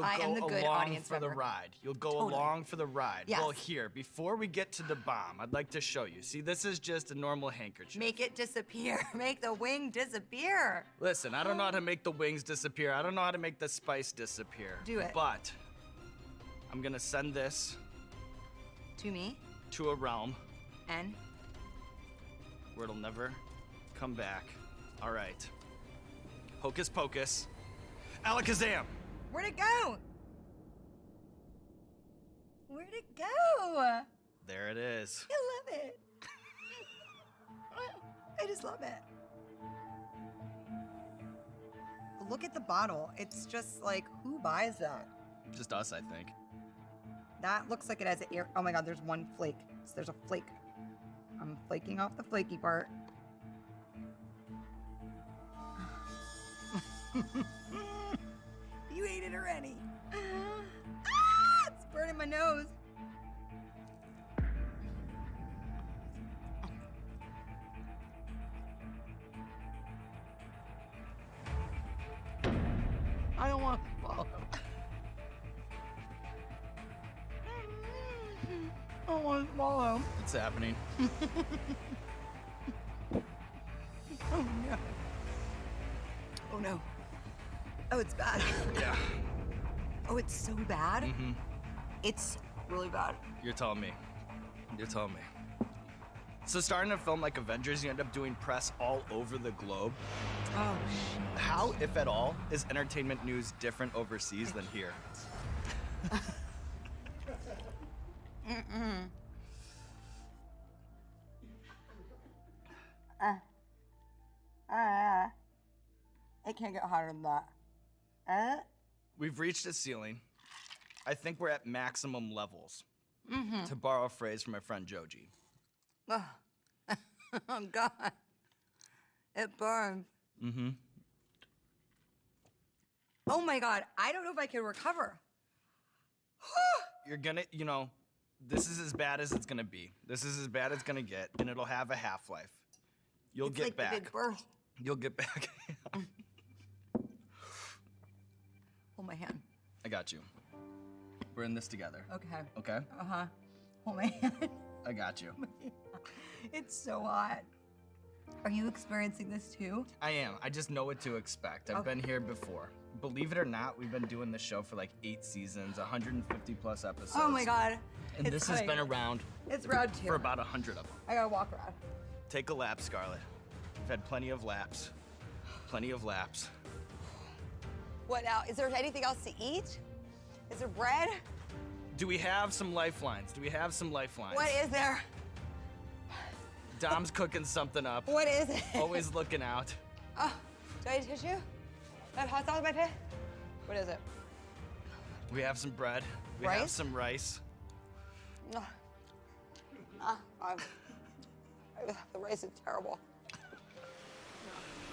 I am the good audience member. You'll go along for the ride. You'll go along for the ride. Yes. Well, here, before we get to the bomb, I'd like to show you. See, this is just a normal handkerchief. Make it disappear. Make the wing disappear. Listen, I don't know how to make the wings disappear. I don't know how to make the spice disappear. Do it. But I'm gonna send this to me, to a realm, and where it'll never come back. All right. Hocus pocus. Alakazam! Where'd it go? Where'd it go? There it is. I love it. I just love it. Look at the bottle. It's just like, who buys that? Just us, I think. That looks like it has an air. Oh my God, there's one flake. So there's a flake. I'm flaking off the flaky part. You ate it already. Ah, it's burning my nose. I don't want to swallow. I don't want to swallow. It's happening. Oh no. Oh no. Oh, it's bad. Yeah. Oh, it's so bad? Mm-hmm. It's really bad. You're telling me. You're telling me. So starting a film like Avengers, you end up doing press all over the globe. Oh, How, if at all, is entertainment news different overseas than here? can't get hotter than that. We've reached a ceiling. I think we're at maximum levels. Mm-hmm. To borrow a phrase from my friend Joji. Oh, oh God. It burns. Mm-hmm. Oh my God, I don't know if I can recover. You're gonna, this is as bad as it's gonna be. This is as bad as it's gonna get, and it'll have a half-life. You'll It's get like back. The Big Bird. You'll get back. Hold my hand. I got you. We're in this together. Okay. Okay? Uh-huh. Hold my hand. I got you. It's so hot. Are you experiencing this too? I am. I just know what to expect. I've been here before. Believe it or not, we've been doing this show for like 8 seasons, 150 plus episodes. Oh my God. And this has been around It's round 2. for about 100 of them. I gotta walk around. Take a lap, Scarlett. We've had plenty of laps. Plenty of laps. What now? Is there anything else to eat? Is there bread? Do we have some lifelines? Do we have some lifelines? What is there? Dom's cooking something up. What is it? Always looking out. Oh, do I need tissue? That hot sauce in my pit? What is it? We have some bread. We have some rice. The rice is terrible.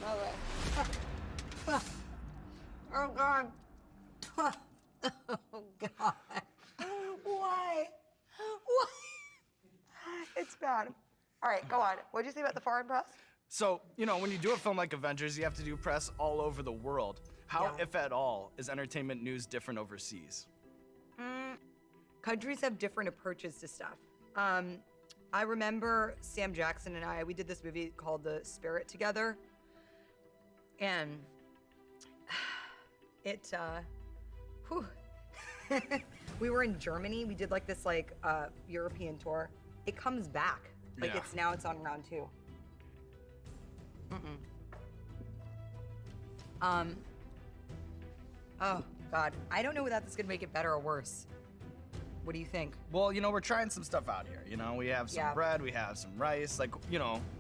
No way. Oh God. Oh God. Why? Why? It's bad. All right, go on. What'd you say about the foreign press? So, when you do a film like Avengers, you have to do press all over the world. How, if at all, is entertainment news different overseas? Countries have different approaches to stuff. I remember Sam Jackson and we did this movie called The Spirit together. And we were in Germany. We did like this European tour. It comes back. It's on round 2. Oh God, I don't know whether that's gonna make it better or worse. What do you think? Well, we're trying some stuff out here. We have some bread, we have some rice.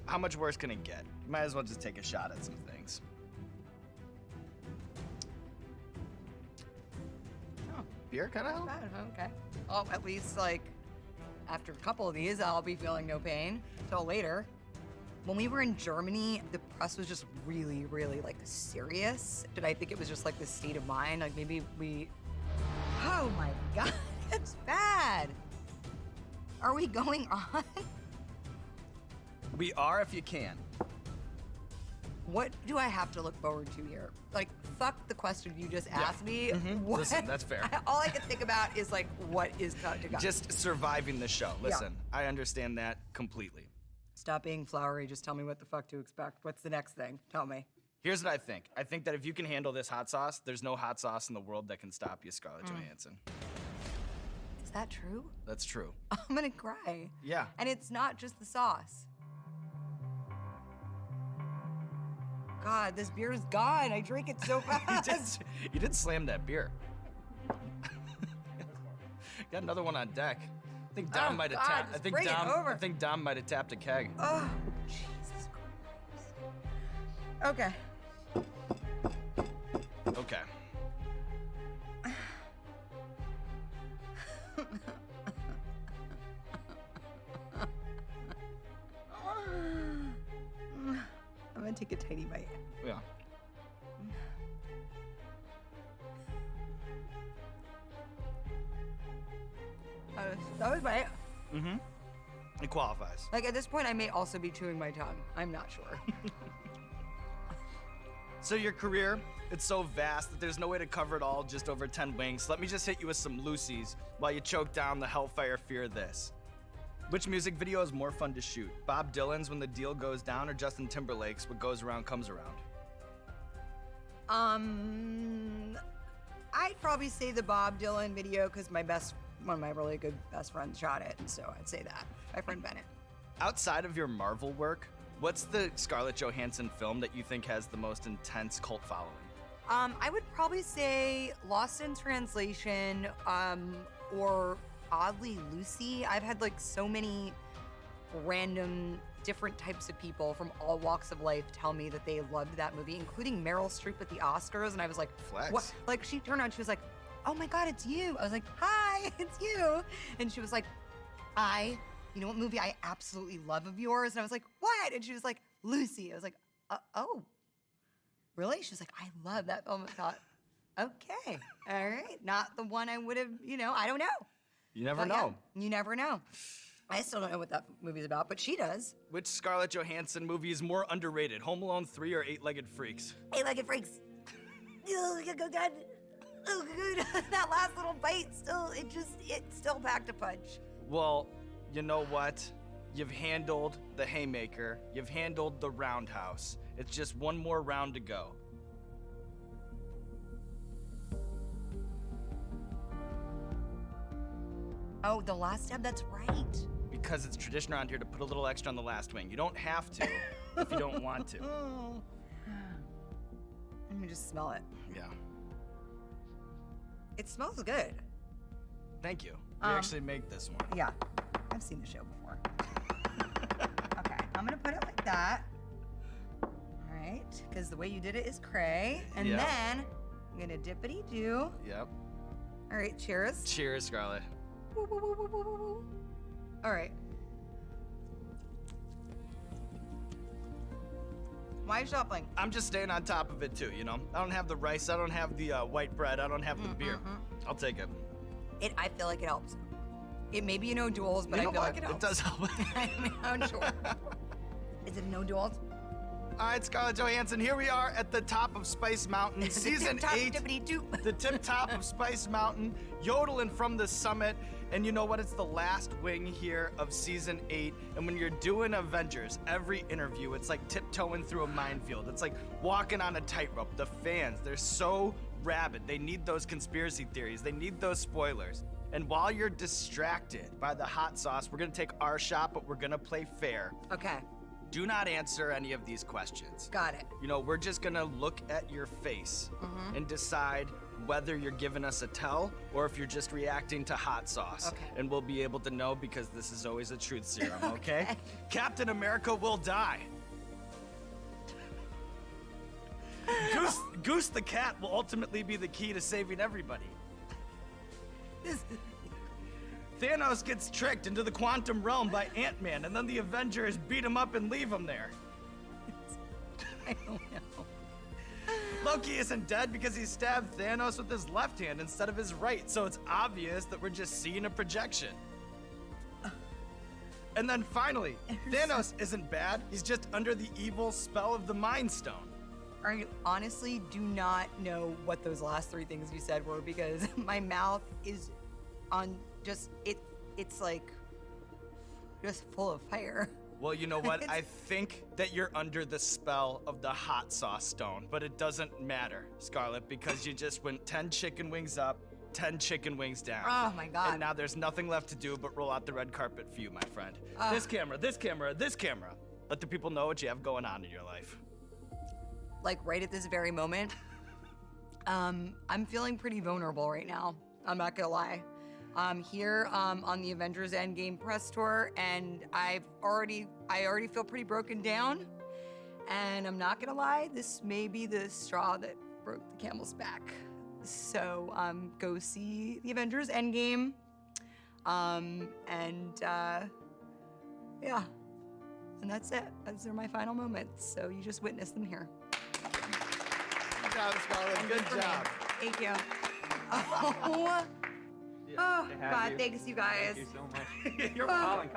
How much worse can it get? Might as well just take a shot at some things. Oh, beer kind of help? Okay. Oh, at least after a couple of these, I'll be feeling no pain till later. When we were in Germany, the press was just really, really serious. And I think it was just the state of mind. Maybe oh my God, it's bad. Are we going on? We are if you can. What do I have to look forward to here? Fuck the question you just asked me. What? Listen, that's fair. All I can think about is what is to come. Just surviving the show. Listen, I understand that completely. Stop being flowery. Just tell me what the fuck to expect. What's the next thing? Tell me. Here's what I think. I think that if you can handle this hot sauce, there's no hot sauce in the world that can stop you, Scarlett Johansson. Is that true? That's true. I'm gonna cry. Yeah. And it's not just the sauce. God, this beer is gone. I drink it so fast. You did slam that beer. Got another one on deck. I think Dom might have tapped. I think Dom might have tapped a keg. Oh, Jesus Christ. Okay. Okay. I'm gonna take a tiny bite. Yeah. That was right. Mm-hmm. It qualifies. At this point, I may also be chewing my tongue. I'm not sure. So your career, it's so vast that there's no way to cover it all just over 10 wings. Let me just hit you with some loosies while you choke down the hellfire fear of this. Which music video is more fun to shoot? Bob Dylan's When the Deal Goes Down or Justin Timberlake's What Goes Around Comes Around? I'd probably say the Bob Dylan video because one of my really good best friends shot it, so I'd say that. My friend Bennett. Outside of your Marvel work, what's the Scarlett Johansson film that you think has the most intense cult following? I would probably say Lost in Translation, or oddly Lucy. I've had so many random different types of people from all walks of life tell me that they loved that movie, including Meryl Streep at the Oscars. And I was like, Flex. what? Like, she turned around, she was like, oh my God, it's you. I was like, hi, it's you. And she was like, you know what movie I absolutely love of yours? And I was like, what? And she was like, Lucy. I was like, oh, really? She was like, I love that film. I thought, okay, all right. Not the one I would have, I don't know. You never But know. yeah, you never know. I still don't know what that movie's about, but she does. Which Scarlett Johansson movie is more underrated, Home Alone 3 or Eight-Legged Freaks? Eight-Legged Freaks. Oh, God. Oh, good. That last little bite it still packed a punch. Well, you know what? You've handled the haymaker. You've handled the roundhouse. It's just one more round to go. Oh, the last stab, that's right. Because it's tradition around here to put a little extra on the last wing. You don't have to if you don't want to. Let me just smell it. Yeah. It smells good. Thank you. We actually made this one. Yeah, I've seen the show before. Okay, I'm gonna put it like that. All right, because the way you did it is cray. And Yep. then I'm gonna dippity-do. Yep. All right, cheers. Cheers, Scarlett. Woo, woo, woo, woo, woo, woo, woo. All right. Why are you shuffling? I'm just staying on top of it too, I don't have the rice, I don't have the white bread, I don't have the beer. I'll take it. I feel like it helps. It may be no duels, but I feel like it helps. It does help. I mean, I'm sure. Is it no duels? All right, Scarlett Johansson, here we are at the top of Spice Mountain, season 8. The tip top of Spice Mountain, yodeling from the summit. And you know what? It's the last wing here of season 8. And when you're doing Avengers, every interview, it's like tiptoeing through a minefield. It's like walking on a tightrope. The fans, they're so rabid. They need those conspiracy theories. They need those spoilers. And while you're distracted by the hot sauce, we're gonna take our shot, but we're gonna play fair. Okay. Do not answer any of these questions. Got it. We're just gonna look at your face and decide whether you're giving us a tell or if you're just reacting to hot sauce. Okay. And we'll be able to know because this is always a truth serum, okay? Captain America will die. Goose the cat will ultimately be the key to saving everybody. Thanos gets tricked into the quantum realm by Ant-Man, and then the Avengers beat him up and leave him there. I don't know. Loki isn't dead because he stabbed Thanos with his left hand instead of his right, so it's obvious that we're just seeing a projection. And then finally, Thanos isn't bad, he's just under the evil spell of the Mind Stone. I honestly do not know what those last 3 things you said were because my mouth is on it's like just full of fire. Well, you know what? I think that you're under the spell of the hot sauce stone, but it doesn't matter, Scarlett, because you just went 10 chicken wings up, 10 chicken wings down. Oh my God. And now there's nothing left to do but roll out the red carpet for you, my friend. This camera, this camera, this camera. Let the people know what you have going on in your life. Like right at this very moment, I'm feeling pretty vulnerable right now. I'm not gonna lie. I'm here on the Avengers Endgame press tour, and I already feel pretty broken down. And I'm not gonna lie, this may be the straw that broke the camel's back. So go see the Avengers Endgame, yeah, and that's it. Those are my final moments. So you just witnessed them here. Good job, Scarlett. Good job. Thank you. Oh, God, thanks, you guys. Thank you so much. You're Colin.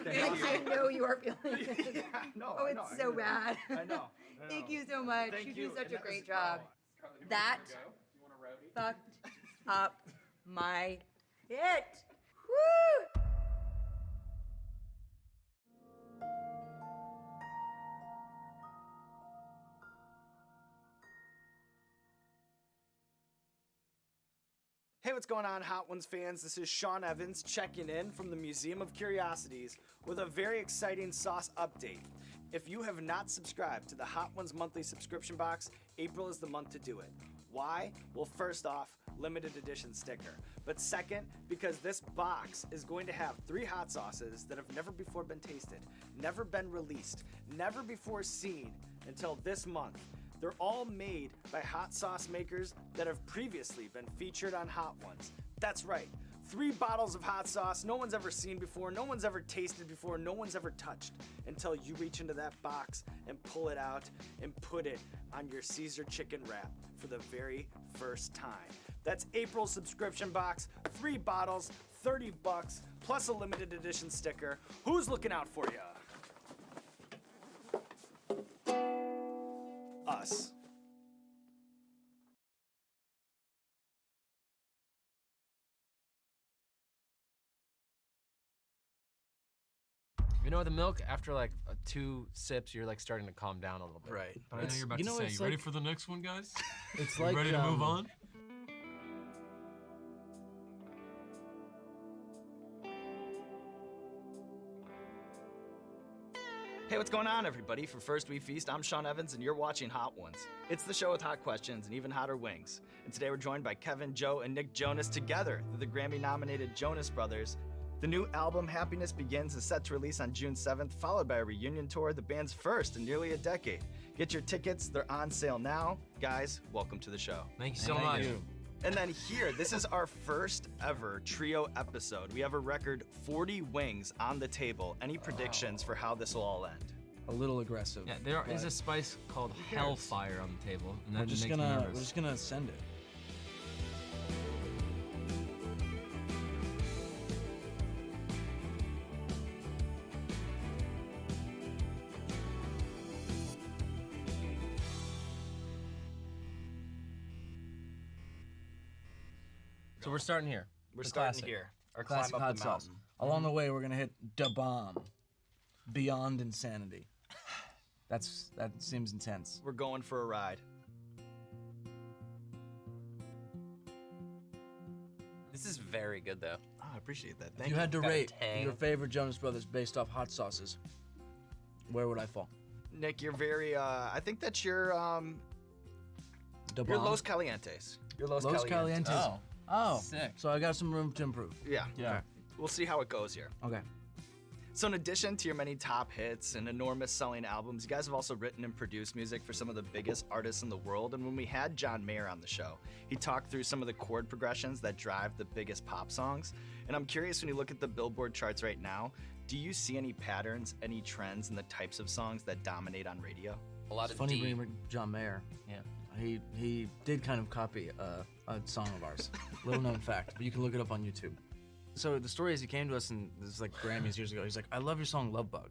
I know you are feeling it. No, oh, it's so bad. I know. Thank you so much. Thank you you. do such And a that great was- job. That fucked up my shit. Woo! Hey, what's going on, Hot Ones fans? This is Sean Evans checking in from the Museum of Curiosities with a very exciting sauce update. If you have not subscribed to the Hot Ones monthly subscription box, April is the month to do it. Why? Well, first off, limited edition sticker. But second, because this box is going to have 3 hot sauces that have never before been tasted, never been released, never before seen until this month. They're all made by hot sauce makers that have previously been featured on Hot Ones. That's right, 3 bottles of hot sauce no one's ever seen before, no one's ever tasted before, no one's ever touched until you reach into that box and pull it out and put it on your Caesar chicken wrap for the very first time. That's April's subscription box, 3 bottles, $30, plus a limited edition sticker. Who's looking out for ya? Us. You know, the milk, after like 2 sips, you're like starting to calm down a little bit. Right. But I know you're about to say, you ready for the next one, guys? It's You like ready to move on? Hey, what's going on, everybody? For First We Feast, I'm Sean Evans, and you're watching Hot Ones. It's the show with hot questions and even hotter wings. And today we're joined by Kevin, Joe, and Nick Jonas together. They're the Grammy-nominated Jonas Brothers. The new album, Happiness Begins, is set to release on June 7th, followed by a reunion tour, the band's first in nearly a decade. Get your tickets, they're on sale now. Guys, welcome to the show. Thank you so much. And then here, this is our first ever trio episode. We have a record 40 wings on the table. Any predictions for how this will all end? A little aggressive. Yeah, there is a spice called Hellfire on the table, and that we're just makes me gonna nervous. send it. So we're starting here. We're The starting classic. here. Or Classic climb up hot the sauce. mountain. Along the way, we're gonna hit da bomb, beyond insanity. That seems intense. We're going for a ride. This is very good, though. Oh, I appreciate that. If Thank you had to Got a rate tang. your favorite Jonas Brothers based off hot sauces, where would I fall? Nick, you're very, I think that's your Da your bomb? Los Calientes. Your Los Calientes. Oh, sick. So I got some room to improve. Yeah. Yeah. We'll see how it goes here. Okay. So in addition to your many top hits and enormous selling albums, you guys have also written and produced music for some of the biggest artists in the world. And when we had John Mayer on the show, he talked through some of the chord progressions that drive the biggest pop songs. And I'm curious, when you look at the Billboard charts right now, do you see any patterns, any trends in the types of songs that dominate on radio? A lot It's of funny D. bringing John Mayer. Yeah. He did kind of copy a song of ours. Little known fact, but you can look it up on YouTube. So the story is he came to us and this is like Grammys years ago. He's like, I love your song Love Bug.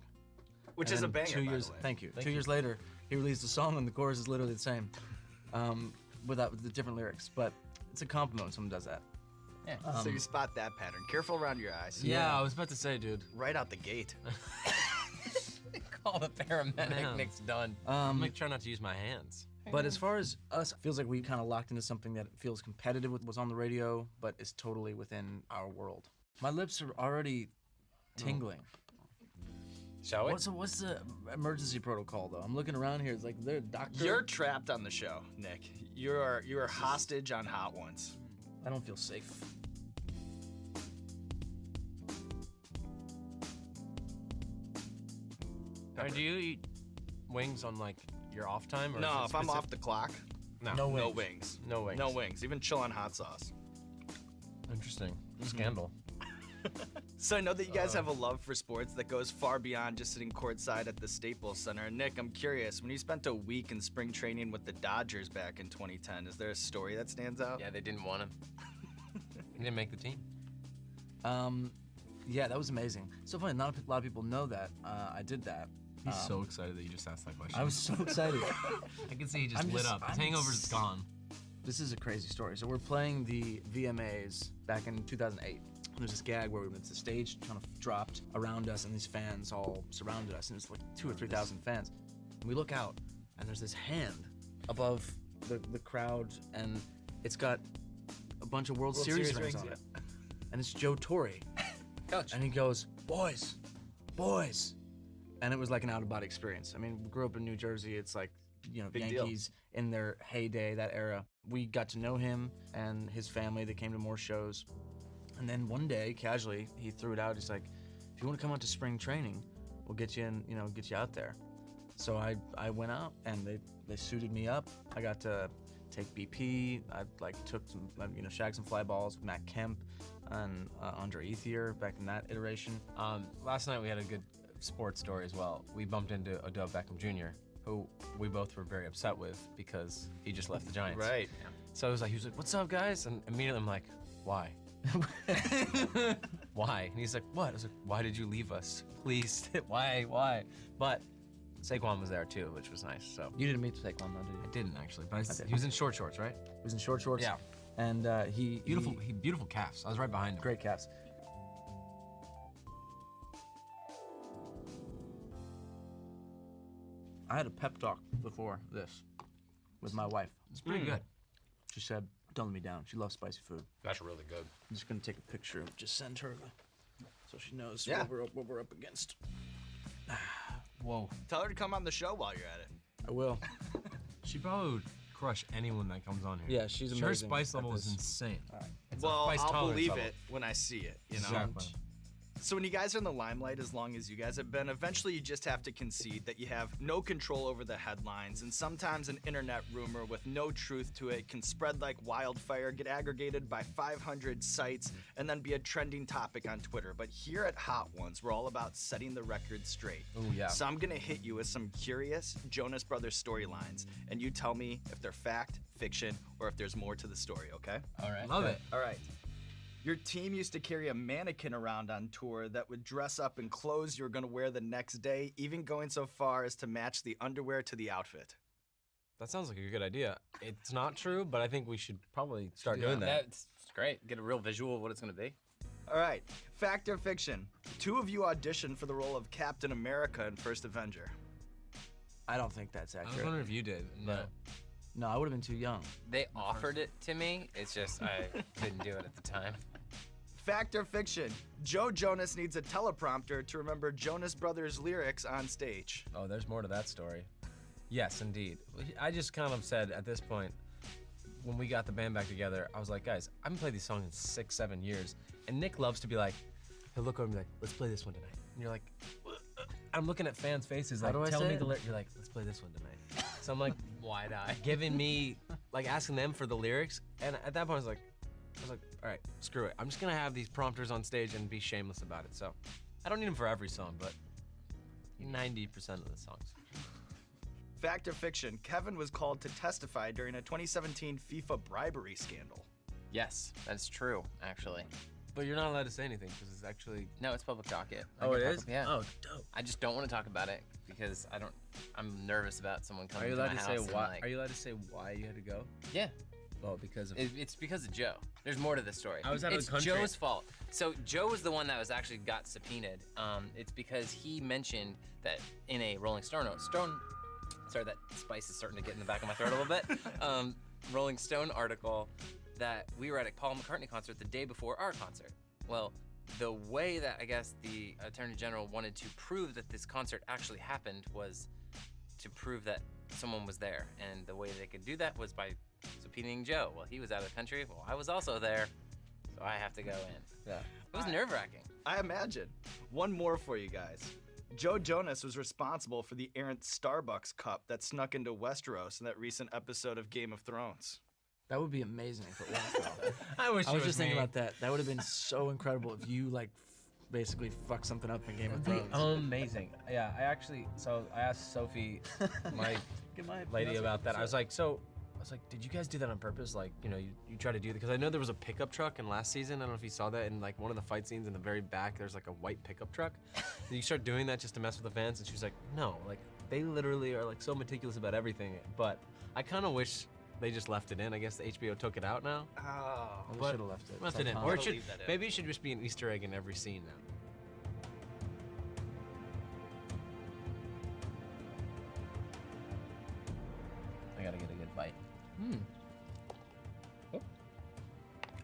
Which And is a then banger, 2 by years, the way. Thank you. Thank 2 you. years later, he released a song and the chorus is literally the same, with the different lyrics. But it's a compliment when someone does that. Yeah. So you spot that pattern. Careful around your eyes. Yeah, I was about to say, dude. Right out the gate. Call the paramedic. Man. Nick's done. I'm like trying not to use my hands. But as far as us, it feels like we kind of locked into something that feels competitive with what's on the radio, but is totally within our world. My lips are already tingling. Shall we? What's the emergency protocol though? I'm looking around here. It's like they're a doctor. You're trapped on the show, Nick. You're hostage on Hot Ones. I don't feel safe. Do you eat wings on like your off time? Or No, is if it I'm off specific- the clock, No. No no wings. wings. No wings. No wings. Even chill on hot sauce. Interesting. Scandal. So I know that you guys have a love for sports that goes far beyond just sitting courtside at the Staples Center. Nick, I'm curious, when you spent a week in spring training with the Dodgers back in 2010, is there a story that stands out? Yeah, they didn't want him. He didn't make the team. Yeah, that was amazing. So funny, not a lot of people know that I did that. He's so excited that you just asked that question. I was so excited. I can see he just lit up. His hangover's gone. This is a crazy story. So we're playing the VMAs back in 2008. There's this gag where it's a stage kind of dropped around us and these fans all surrounded us and it's like 2,000 or 3,000 fans. And we look out and there's this hand above the crowd and it's got a bunch of World Series rings on it. And it's Joe Torre. Coach. And he goes, boys. And it was like an out-of-body experience. I mean, we grew up in New Jersey. It's like you know, Big deal. Yankees in their heyday, that era. We got to know him and his family. They came to more shows. And then one day, casually, he threw it out. He's like, if you want to come out to spring training, we'll get you in, you know, get you out there. So I went out and they suited me up. I got to take BP. I like took some, you know, shagged some fly balls with Matt Kemp and Andre Ethier back in that iteration. Last night we had a good sports story as well. We bumped into Odell Beckham Jr., who we both were very upset with because he just left the Giants. Right. So he was like, what's up, guys? And immediately I'm like, why? Why? And he's like, what? I was like, why did you leave us? Please, why? But Saquon was there too, which was nice. So You didn't meet Saquon though, did you? I didn't actually, but did. he was in short shorts, right? He was in short shorts. Yeah. And Beautiful calves. I was right behind him. Great calves. I had a pep talk before this with my wife. It's pretty good. She said, don't let me down. She loves spicy food. That's really good. I'm just gonna take a picture of, just send her so she knows Yeah. what we're up against. Whoa. Tell her to come on the show while you're at it. I will. She probably would crush anyone that comes on here. Yeah, she's Her amazing spice at level is this. insane. All right. It's a Well, spice I'll tolerance believe level. it when I see it, you know? Exactly. So when you guys are in the limelight as long as you guys have been, eventually you just have to concede that you have no control over the headlines, and sometimes an internet rumor with no truth to it can spread like wildfire, get aggregated by 500 sites, and then be a trending topic on Twitter. But here at Hot Ones, we're all about setting the record straight. Oh, yeah. So I'm gonna hit you with some curious Jonas Brothers storylines, and you tell me if they're fact, fiction, or if there's more to the story, okay? All right. Love it. All right. Your team used to carry a mannequin around on tour that would dress up in clothes you were going to wear the next day, even going so far as to match the underwear to the outfit. That sounds like a good idea. It's not true, but I think we should probably start doing that. It's great. Get a real visual of what it's gonna be. All right, fact or fiction? Two of you auditioned for the role of Captain America in First Avenger. I don't think that's I was accurate. wondering if you did. No. No, I would have been too young. They offered it to me. It's just I didn't do it at the time. Fact or fiction? Joe Jonas needs a teleprompter to remember Jonas Brothers lyrics on stage. Oh, there's more to that story. Yes, indeed. I just kind of said at this point, when we got the band back together, I was like, guys, I haven't played these songs in 6-7 years. And Nick loves to be like, he'll look over and be like, let's play this one tonight. And you're like, I'm looking at fans' faces like, How do I tell say me it? the lyric. You're like, let's play this one tonight. So I'm like, wide eye, giving me, like asking them for the lyrics. And at that point, I was like, all right, screw it. I'm just gonna have these prompters on stage and be shameless about it. So I don't need them for every song, but 90% of the songs. Fact or fiction? Kevin was called to testify during a 2017 FIFA bribery scandal. Yes, that's true, actually. But you're not allowed to say anything because it's actually... No, it's public docket. Oh, it can is? talk- Yeah. Oh, dope. I just don't want to talk about it because I'm nervous about someone Are coming you to allowed my to house say and, why? like, Are you allowed to say why you had to go? Yeah. Oh, because of... It's because of Joe. There's more to this story. I was out of it's the country. Joe's fault. So Joe was the one that was actually got subpoenaed. It's because he mentioned that in a Rolling Stone, sorry, that spice is starting to get in the back of my throat a little bit. Rolling Stone article that we were at a Paul McCartney concert the day before our concert. Well, the way that I guess the Attorney General wanted to prove that this concert actually happened was to prove that someone was there. And the way they could do that was by subpoenaing Joe. Well, he was out of the country. Well, I was also there, so I have to go in. Yeah. It was nerve-wracking. I imagine. One more for you guys. Joe Jonas was responsible for the errant Starbucks cup that snuck into Westeros in that recent episode of Game of Thrones. That would be amazing if it was though. I wish I it was just thinking me. about that. That would have been so incredible if you like basically fuck something up in Game of Thrones. Amazing. Yeah, I asked Sophie, my lady, about that. I was like, did you guys do that on purpose? Like, you know, you try to do that? Because I know there was a pickup truck in last season. I don't know if you saw that in like one of the fight scenes in the very back, there's like a white pickup truck. And you start doing that just to mess with the fans. And she was like, no, like they literally are like so meticulous about everything. But I kind of wish they just left it in. I guess the HBO took it out now. Oh, Well, they but should have left it. Left it in. Somehow. Or it I'll should, leave that in. maybe it should just be an Easter egg in every scene now. I gotta get a good bite. Oh.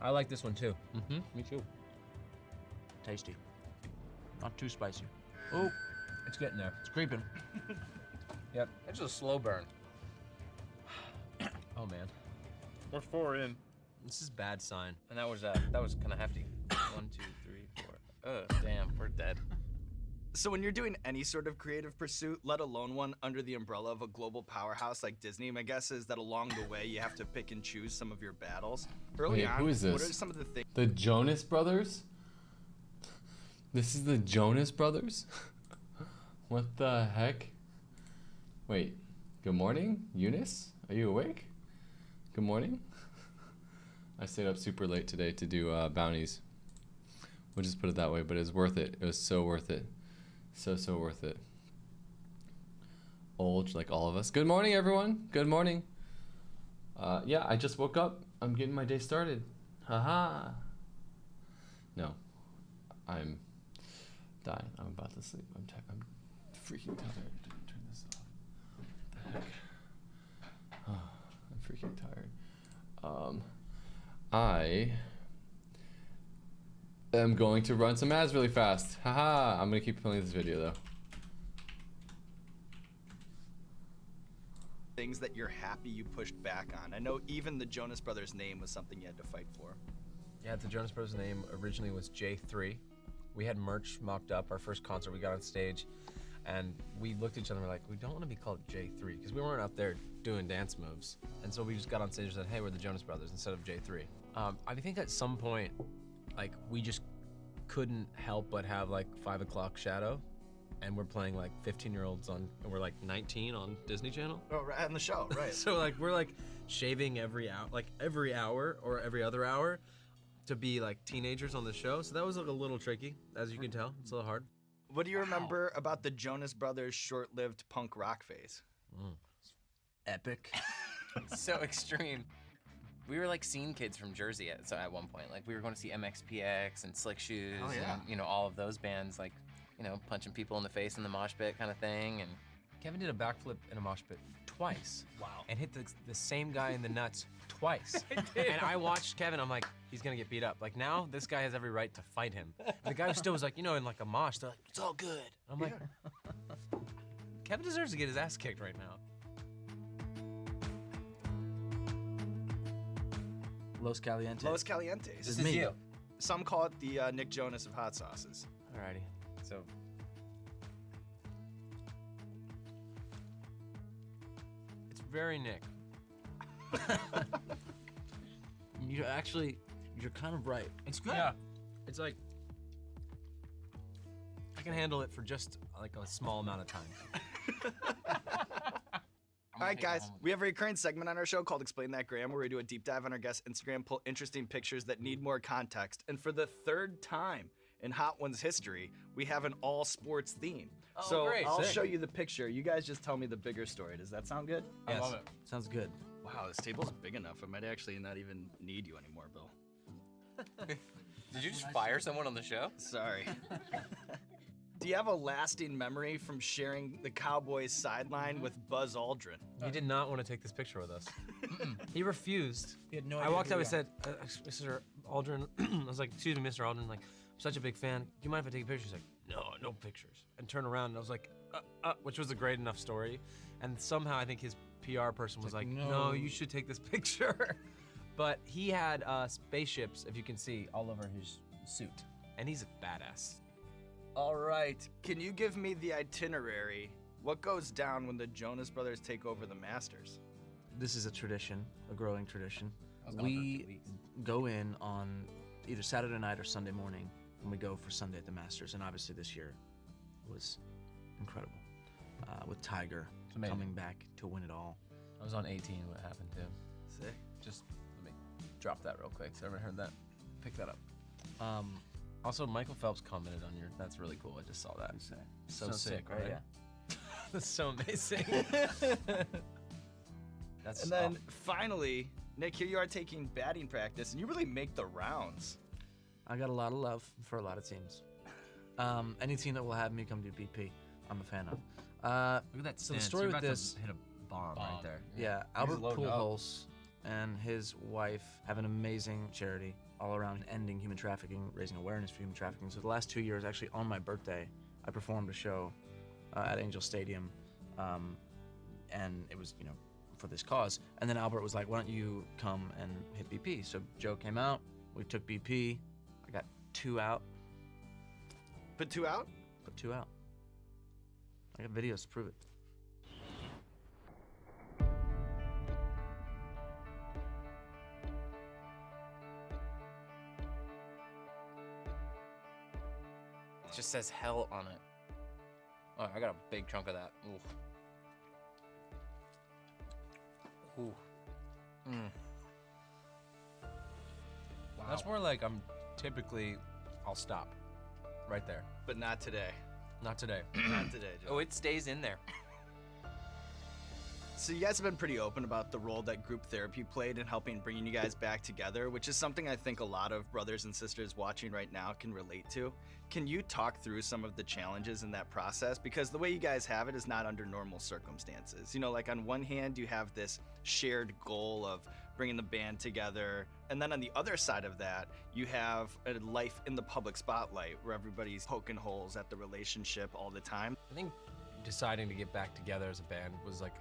I like this one too. Me too. Tasty. Not too spicy. Oh, it's getting there. It's creeping. Yep. It's a slow burn. Oh man, We're 4 in. this is bad sign. And that was kind of hefty. 1, 2, 3, 4. Oh, damn, we're dead. So when you're doing any sort of creative pursuit, let alone one under the umbrella of a global powerhouse like Disney, my guess is that along the way you have to pick and choose some of your battles. Early Wait, on, who is this? what are some of the things? The Jonas Brothers? This is the Jonas Brothers? What the heck? Wait, good morning, Eunice? Are you awake? Good morning? I stayed up super late today to do bounties. We'll just put it that way, but it was worth it. It was so worth it. So worth it. Old, like all of us. Good morning, everyone. Good morning. Yeah, I just woke up. I'm getting my day started. Haha. No, I'm dying. I'm about to sleep. I'm freaking tired. Turn this off. What the heck? Oh, I'm freaking tired. I am going to run some ads really fast. Haha. I'm gonna keep playing this video though. Things that you're happy you pushed back on. I know even the Jonas Brothers name was something you had to fight for. Yeah, the Jonas Brothers name originally was J3. We had merch mocked up. Our first concert, we got on stage, and we looked at each other and we're like, we don't want to be called J3 because we weren't up there doing dance moves. And so we just got on stage and said, hey, we're the Jonas Brothers instead of J3. I think at some point, like, we just couldn't help but have like 5 o'clock shadow, and we're playing like 15-year-olds on, and we're like 19 on Disney Channel. Oh, right, on the show, right. So like we're like shaving every hour or every other hour to be like teenagers on the show. So that was like a little tricky, as you can tell. It's a little hard. What do you remember about the Jonas Brothers' short-lived punk rock phase? Epic. So extreme. We were like scene kids from Jersey at one point. Like we were going to see MXPX and Slick Shoes and, you know, all of those bands, like, you know, punching people in the face in the mosh pit kind of thing. And Kevin did a backflip in a mosh pit twice. Wow. And hit the same guy in the nuts twice. And I watched Kevin, I'm like, he's gonna get beat up. Like now, this guy has every right to fight him. And the guy still was like, you know, in like a mosh, they're like, it's all good. And I'm like, Kevin deserves to get his ass kicked right now. Los Calientes. Los Calientes. This is me. You. Some call it the Nick Jonas of hot sauces. Alrighty, so. It's very Nick. You're kind of right. It's good. Yeah, it's like, I can handle it for just like a small amount of time. All right, guys, we have a recurring segment on our show called Explain That Graham, where we do a deep dive on our guest's Instagram, pull interesting pictures that need more context. And for the third time in Hot Ones history, we have an all-sports theme. Oh, so great. I'll Sick. show you the picture. You guys just tell me the bigger story. Does that sound good? Yes. I love it. Sounds good. Wow, this table's big enough. I might actually not even need you anymore, Bill. Did you just fire someone on the show? Sorry. Do you have a lasting memory from sharing the Cowboys sideline with Buzz Aldrin? He did not want to take this picture with us. He refused. He had no I idea walked who up we and said, Mr. Aldrin, I was like, excuse me, Mr. Aldrin, like, I'm such a big fan. Do you mind if I take a picture? He's like, no pictures. And turn around, and I was like, which was a great enough story. And somehow I think his PR person was like, no, you should take this picture. But he had spaceships, if you can see, all over his suit. And he's a badass. All right, can you give me the itinerary? What goes down when the Jonas Brothers take over the Masters? This is a tradition, a growing tradition. We go in on either Saturday night or Sunday morning, and we go for Sunday at the Masters. And obviously this year was incredible, with Tiger coming back to win it all. I was on 18 when it happened too. Sick. Just let me drop that real quick so everyone heard that. Pick that up. Also, Michael Phelps commented on your, that's really cool. I just saw that. So sick, right? Yeah. That's so amazing. That's and then finally, Nick, here you are taking batting practice, and you really make the rounds. I got a lot of love for a lot of teams. Any team that will have me come do BP, I'm a fan of. Look at that So the stance. story You're with about this, to hit a bomb right there. Yeah, Albert Pujols and his wife have an amazing charity all around ending human trafficking, raising awareness for human trafficking. So the last 2 years, actually on my birthday, I performed a show at Angel Stadium, and it was, you know, for this cause. And then Albert was like, why don't you come and hit BP? So Joe came out, we took BP, I got 2 out. Put 2 out? Put 2 out. I got videos to prove it. It just says hell on it. Oh, I got a big chunk of that. Ooh. Ooh. Mm. Wow. That's more like I'll stop right there. But not today. Not today. Not today, Joe. Oh, it stays in there. So you guys have been pretty open about the role that group therapy played in helping bringing you guys back together, which is something I think a lot of brothers and sisters watching right now can relate to. Can you talk through some of the challenges in that process? Because the way you guys have it is not under normal circumstances. You know, like on one hand, you have this shared goal of bringing the band together. And then on the other side of that, you have a life in the public spotlight where everybody's poking holes at the relationship all the time. I think deciding to get back together as a band was like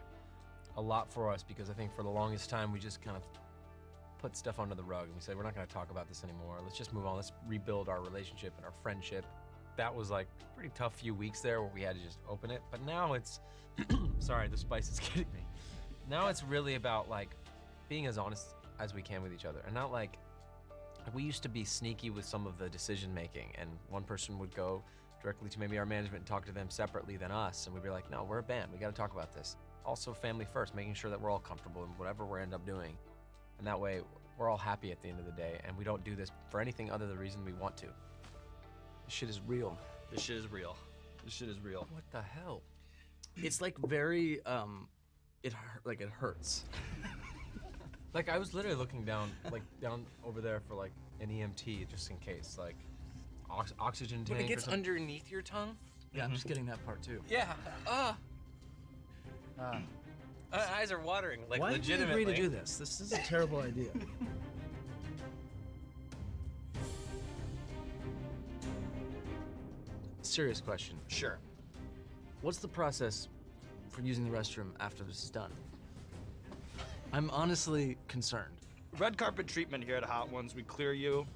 a lot for us, because I think for the longest time we just kind of put stuff under the rug and we said, we're not going to talk about this anymore. Let's just move on. Let's rebuild our relationship and our friendship. That was like a pretty tough few weeks there where we had to just open it. But now it's, sorry, the spice is getting me. Now it's really about like being as honest as we can with each other, and not like, we used to be sneaky with some of the decision making, and one person would go directly to maybe our management and talk to them separately than us, and we'd be like, no, we're a band, we got to talk about this. Also family first, making sure that we're all comfortable in whatever we end up doing. And that way, we're all happy at the end of the day, and we don't do this for anything other than the reason we want to. This shit is real. This shit is real. This shit is real. What the hell? It's like very, it hurts. Like I was literally looking down, like down over there for like an EMT just in case, like oxygen tank. But it gets or something. underneath your tongue? Yeah, I'm just getting that part too. Yeah. Eyes are watering, like Why legitimately. did we agree to do this? This is a terrible idea. Serious question. Sure. What's the process for using the restroom after this is done? I'm honestly concerned. Red carpet treatment here at Hot Ones. We clear you.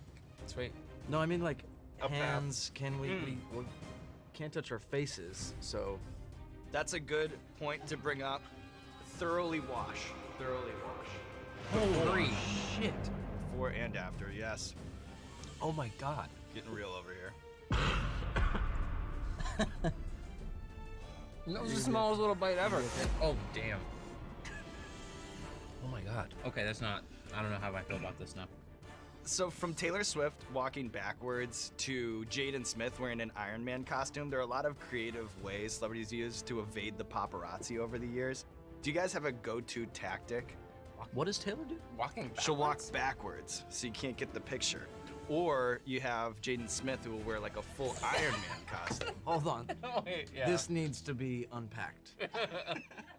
Sweet. No, I mean like A bath. hands. Can we can't touch our faces, so. That's a good point to bring up. Thoroughly wash. Thoroughly wash. Holy shit. Before and after, yes. Oh my God. Getting real over here. That was the smallest little bite ever. Oh, damn. Oh my God. Okay, that's not, I don't know how I feel about this now. So from Taylor Swift walking backwards to Jaden Smith wearing an Ironman costume, there are a lot of creative ways celebrities use to evade the paparazzi over the years. Do you guys have a go-to tactic? What does Taylor do? Walking backwards? She'll walk backwards, so you can't get the picture. Or you have Jaden Smith who will wear like a full Ironman costume. Hold on. Wait, yeah. This needs to be unpacked.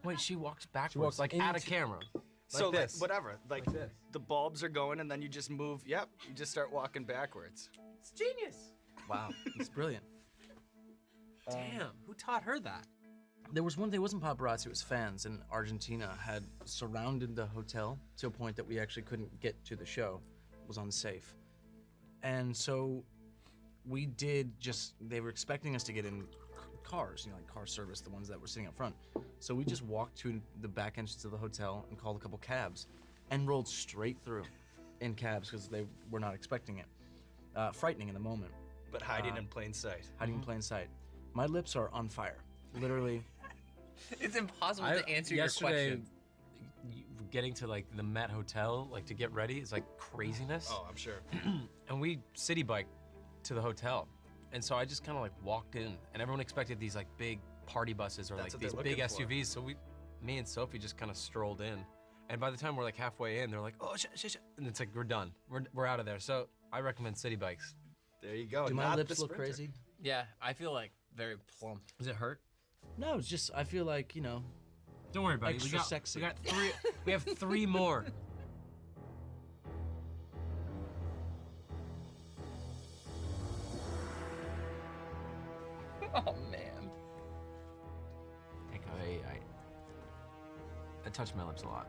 Wait, she walks backwards, walks like at a camera. So this. like whatever, like this. the bulbs are going and then you just move, yep, you just start walking backwards. It's genius. Wow, it's brilliant. Damn, who taught her that? There was one thing, it wasn't paparazzi, it was fans in Argentina had surrounded the hotel to a point that we actually couldn't get to the show. It was unsafe. And so we did just, they were expecting us to get in cars, you know, like car service, the ones that were sitting up front. So we just walked to the back entrance of the hotel and called a couple cabs and rolled straight through in cabs because they were not expecting it. Frightening in the moment. But hiding in plain sight. Hiding in plain sight. My lips are on fire, literally. It's impossible to answer your question. Getting to like the Met Hotel, like to get ready, is like craziness. Oh, I'm sure. And we city biked to the hotel. And so I just kind of like walked in, and everyone expected these like big party buses or That's like what these they're big looking for. SUVs. So me and Sophie just kind of strolled in. And by the time we're like halfway in, they're like, oh, shit. And it's like, we're done. We're out of there. So I recommend city bikes. There you go. Do my not lips the look Sprinter. crazy? Yeah, I feel like very plump. Does it hurt? No, it's just, I feel like, you know, Don't worry about it. extra sexy. We got three. We have 3 more. Oh man. I think I touch my lips a lot.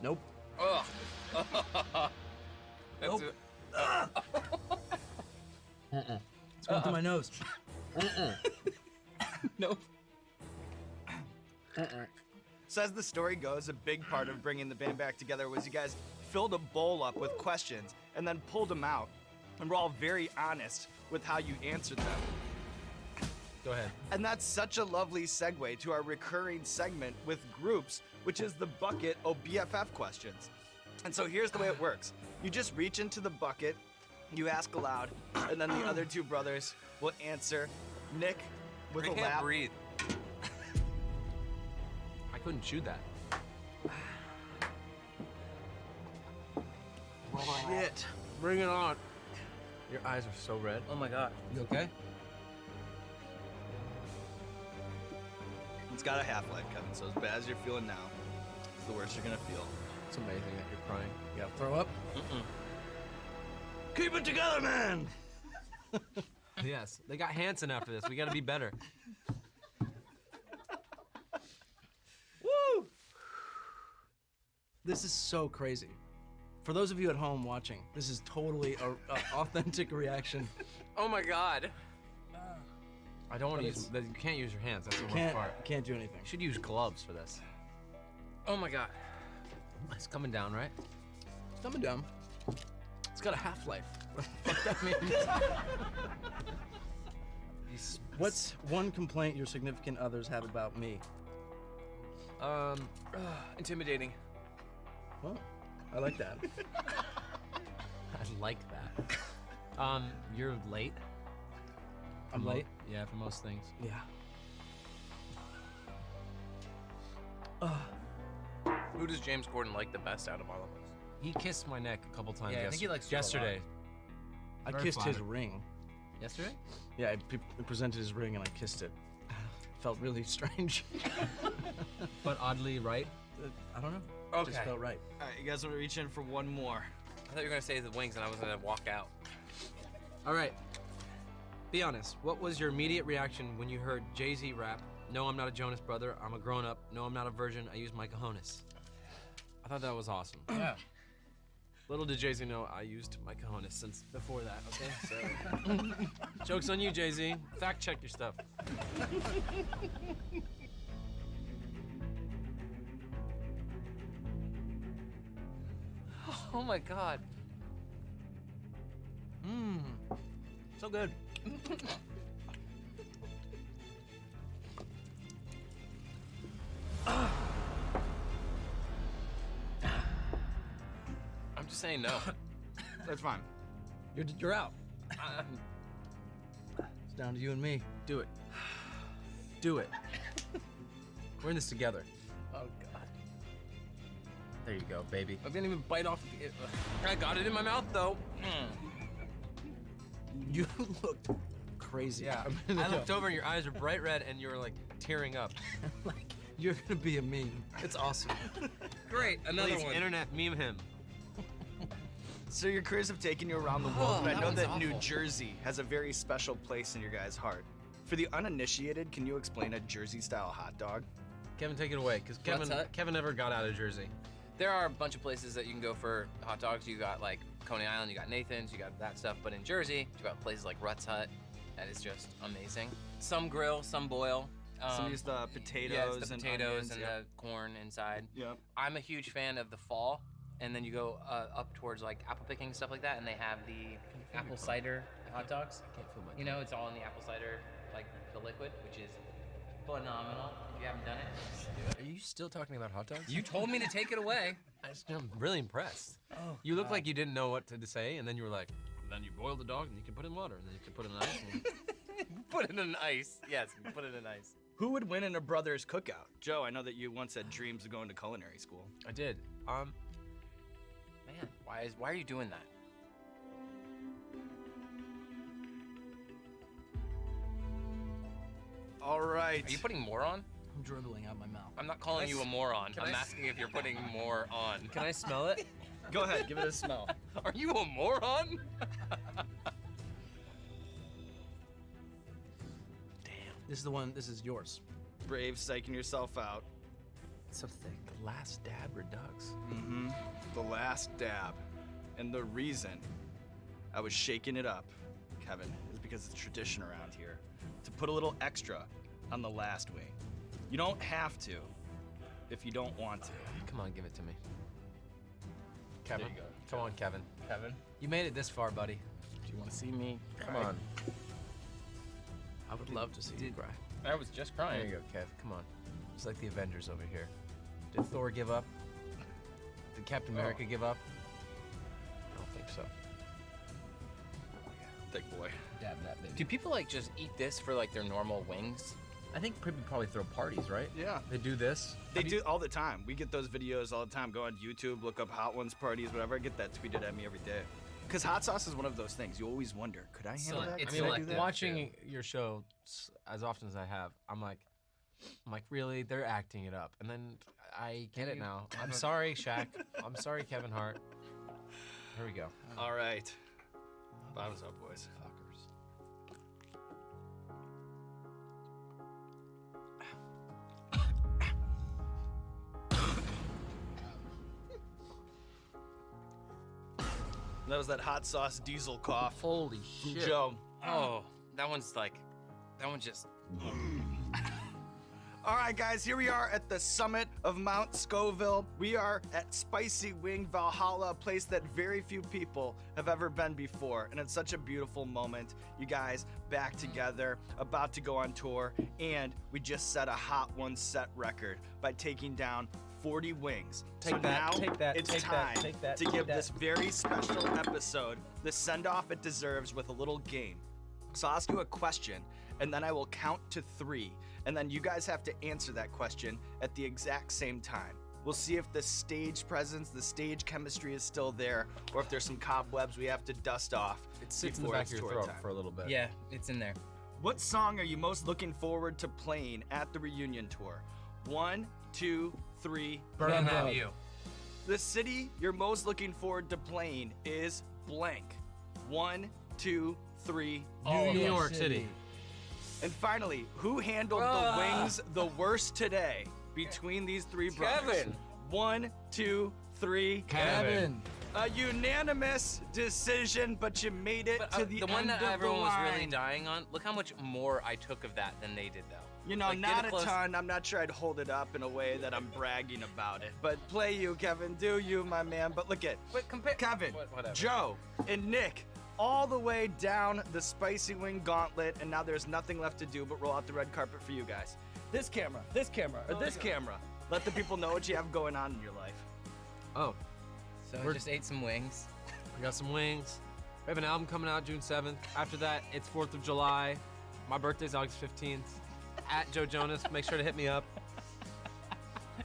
Nope. Ugh. Nope. It's going through my nose. Nope. So as the story goes, a big part of bringing the band back together was you guys filled a bowl up with questions and then pulled them out. And we're all very honest with how you answered them. Go ahead. And that's such a lovely segue to our recurring segment with groups, which is the bucket OBFF questions. And so here's the way it works. You just reach into the bucket, you ask aloud, and then the other two brothers will answer. Nick, with I a can't laugh. breathe. I couldn't chew that. Shit. Bring it on. Your eyes are so red. Oh my god. You okay? It's got a half-life, Kevin, so as bad as you're feeling now, it's the worst you're gonna feel. It's amazing that you're crying. You gotta throw up? Keep it together, man! Yes, they got Hanson after this. We gotta be better. Woo! This is so crazy. For those of you at home watching, this is totally an authentic reaction. Oh my god. I don't want to But use. You can't use your hands. That's the worst Can't, part. can't do anything. You should use gloves for this. Oh my god. It's coming down, right? It's coming down. It's got a half-life. What the fuck that means? What's one complaint your significant others have about me? Intimidating. Oh, I like that. I like that. You're late. I'm late? Yeah, for most things. Yeah. Who does James Corden like the best out of all of us? He kissed my neck a couple times. Yeah, I think he likes you a lot. yesterday. I Very kissed his flattered. ring. Yesterday? Yeah, he presented his ring and I kissed it. Felt really strange. But oddly right. I don't know. Okay. Just felt right. All right, you guys want to reach in for one more? I thought you were gonna say the wings and I was gonna walk out. All right. Be honest. What was your immediate reaction when you heard Jay-Z rap, "No, I'm not a Jonas brother. I'm a grown-up. No, I'm not a virgin. I use my cojones"? I thought that was awesome. Yeah. Little did Jay-Z know I used my cojones since before that, okay? So, joke's on you, Jay-Z. Fact check your stuff. Oh my god. Mmm. So good. I'm just saying no. That's fine. You're out. It's down to you and me. Do it. Do it. We're in this together. Oh God. There you go, baby. I didn't even bite off it. I got it in my mouth though. You looked crazy. Yeah. a minute I looked ago. over and your eyes were bright red and you were like tearing up. Like, you're gonna be a meme. It's awesome. Great, another Please, one. internet, meme him. So your careers have taken you around the world, Oh, but I that know one's that New awful. Jersey has a very special place in your guys' heart. For the uninitiated, can you explain a Jersey-style hot dog? Kevin, take it away, because What's that? Kevin never got out of Jersey. There are a bunch of places that you can go for hot dogs. You got like Coney Island, you got Nathan's, you got that stuff. But in Jersey, you got places like Rutt's Hut. That is just amazing. Some grill, some boil. Some use the potatoes yeah, it's the and potatoes onions, and yeah. the corn inside. Yep. I'm a huge fan of the fall, and then you go up towards like apple picking and stuff like that, and they have the apple cider hot dogs. I can't feel my You know, it's all in the apple cider, like the liquid, which is phenomenal. If you haven't done it, just do it. Are you still talking about hot dogs? You told me to take it away. I'm really impressed. Oh, You look like you didn't know what to say, and then you were like, then you boil the dog, and you can put it in water, and then you can put it in ice. And... Put it in ice. Yes, put it in ice. Who would win in a brothers cookout? Joe, I know that you once had dreams of going to culinary school. I did. Man, why are you doing that? All right. Are you putting more on? I'm dribbling out my mouth. I'm not calling you a moron. I'm asking if you're putting more on. Can I smell it? Go ahead, give it a smell. Are you a moron? This is the one. This is yours. Brave psyching yourself out. It's so thick. The last dab redux. Mm-hmm. The last dab. And the reason I was shaking it up, Kevin, is because it's tradition around here to put a little extra on the last wing. You don't have to if you don't want to. Come on, give it to me. Kevin. There you go. Come on, Kevin. Kevin. You made it this far, buddy. Do you want to see me? Come on. I would love to see you cry. I was just crying. There you go, Kev. Come on. It's like the Avengers over here. Did Thor give up? Did Captain America give up? I don't think so. Big boy. Dab that baby. Do people like just eat this for like their normal wings? I think people probably throw parties, right? Yeah. They do this. They do all the time. We get those videos all the time. Go on YouTube, look up Hot Ones parties, whatever. I get that tweeted at me every day. Because hot sauce is one of those things. You always wonder, could I handle that? It's I mean, like like that. watching your show as often as I have, I'm like, really? They're acting it up. And then I get it now. I'm sorry, Shaq. I'm sorry, Kevin Hart. Here we go. All right. Bottoms up, boys. That was that hot sauce diesel cough. Holy from shit. Joe. Oh, that one's just. All right, guys, here we are at the summit of Mount Scoville. We are at Spicy Wing Valhalla, a place that very few people have ever been before. And it's such a beautiful moment. You guys back together, about to go on tour. And we just set a Hot Ones set record by taking down 40 wings. Take so that, now take that, it's take time that, take that, to take give that. this very special episode the send-off it deserves with a little game. So I'll ask you a question, and then I will count to 3, and then you guys have to answer that question at the exact same time. We'll see if the stage presence, the stage chemistry is still there, or if there's some cobwebs we have to dust off. It sits in the before back it's of your tour throat time. for a little bit. Yeah, it's in there. What song are you most looking forward to playing at the reunion tour? 1, 2, 3. Burn Have You. The city you're most looking forward to playing is blank. 1, 2, 3. New York City. And finally, who handled the wings the worst today between these 3 brothers? Kevin. 1, 2, 3. Kevin. A unanimous decision, but you made it But, to the one end that of everyone the was line. really dying on. Look how much more I took of that than they did, though. You know, Like, not get a close- ton. I'm not sure I'd hold it up in a way that I'm bragging about it. But play you, Kevin. Do you, my man. But look at Kevin, whatever. Joe, and Nick all the way down the Spicy Wing gauntlet, and now there's nothing left to do but roll out the red carpet for you guys. This camera, or this camera. Let the people know what you have going on in your life. Oh, So I just ate some wings. we got some wings. We have an album coming out June 7th. After that, it's 4th of July. My birthday's August 15th. At Joe Jonas, make sure to hit me up.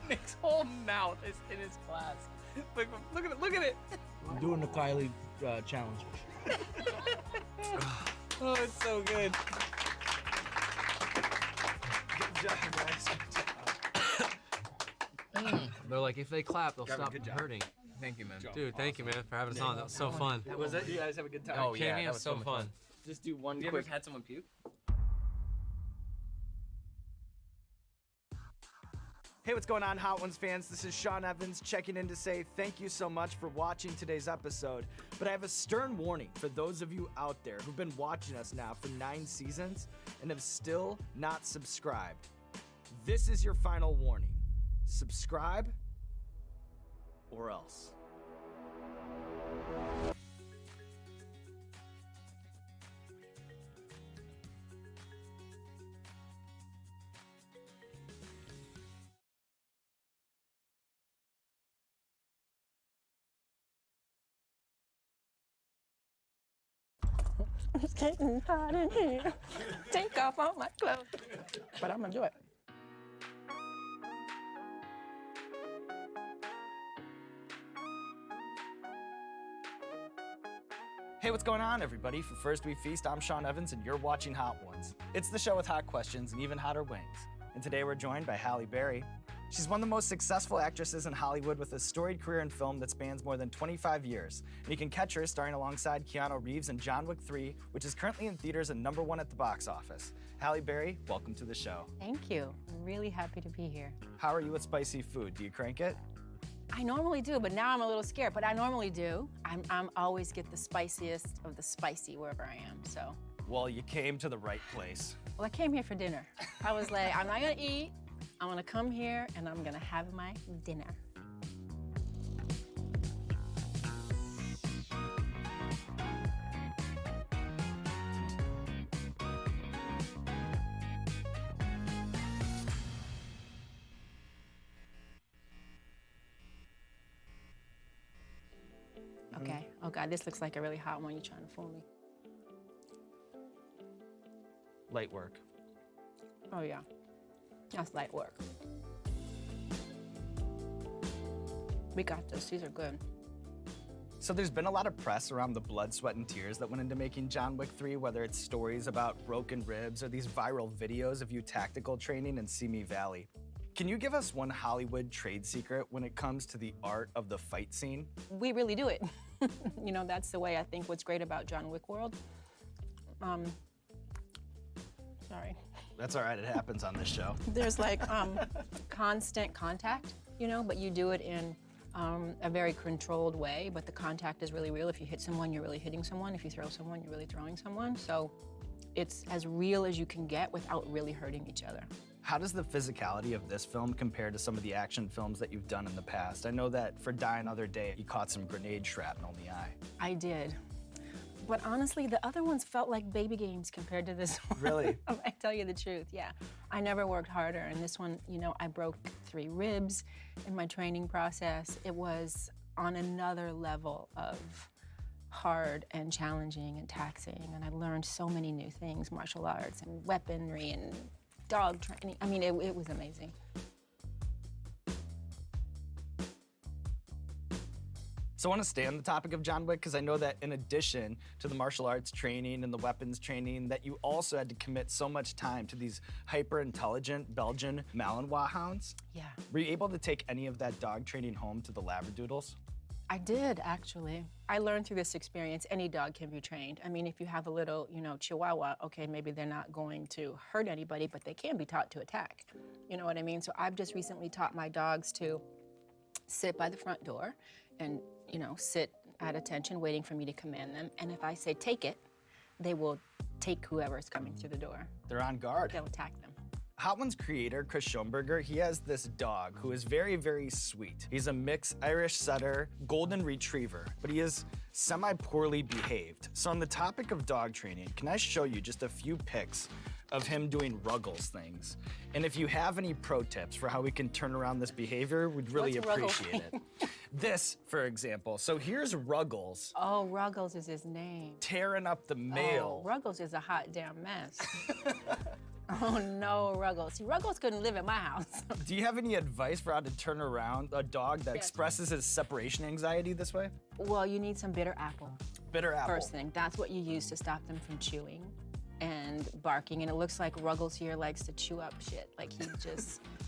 Nick's whole mouth is in his glass. Look at it. I'm doing the Kylie challenge. Oh, it's so good. Good job, guys. They're like, if they clap, they'll Kevin, stop good job. hurting. Thank you, man. Dude, thank you, man, for having us on. That was so fun. Was it? You guys have a good time. Oh, yeah, It that was was so much fun. Just do one Have you ever quick. had someone puke? Hey, what's going on, Hot Ones fans? This is Sean Evans checking in to say thank you so much for watching today's episode. But I have a stern warning for those of you out there who've been watching us now for 9 seasons and have still not subscribed. This is your final warning. Subscribe or else. It's getting hot in here. Take off all my clothes. But I'm gonna do it. Hey, what's going on, everybody? For First We Feast, I'm Sean Evans, and you're watching Hot Ones. It's the show with hot questions and even hotter wings. And today we're joined by Halle Berry. She's one of the most successful actresses in Hollywood with a storied career in film that spans more than 25 years. And you can catch her starring alongside Keanu Reeves in John Wick 3, which is currently in theaters and #1 at the box office. Halle Berry, welcome to the show. Thank you. I'm really happy to be here. How are you with spicy food? Do you crank it? I normally do, but now I'm a little scared, but I normally do. I'm always get the spiciest of the spicy wherever I am, so. Well, you came to the right place. Well, I came here for dinner. I was like, I'm not gonna eat. I'm gonna come here and I'm gonna have my dinner. Okay. Oh God, this looks like a really hot one. You're trying to fool me. Light work. Oh yeah, that's light work. We got this. These are good. So there's been a lot of press around the blood, sweat, and tears that went into making John Wick 3, whether it's stories about broken ribs or these viral videos of you tactical training in Simi Valley. Can you give us one Hollywood trade secret when it comes to the art of the fight scene? We really do it. You know, that's the way I think what's great about John Wick World. Sorry. That's all right, it happens on this show. There's like constant contact, you know, but you do it in a very controlled way, but the contact is really real. If you hit someone, you're really hitting someone. If you throw someone, you're really throwing someone. So it's as real as you can get without really hurting each other. How does the physicality of this film compare to some of the action films that you've done in the past? I know that for Die Another Day, you caught some grenade shrapnel in the eye. I did. But honestly, the other ones felt like baby games compared to this one. Really? I tell you the truth, yeah. I never worked harder, and this one, you know, I broke 3 ribs in my training process. It was on another level of hard and challenging and taxing, and I learned so many new things, martial arts and weaponry and dog training. I mean, it was amazing. So I want to stay on the topic of John Wick because I know that in addition to the martial arts training and the weapons training, that you also had to commit so much time to these hyper-intelligent Belgian Malinois hounds. Yeah. Were you able to take any of that dog training home to the Labradoodles? I did, actually. I learned through this experience, any dog can be trained. I mean, if you have a little, you know, Chihuahua, okay, maybe they're not going to hurt anybody, but they can be taught to attack. You know what I mean? So I've just recently taught my dogs to sit by the front door and, you know, sit at attention, waiting for me to command them. And if I say take it, they will take whoever's coming through the door. They're on guard. They'll attack them. Hot One's creator, Chris Schoenberger, he has this dog who is very, very sweet. He's a mixed Irish setter, golden retriever, but he is semi-poorly behaved. So on the topic of dog training, can I show you just a few pics of him doing Ruggles things? And if you have any pro tips for how we can turn around this behavior, we'd really appreciate it. This, for example, so here's Ruggles. Oh, Ruggles is his name. Tearing up the mail. Oh, Ruggles is a hot damn mess. Oh no, Ruggles. See, Ruggles couldn't live in my house. Do you have any advice for how to turn around a dog that expresses his separation anxiety this way? Well, you need some bitter apple. Bitter apple. First thing, that's what you use to stop them from chewing and barking. And it looks like Ruggles here likes to chew up shit. Like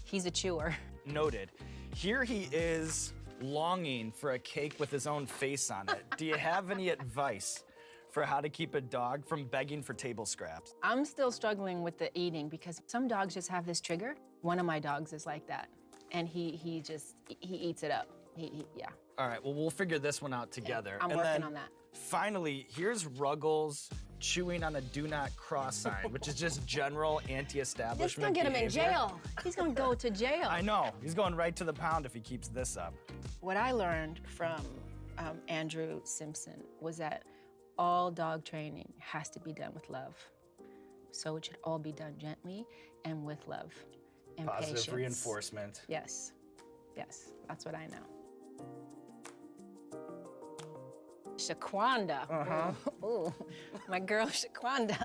he's a chewer. Noted. Here he is longing for a cake with his own face on it. Do you have any advice for how to keep a dog from begging for table scraps? I'm still struggling with the eating because some dogs just have this trigger. One of my dogs is like that. And he eats it up. Yeah. All right, well, we'll figure this one out together. I'm working on that. Finally, here's Ruggles chewing on a do not cross sign, which is just general anti-establishment This is gonna get him in jail. He's gonna go to jail. I know, he's going right to the pound if he keeps this up. What I learned from Andrew Simpson was that all dog training has to be done with love. So it should all be done gently and with love and Positive patience. reinforcement. Yes, yes, that's what I know. Shaquanda. Uh-huh. Ooh, my girl Shaquanda.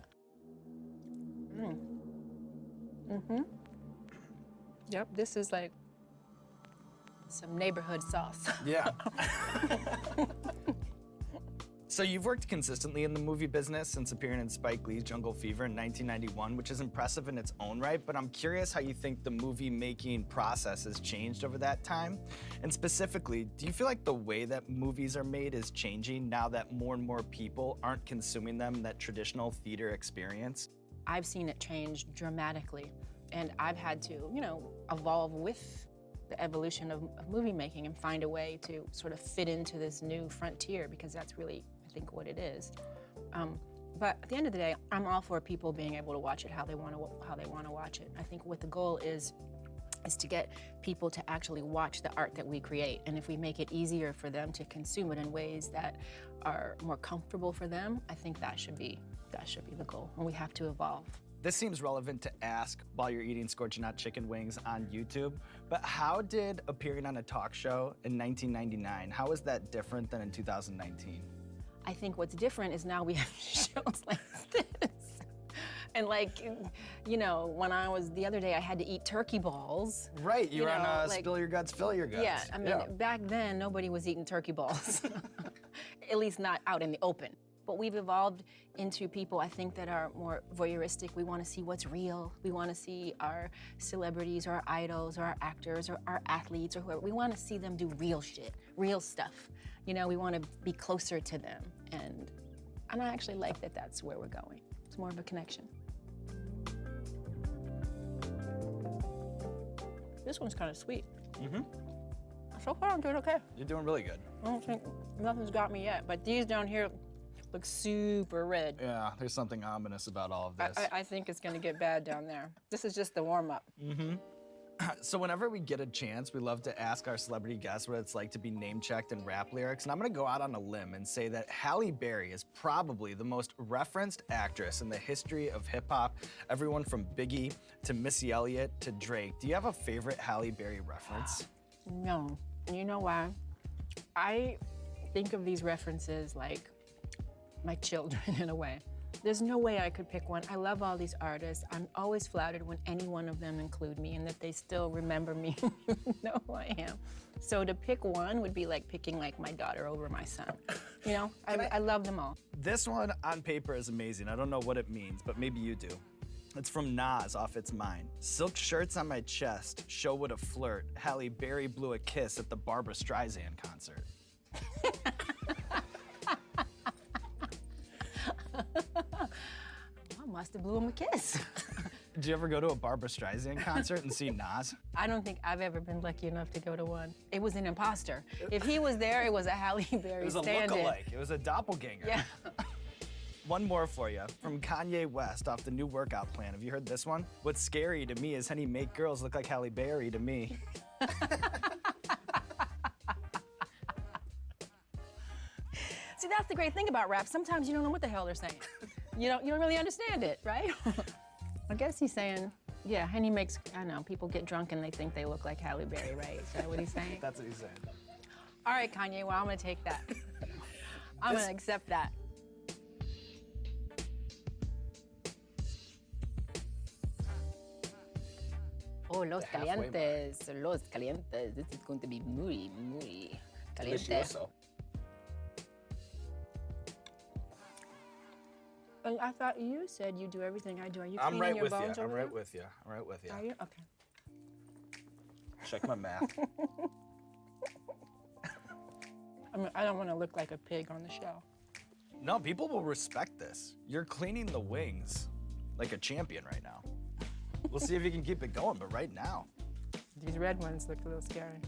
Yep, this is like some neighborhood sauce. Yeah. So you've worked consistently in the movie business since appearing in Spike Lee's Jungle Fever in 1991, which is impressive in its own right, but I'm curious how you think the movie-making process has changed over that time. And specifically, do you feel like the way that movies are made is changing now that more and more people aren't consuming them in that traditional theater experience? I've seen it change dramatically. And I've had to, you know, evolve with the evolution of movie making and find a way to sort of fit into this new frontier, because that's really, I think, what it is. But at the end of the day, I'm all for people being able to watch it how they want to watch it. I think what the goal is to get people to actually watch the art that we create. And if we make it easier for them to consume it in ways that are more comfortable for them, I think that should be the goal. And we have to evolve. This seems relevant to ask while you're eating scorching hot chicken wings on YouTube, but how did appearing on a talk show in 1999, how is that different than in 2019? I think what's different is now we have shows like this. And like, you know, when the other day I had to eat turkey balls. Right, you were on Spill Your Guts, Fill Your Guts. Yeah, I mean, back then nobody was eating turkey balls. At least not out in the open. But we've evolved into people, I think, that are more voyeuristic. We want to see what's real. We want to see our celebrities or our idols or our actors or our athletes or whoever. We want to see them do real shit, real stuff. You know, we want to be closer to them. And I actually like that that's where we're going. It's more of a connection. This one's kind of sweet. Mm-hmm. So far, I'm doing okay. You're doing really good. I don't think nothing's got me yet, but these down here look super red. Yeah, there's something ominous about all of this. I think it's gonna get bad down there. This is just the warm-up. Mm-hmm. So whenever we get a chance, we love to ask our celebrity guests what it's like to be name-checked in rap lyrics, and I'm gonna go out on a limb and say that Halle Berry is probably the most referenced actress in the history of hip-hop. Everyone from Biggie to Missy Elliott to Drake. Do you have a favorite Halle Berry reference? No, and you know why? I think of these references like my children in a way. There's no way I could pick one. I love all these artists. I'm always flattered when any one of them include me and that they still remember me and know who I am. So to pick one would be like picking like my daughter over my son. You know, I love them all. This one on paper is amazing. I don't know what it means, but maybe you do. It's from Nas off It's Mine. Silk shirts on my chest, show what a flirt. Halle Berry blew a kiss at the Barbra Streisand concert. I must have blew him a kiss. Did you ever go to a Barbra Streisand concert and see Nas? I don't think I've ever been lucky enough to go to one. It was an imposter. If he was there, it was a Halle Berry It was a look-alike. It was a doppelganger. Yeah. One more for you, from Kanye West off the new workout plan. Have you heard this one? What's scary to me is how he make girls look like Halle Berry to me. See, that's the great thing about rap. Sometimes you don't know what the hell they're saying. You don't really understand it, right? I guess he's saying, yeah, Henny makes, I don't know, people get drunk and they think they look like Halle Berry, right? Is that what he's saying? That's what he's saying. All right, Kanye, well, I'm gonna take that. I'm gonna accept that. Oh, los calientes, los calientes. This is going to be muy, muy caliente. Delicioso. And I thought you said you do everything I do. Are you I'm cleaning right your with bones you. over I'm there? right with you. I'm right with you. Are you? Okay. Check my math. I mean, I don't want to look like a pig on the show. No, people will respect this. You're cleaning the wings like a champion right now. We'll see if you can keep it going, but right now. These red ones look a little scary.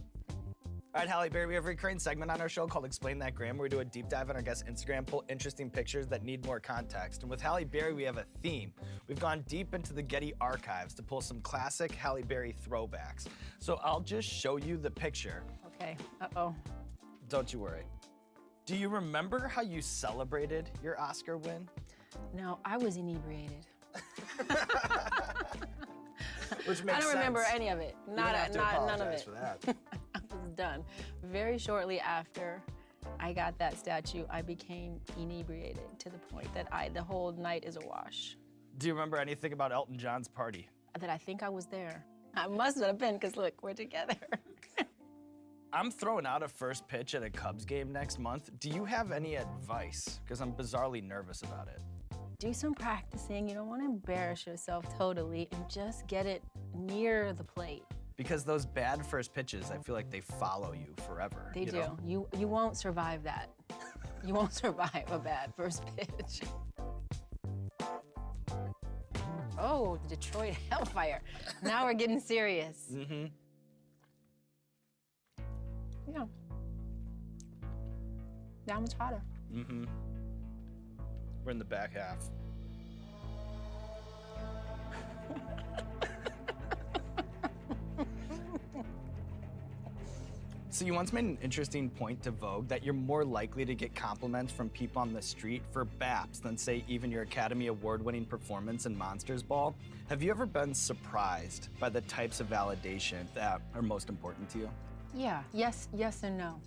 All right, Halle Berry, we have a recurring segment on our show called Explain That Gram, where we do a deep dive on our guest's Instagram, pull interesting pictures that need more context. And with Halle Berry, we have a theme. We've gone deep into the Getty archives to pull some classic Halle Berry throwbacks. So I'll just show you the picture. Okay, uh-oh. Don't you worry. Do you remember how you celebrated your Oscar win? No, I was inebriated. Which makes I don't sense. remember any of it. You're gonna have to none of apologize it. for that. I was done. Very shortly after I got that statue, I became inebriated to the point that the whole night is a wash. Do you remember anything about Elton John's party? That I think I was there. I must have been, because look, we're together. I'm throwing out a first pitch at a Cubs game next month. Do you have any advice? Because I'm bizarrely nervous about it. Do some practicing. You don't want to embarrass yourself totally, and just get it near the plate. Because those bad first pitches, I feel like they follow you forever. They do. know? You won't survive that. You won't survive a bad first pitch. Oh, Detroit Hellfire. Now we're getting serious. Mm-hmm. Yeah. That one's hotter. Mm-hmm. We're in the back half. So you once made an interesting point to Vogue that you're more likely to get compliments from people on the street for BAPs than, say, even your Academy Award-winning performance in Monsters Ball. Have you ever been surprised by the types of validation that are most important to you? Yeah, yes and no.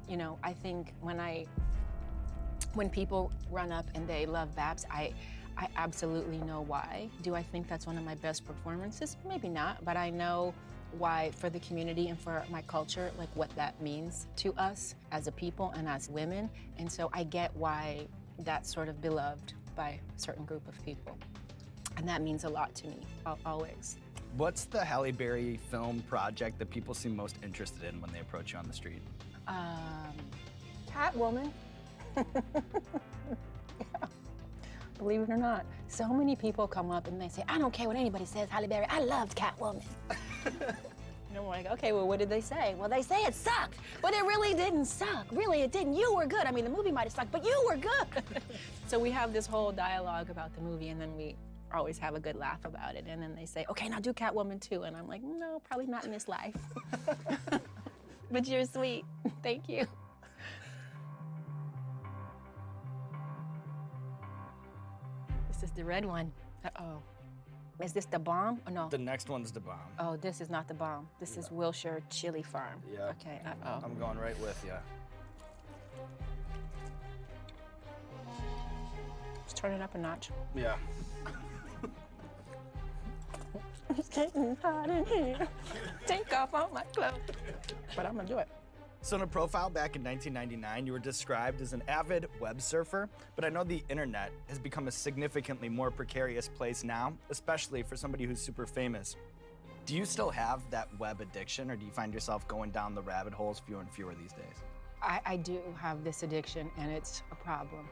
You know, I think when people run up and they love BAPs, I absolutely know why. Do I think that's one of my best performances? Maybe not, but I know why for the community and for my culture, like what that means to us as a people and as women. And so I get why that's sort of beloved by a certain group of people. And that means a lot to me, always. What's the Halle Berry film project that people seem most interested in when they approach you on the street? Catwoman. Yeah. Believe it or not, so many people come up and they say, I don't care what anybody says, Halle Berry, I loved Catwoman. And I'm like, okay, well, what did they say? Well, they say it sucked, but it really didn't suck. Really, it didn't. You were good. I mean, the movie might have sucked, but you were good. So we have this whole dialogue about the movie, and then we always have a good laugh about it. And then they say, okay, now do Catwoman too. And I'm like, no, probably not in this life. But you're sweet. Thank you. This is the red one. Uh-oh. Is this the bomb or no? The next one's the bomb. Oh, this is not the bomb. This is Wilshire Chili Farm. Yeah. Okay, uh-oh. I'm going right with you. Let's turn it up a notch. Yeah. It's getting hot in here. Take off all my clothes. But I'm gonna do it. So in a profile back in 1999, you were described as an avid web surfer, but I know the internet has become a significantly more precarious place now, especially for somebody who's super famous. Do you still have that web addiction, or do you find yourself going down the rabbit holes fewer and fewer these days? I do have this addiction, and it's a problem.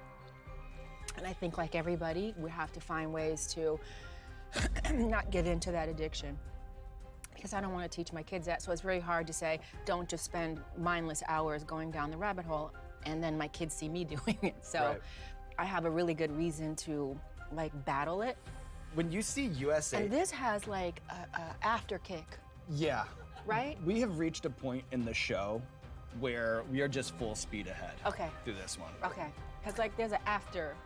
And I think like everybody, we have to find ways to not get into that addiction. Because I don't want to teach my kids that, so it's very hard to say, don't just spend mindless hours going down the rabbit hole, and then my kids see me doing it. So right. I have a really good reason to like battle it. When you see USA... And this has like a after kick. Yeah. Right? We have reached a point in the show where we are just full speed ahead. Okay. Through this one. Okay. Because like there's an after,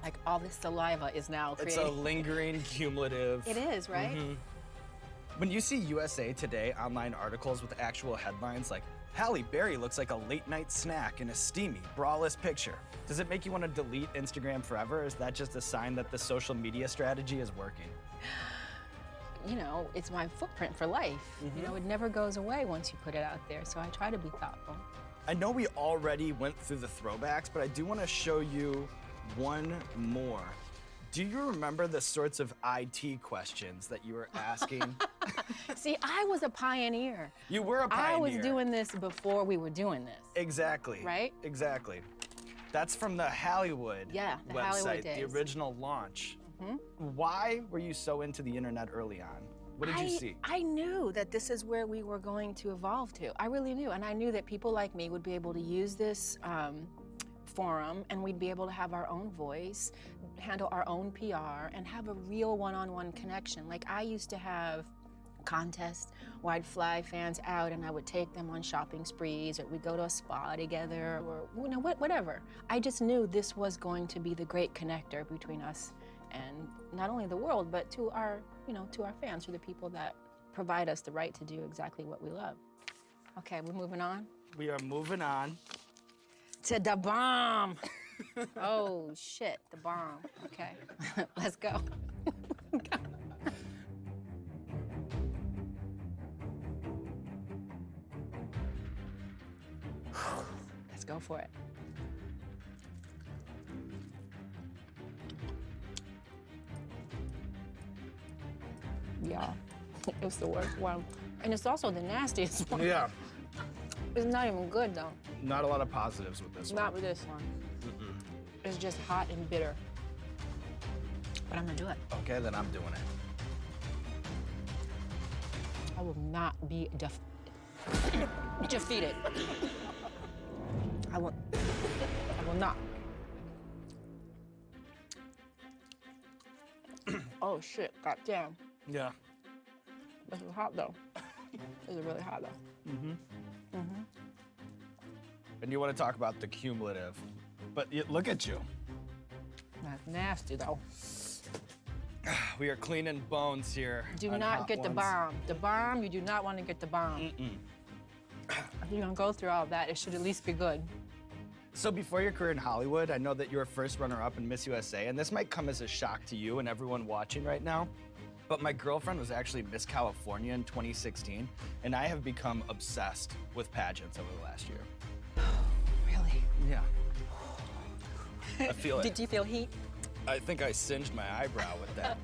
like all this saliva is now creating. It's a lingering, cumulative... It is, right? Mm-hmm. When you see USA Today online articles with actual headlines like, Halle Berry looks like a late-night snack in a steamy, braless picture, does it make you want to delete Instagram forever, or is that just a sign that the social media strategy is working? You know, it's my footprint for life. Mm-hmm. You know, it never goes away once you put it out there, so I try to be thoughtful. I know we already went through the throwbacks, but I do want to show you one more. Do you remember the sorts of IT questions that you were asking? See, I was a pioneer. You were a pioneer. I was doing this before we were doing this. Exactly. Right? Exactly. That's from the Hollywood the website, Hollywood days. The original launch. Mm-hmm. Why were you so into the internet early on? What did you see? I knew that this is where we were going to evolve to. I really knew, and I knew that people like me would be able to use this forum, and we'd be able to have our own voice, handle our own PR, and have a real one-on-one connection. Like I used to have contests where I'd fly fans out and I would take them on shopping sprees, or we'd go to a spa together, or you know, whatever. I just knew this was going to be the great connector between us and not only the world, but to our, you know, to our fans, to the people that provide us the right to do exactly what we love. Okay, we're moving on? We are moving on. To the bomb. Oh, shit, the bomb. Okay, let's go. Let's go for it. Yeah, it's the worst one. And it's also the nastiest one. Yeah. It's not even good, though. Not a lot of positives with this one. Not with this one. It's just hot and bitter. But I'm gonna do it. Okay, then I'm doing it. I will not be defeated. I will not. Oh shit, goddamn. Yeah. This is hot though. This is really hot though. And you want to talk about the cumulative, but look at you. That's nasty though. We are cleaning bones here. Do on not Hot get the Ones. bomb. The bomb, you do not want to get the bomb. If you're gonna go through all that, it should at least be good. So before your career in Hollywood, I know that you were first runner-up in Miss USA, and this might come as a shock to you and everyone watching right now, but my girlfriend was actually Miss California in 2016, and I have become obsessed with pageants over the last year. Really? Yeah. I feel it. Did you feel heat? I think I singed my eyebrow with that.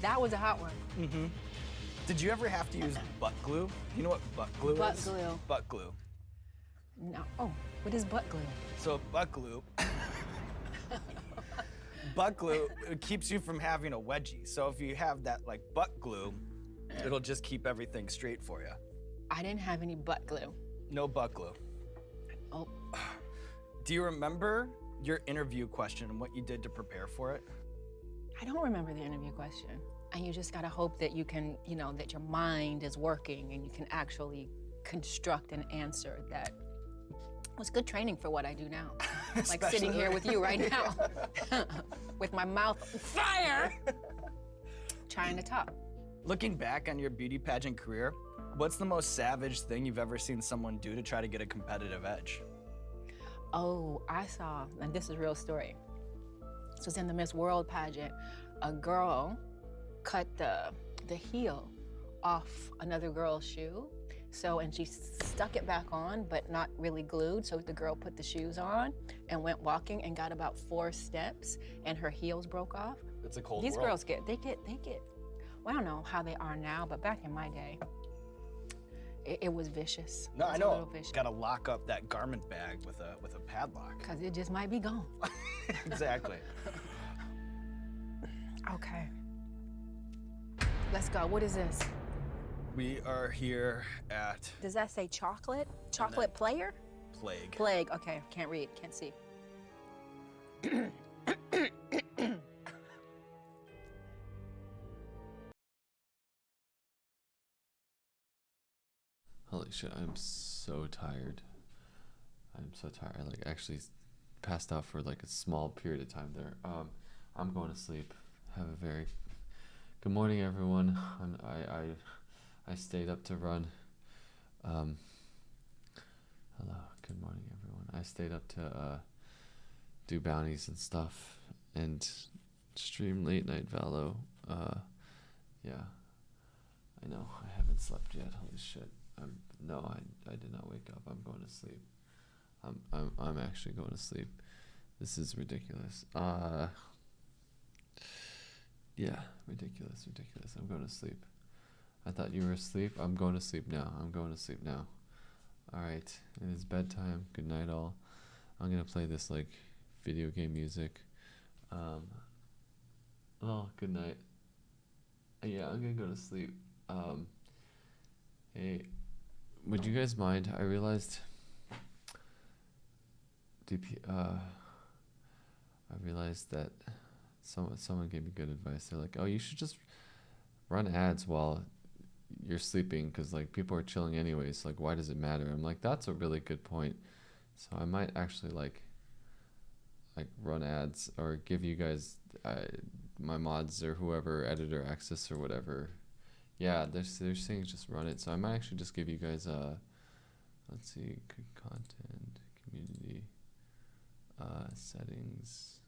That was a hot one. Did you ever have to use butt glue? You know what butt glue Butt is? glue. Butt glue. No. Oh, what is butt glue? So butt glue, butt glue, it keeps you from having a wedgie. So if you have that like butt glue, it'll just keep everything straight for you. I didn't have any butt glue. No butt glue. Oh. Do you remember your interview question and what you did to prepare for it? I don't remember the interview question. And you just gotta hope that you can, you know, that your mind is working and you can actually construct an answer that was good training for what I do now. Like sitting here with you right now, with my mouth on fire, trying to talk. Looking back on your beauty pageant career, what's the most savage thing you've ever seen someone do to try to get a competitive edge? Oh, I saw, and this is a real story. This was in the Miss World pageant. A girl cut the heel off another girl's shoe. So, and she stuck it back on, but not really glued. So the girl put the shoes on and went walking and got about 4 steps and her heels broke off. It's a cold These world. girls they get, well, I don't know how they are now, but back in my day, it was vicious. No, It was I a know. little vicious. Gotta lock up that garment bag with a padlock. Cause it just might be gone. Exactly. Okay. Let's go. What is this? We are here at Does that say chocolate? Chocolate player? Plague. Plague. Okay, can't read, can't see. Holy shit, I'm so tired. I'm so tired. I like actually passed out for like a small period of time there. I'm going to sleep. Have a very good morning, everyone. I stayed up to run. Hello, good morning, everyone. I stayed up to do bounties and stuff and stream late night Valo. Yeah, I know I haven't slept yet. Holy shit. No, I did not wake up. I'm going to sleep. I'm actually going to sleep. This is ridiculous. Yeah, ridiculous. I'm going to sleep. I thought you were asleep. I'm going to sleep now. Alright, it is bedtime. Good night, all. I'm gonna play this like video game music. Oh, good night. Yeah, I'm gonna go to sleep. Hey, would you guys mind? I realized I realized that someone gave me good advice. They're like, oh, you should just run ads while you're sleeping, because like people are chilling anyways. Like, why does it matter? I'm like, that's a really good point. So I might actually like run ads or give you guys my mods or whoever editor access or whatever. Yeah, they're saying just run it. So I might actually just give you guys let's see, good content, community, settings.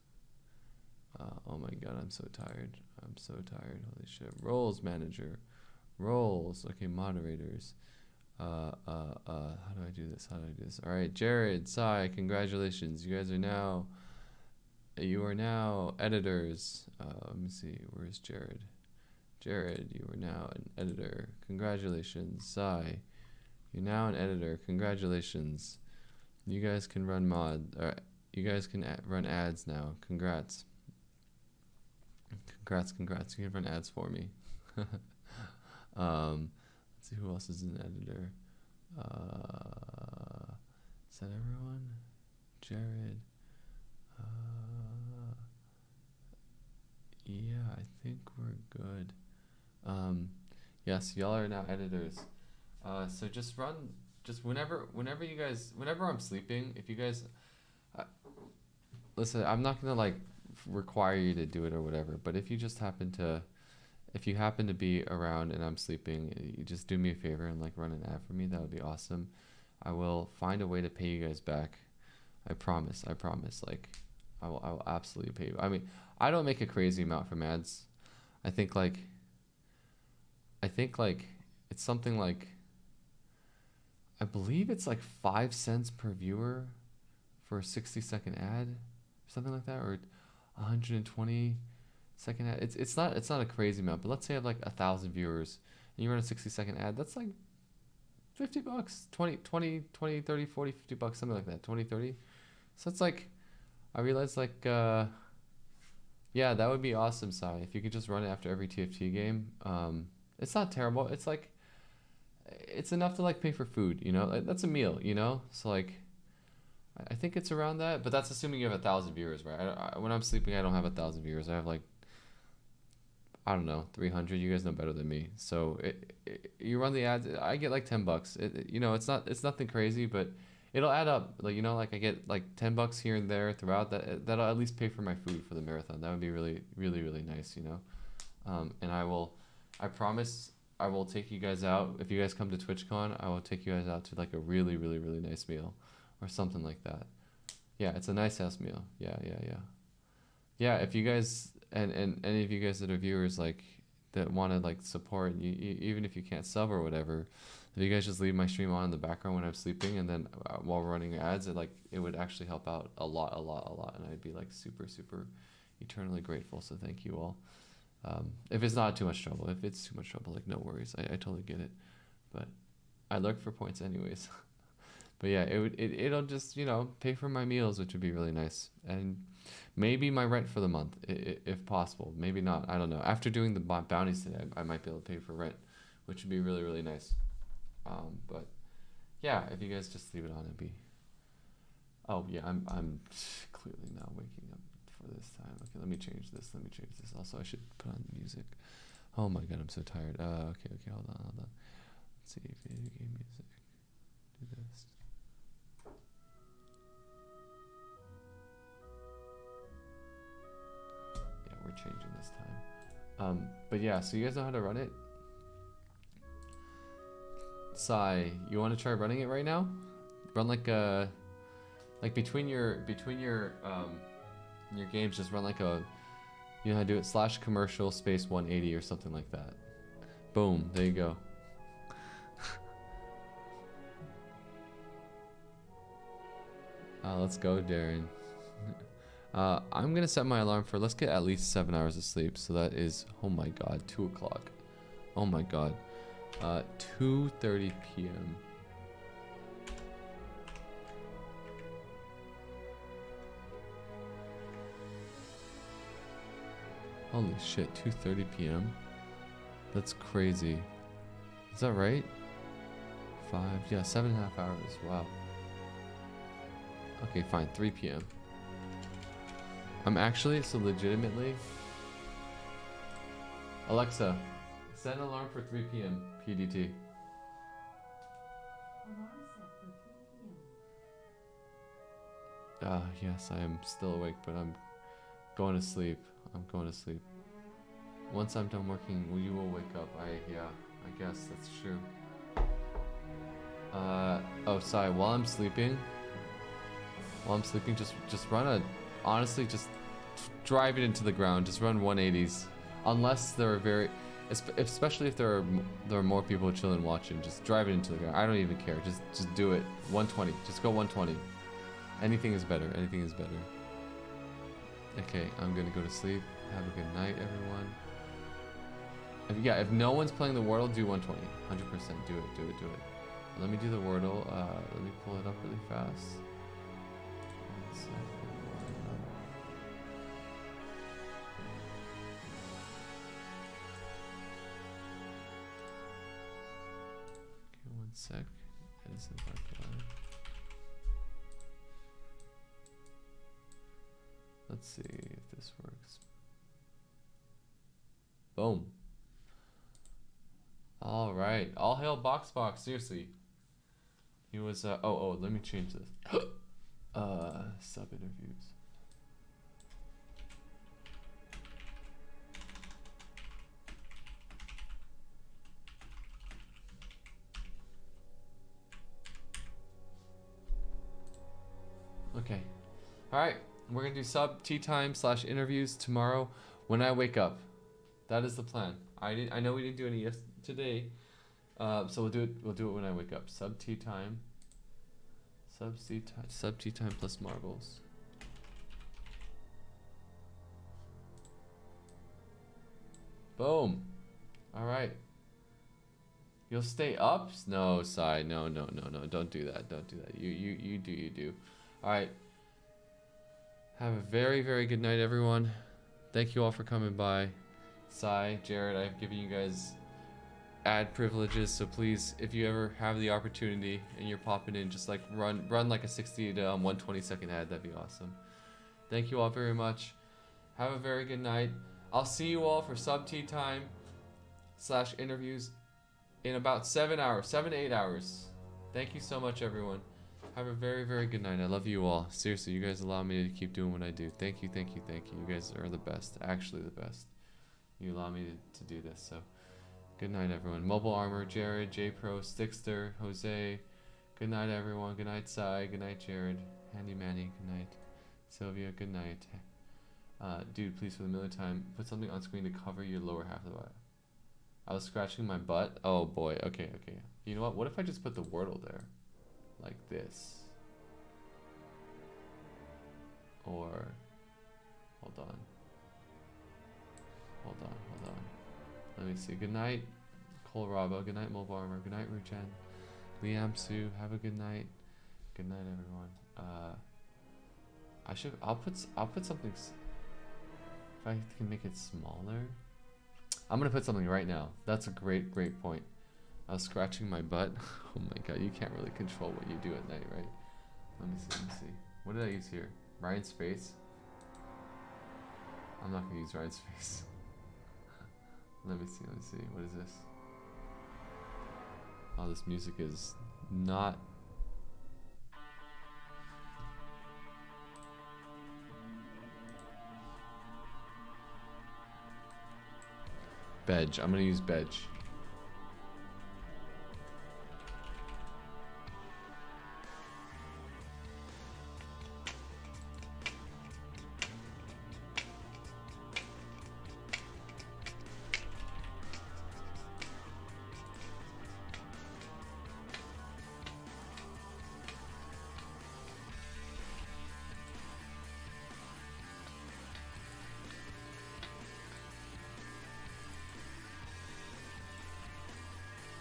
Oh my god, I'm so tired. Holy shit. Roles manager. Roles. Okay, moderators. How do I do this? Alright, Jared, Sai, congratulations. You are now editors. Let me see, where's Jared? Jared, you are now an editor. Congratulations. Sai, you're now an editor. Congratulations. You guys can run run ads now. Congrats. Congrats. You can run ads for me. Let's see who else is an editor. Is that everyone? Jared. Yeah, I think we're good. Yes, y'all are now editors. So just whenever I'm sleeping, if you guys, listen, I'm not gonna like require you to do it or whatever, but if you happen to be around and I'm sleeping, you just do me a favor and like run an ad for me. That would be awesome. I will find a way to pay you guys back. I promise. Like, I will absolutely pay you. I mean, I don't make a crazy amount from ads. I think like it's something like, I believe it's like 5 cents per viewer for a 60-second ad, something like that, or 120-second ad. It's not a crazy amount, but let's say I have like 1,000 viewers and you run a 60-second ad. That's like $50, 20, 30, 40, $50, something like that, 20, 30. So it's like, I realized like, yeah, that would be awesome, Sai, if you could just run it after every TFT game. It's not terrible. It's like, it's enough to like pay for food, you know, like, that's a meal, you know? So like, I think it's around that, but that's assuming you have 1,000 viewers, right? When I'm sleeping, I don't have 1,000 viewers. I have like, I don't know, 300. You guys know better than me. So you run the ads, I get like $10. You know, it's nothing crazy, but it'll add up. Like, you know, like I get like $10 here and there throughout. That'll at least pay for my food for the marathon. That would be really, really, really nice, you know. And I promise I will take you guys out. If you guys come to TwitchCon, I will take you guys out to like a really, really, really nice meal or something like that. Yeah, it's a nice ass meal. Yeah. Yeah, if you guys and any of you guys that are viewers like that want to like support, even if you can't sub or whatever, if you guys just leave my stream on in the background when I'm sleeping, and then while we're running ads, it would actually help out a lot, and I'd be like super, super eternally grateful. So thank you all. If it's not too much trouble, if it's too much trouble, like no worries, I totally get it. But I look for points anyways. But yeah, it'll just, you know, pay for my meals, which would be really nice, and maybe my rent for the month, if possible. Maybe not, I don't know. After doing the bounties today, I might be able to pay for rent, which would be really, really nice. But yeah, if you guys just leave it on, it'd be. Oh yeah, I'm clearly not waking up for this time. Okay, let me change this. Also, I should put on music. Oh my god, I'm so tired. Okay, hold on. Let's see, video game music. Do this. Yeah, we're changing this time. But yeah, so you guys know how to run it. Sai, you want to try running it right now? Run like between your games, just run like a, you know how to do it, /commercial space 180 or something like that. Boom, there you go. Let's go, Darren. I'm gonna set my alarm for, let's get at least 7 hours of sleep. So that is, oh my god, 2 o'clock. Oh my god. 2:30 p.m. Holy shit, 2:30 p.m. That's crazy. Is that right? 7.5 hours. Wow. Okay, fine. 3 p.m. I'm actually, so legitimately, Alexa, set an alarm for 3 p.m. PDT. Yes, I am still awake, but I'm going to sleep. Once I'm done working, you will wake up. I guess that's true. Oh, sorry. While I'm sleeping, just run a, honestly, just drive it into the ground. Just run 180s, unless there are especially if there are more people chilling watching. Just drive it into the ground. I don't even care. Just do it. 120. Just go 120. Anything is better. Okay, I'm gonna go to sleep. Have a good night, everyone. If no one's playing the Wordle, do 120. 100%. Do it. Let me do the Wordle. Let me pull it up really fast. sec. Edison Parklive. Let's see if this works. Boom. All right. All hail Box. Seriously. He was oh, let me change this. Sub interviews. Okay. All right. We're going to do sub tea time / interviews tomorrow when I wake up. That is the plan. I know we didn't do any today. So we'll do it when I wake up. Sub tea time. Sub tea time plus marbles. Boom. All right. You'll stay up? No, Sai. No. Don't do that. Don't do that. You do. All right. Have a very, very good night, everyone. Thank you all for coming by. Sai, Jared, I've given you guys ad privileges, so please, if you ever have the opportunity and you're popping in, just like run like a 60 to 120 second ad. That'd be awesome. Thank you all very much. Have a very good night. I'll see you all for sub tea time / interviews in about 7 to 8 hours. Thank you so much, everyone. Have a very, very good night. I love you all. Seriously, you guys allow me to keep doing what I do. Thank you. You guys are the best. Actually the best. You allow me to do this. So, good night, everyone. Mobile Armor, Jared, J-Pro, Stickster, Jose. Good night, everyone. Good night, Sai. Good night, Jared. Handy Manny. Good night. Sylvia, good night. Dude, please, for the millionth time, put something on screen to cover your lower half of the butt. I was scratching my butt. Oh, boy. Okay. You know what? What if I just put the Wordle there? Like this. Or hold on. Let me see. Good night, Cole Robbo. Good night, Mobile Armor. Good night, Ruchen. Liam Sue. Have a good night. Good night, everyone. I'll put something. If I can make it smaller. I'm gonna put something right now. That's a great point. I was scratching my butt. Oh my god, you can't really control what you do at night, right? Let me see. What did I use here? Ryan's face? I'm not gonna use Ryan's face. Let me see. What is this? Oh, this music is not... Bedge. I'm gonna use Bedge.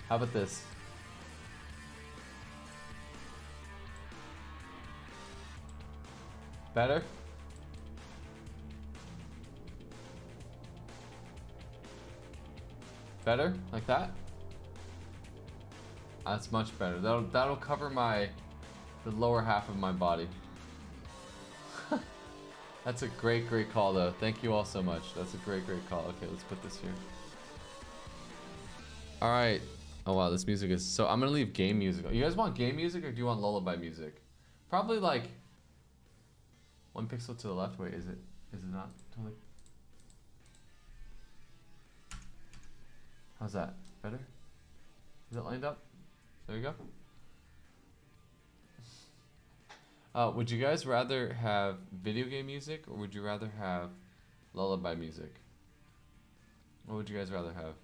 How about this? Better? Better? Like that? That's much better. That'll cover the lower half of my body. That's a great call though. Thank you all so much. That's a great call. Okay, let's put this here. Alright. Oh wow, this music is so... I'm gonna leave game music. You guys want game music or do you want lullaby music? Probably like 1 pixel to the left. Wait, is it not? Totally. How's that? Better? Is it lined up? There you go. Would you guys rather have video game music or would you rather have lullaby music? What would you guys rather have?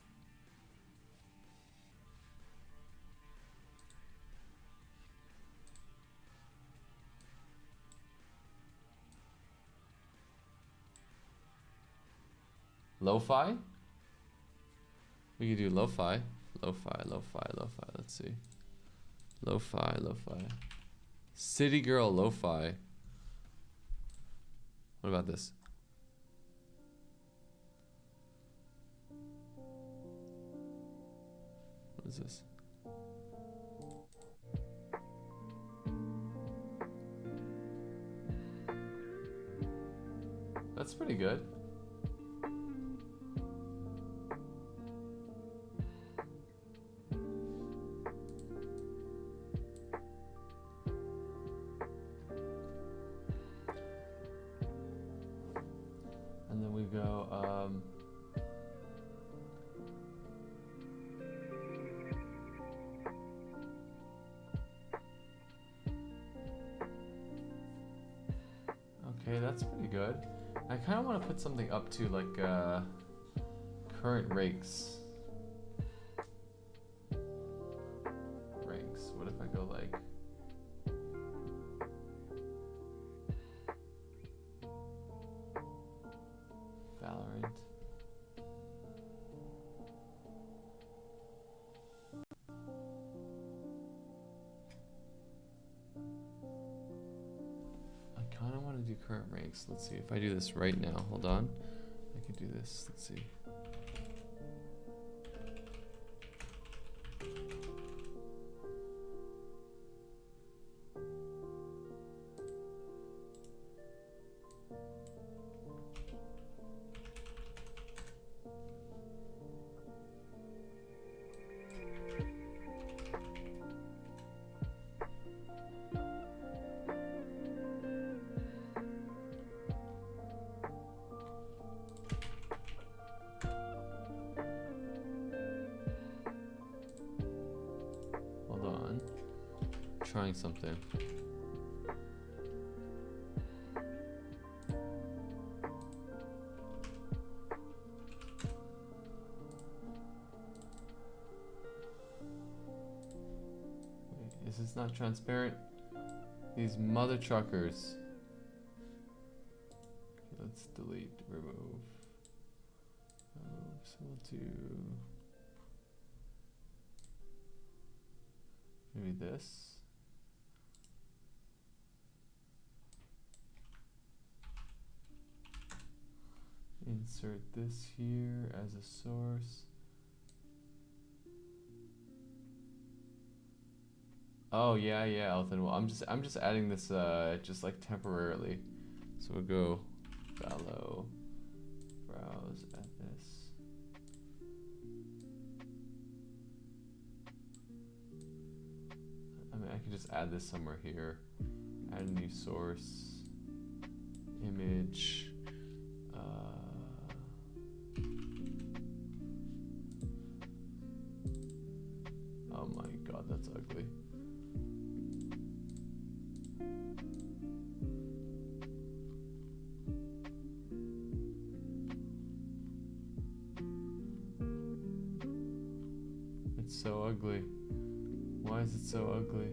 Lo-fi? We could do lo-fi. Let's see. Lo-fi. City Girl lo-fi. What about this? What is this? That's pretty good. And then we go, okay, that's pretty good. I kind of want to put something up to like current ranks. What if I go like Valorant? I kind of want to do current ranks. Let's see if I do this right now. Hold on. I can do this. Let's see. Trying something. Wait, is this not transparent? These mother truckers. Okay, let's delete, remove. So we'll do maybe this. Insert this here as a source. Oh yeah, Elton. Well, I'm just adding this just like temporarily. So we'll go Valo, browse, add this. I mean, I can just add this somewhere here. Add a new source, image. Oh my god, that's ugly. It's so ugly. Why is it so ugly?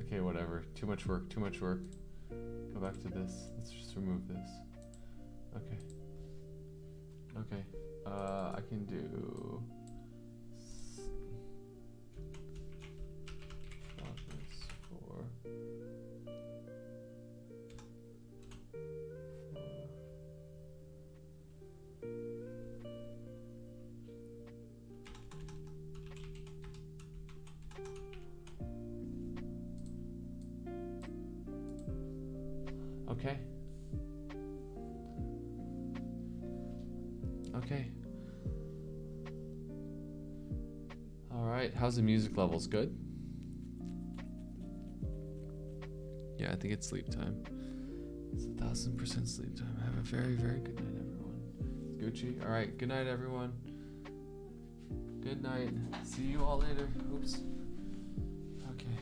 Okay, whatever. Too much work, too much work. Go back to this. Let's just remove this. Okay. Okay. I can do this for okay. Okay. All right. How's the music levels? Good? Yeah, I think it's sleep time. It's 1000% sleep time. Have a very, very good night, everyone. Gucci. All right. Good night, everyone. Good night. See you all later. Oops. Okay.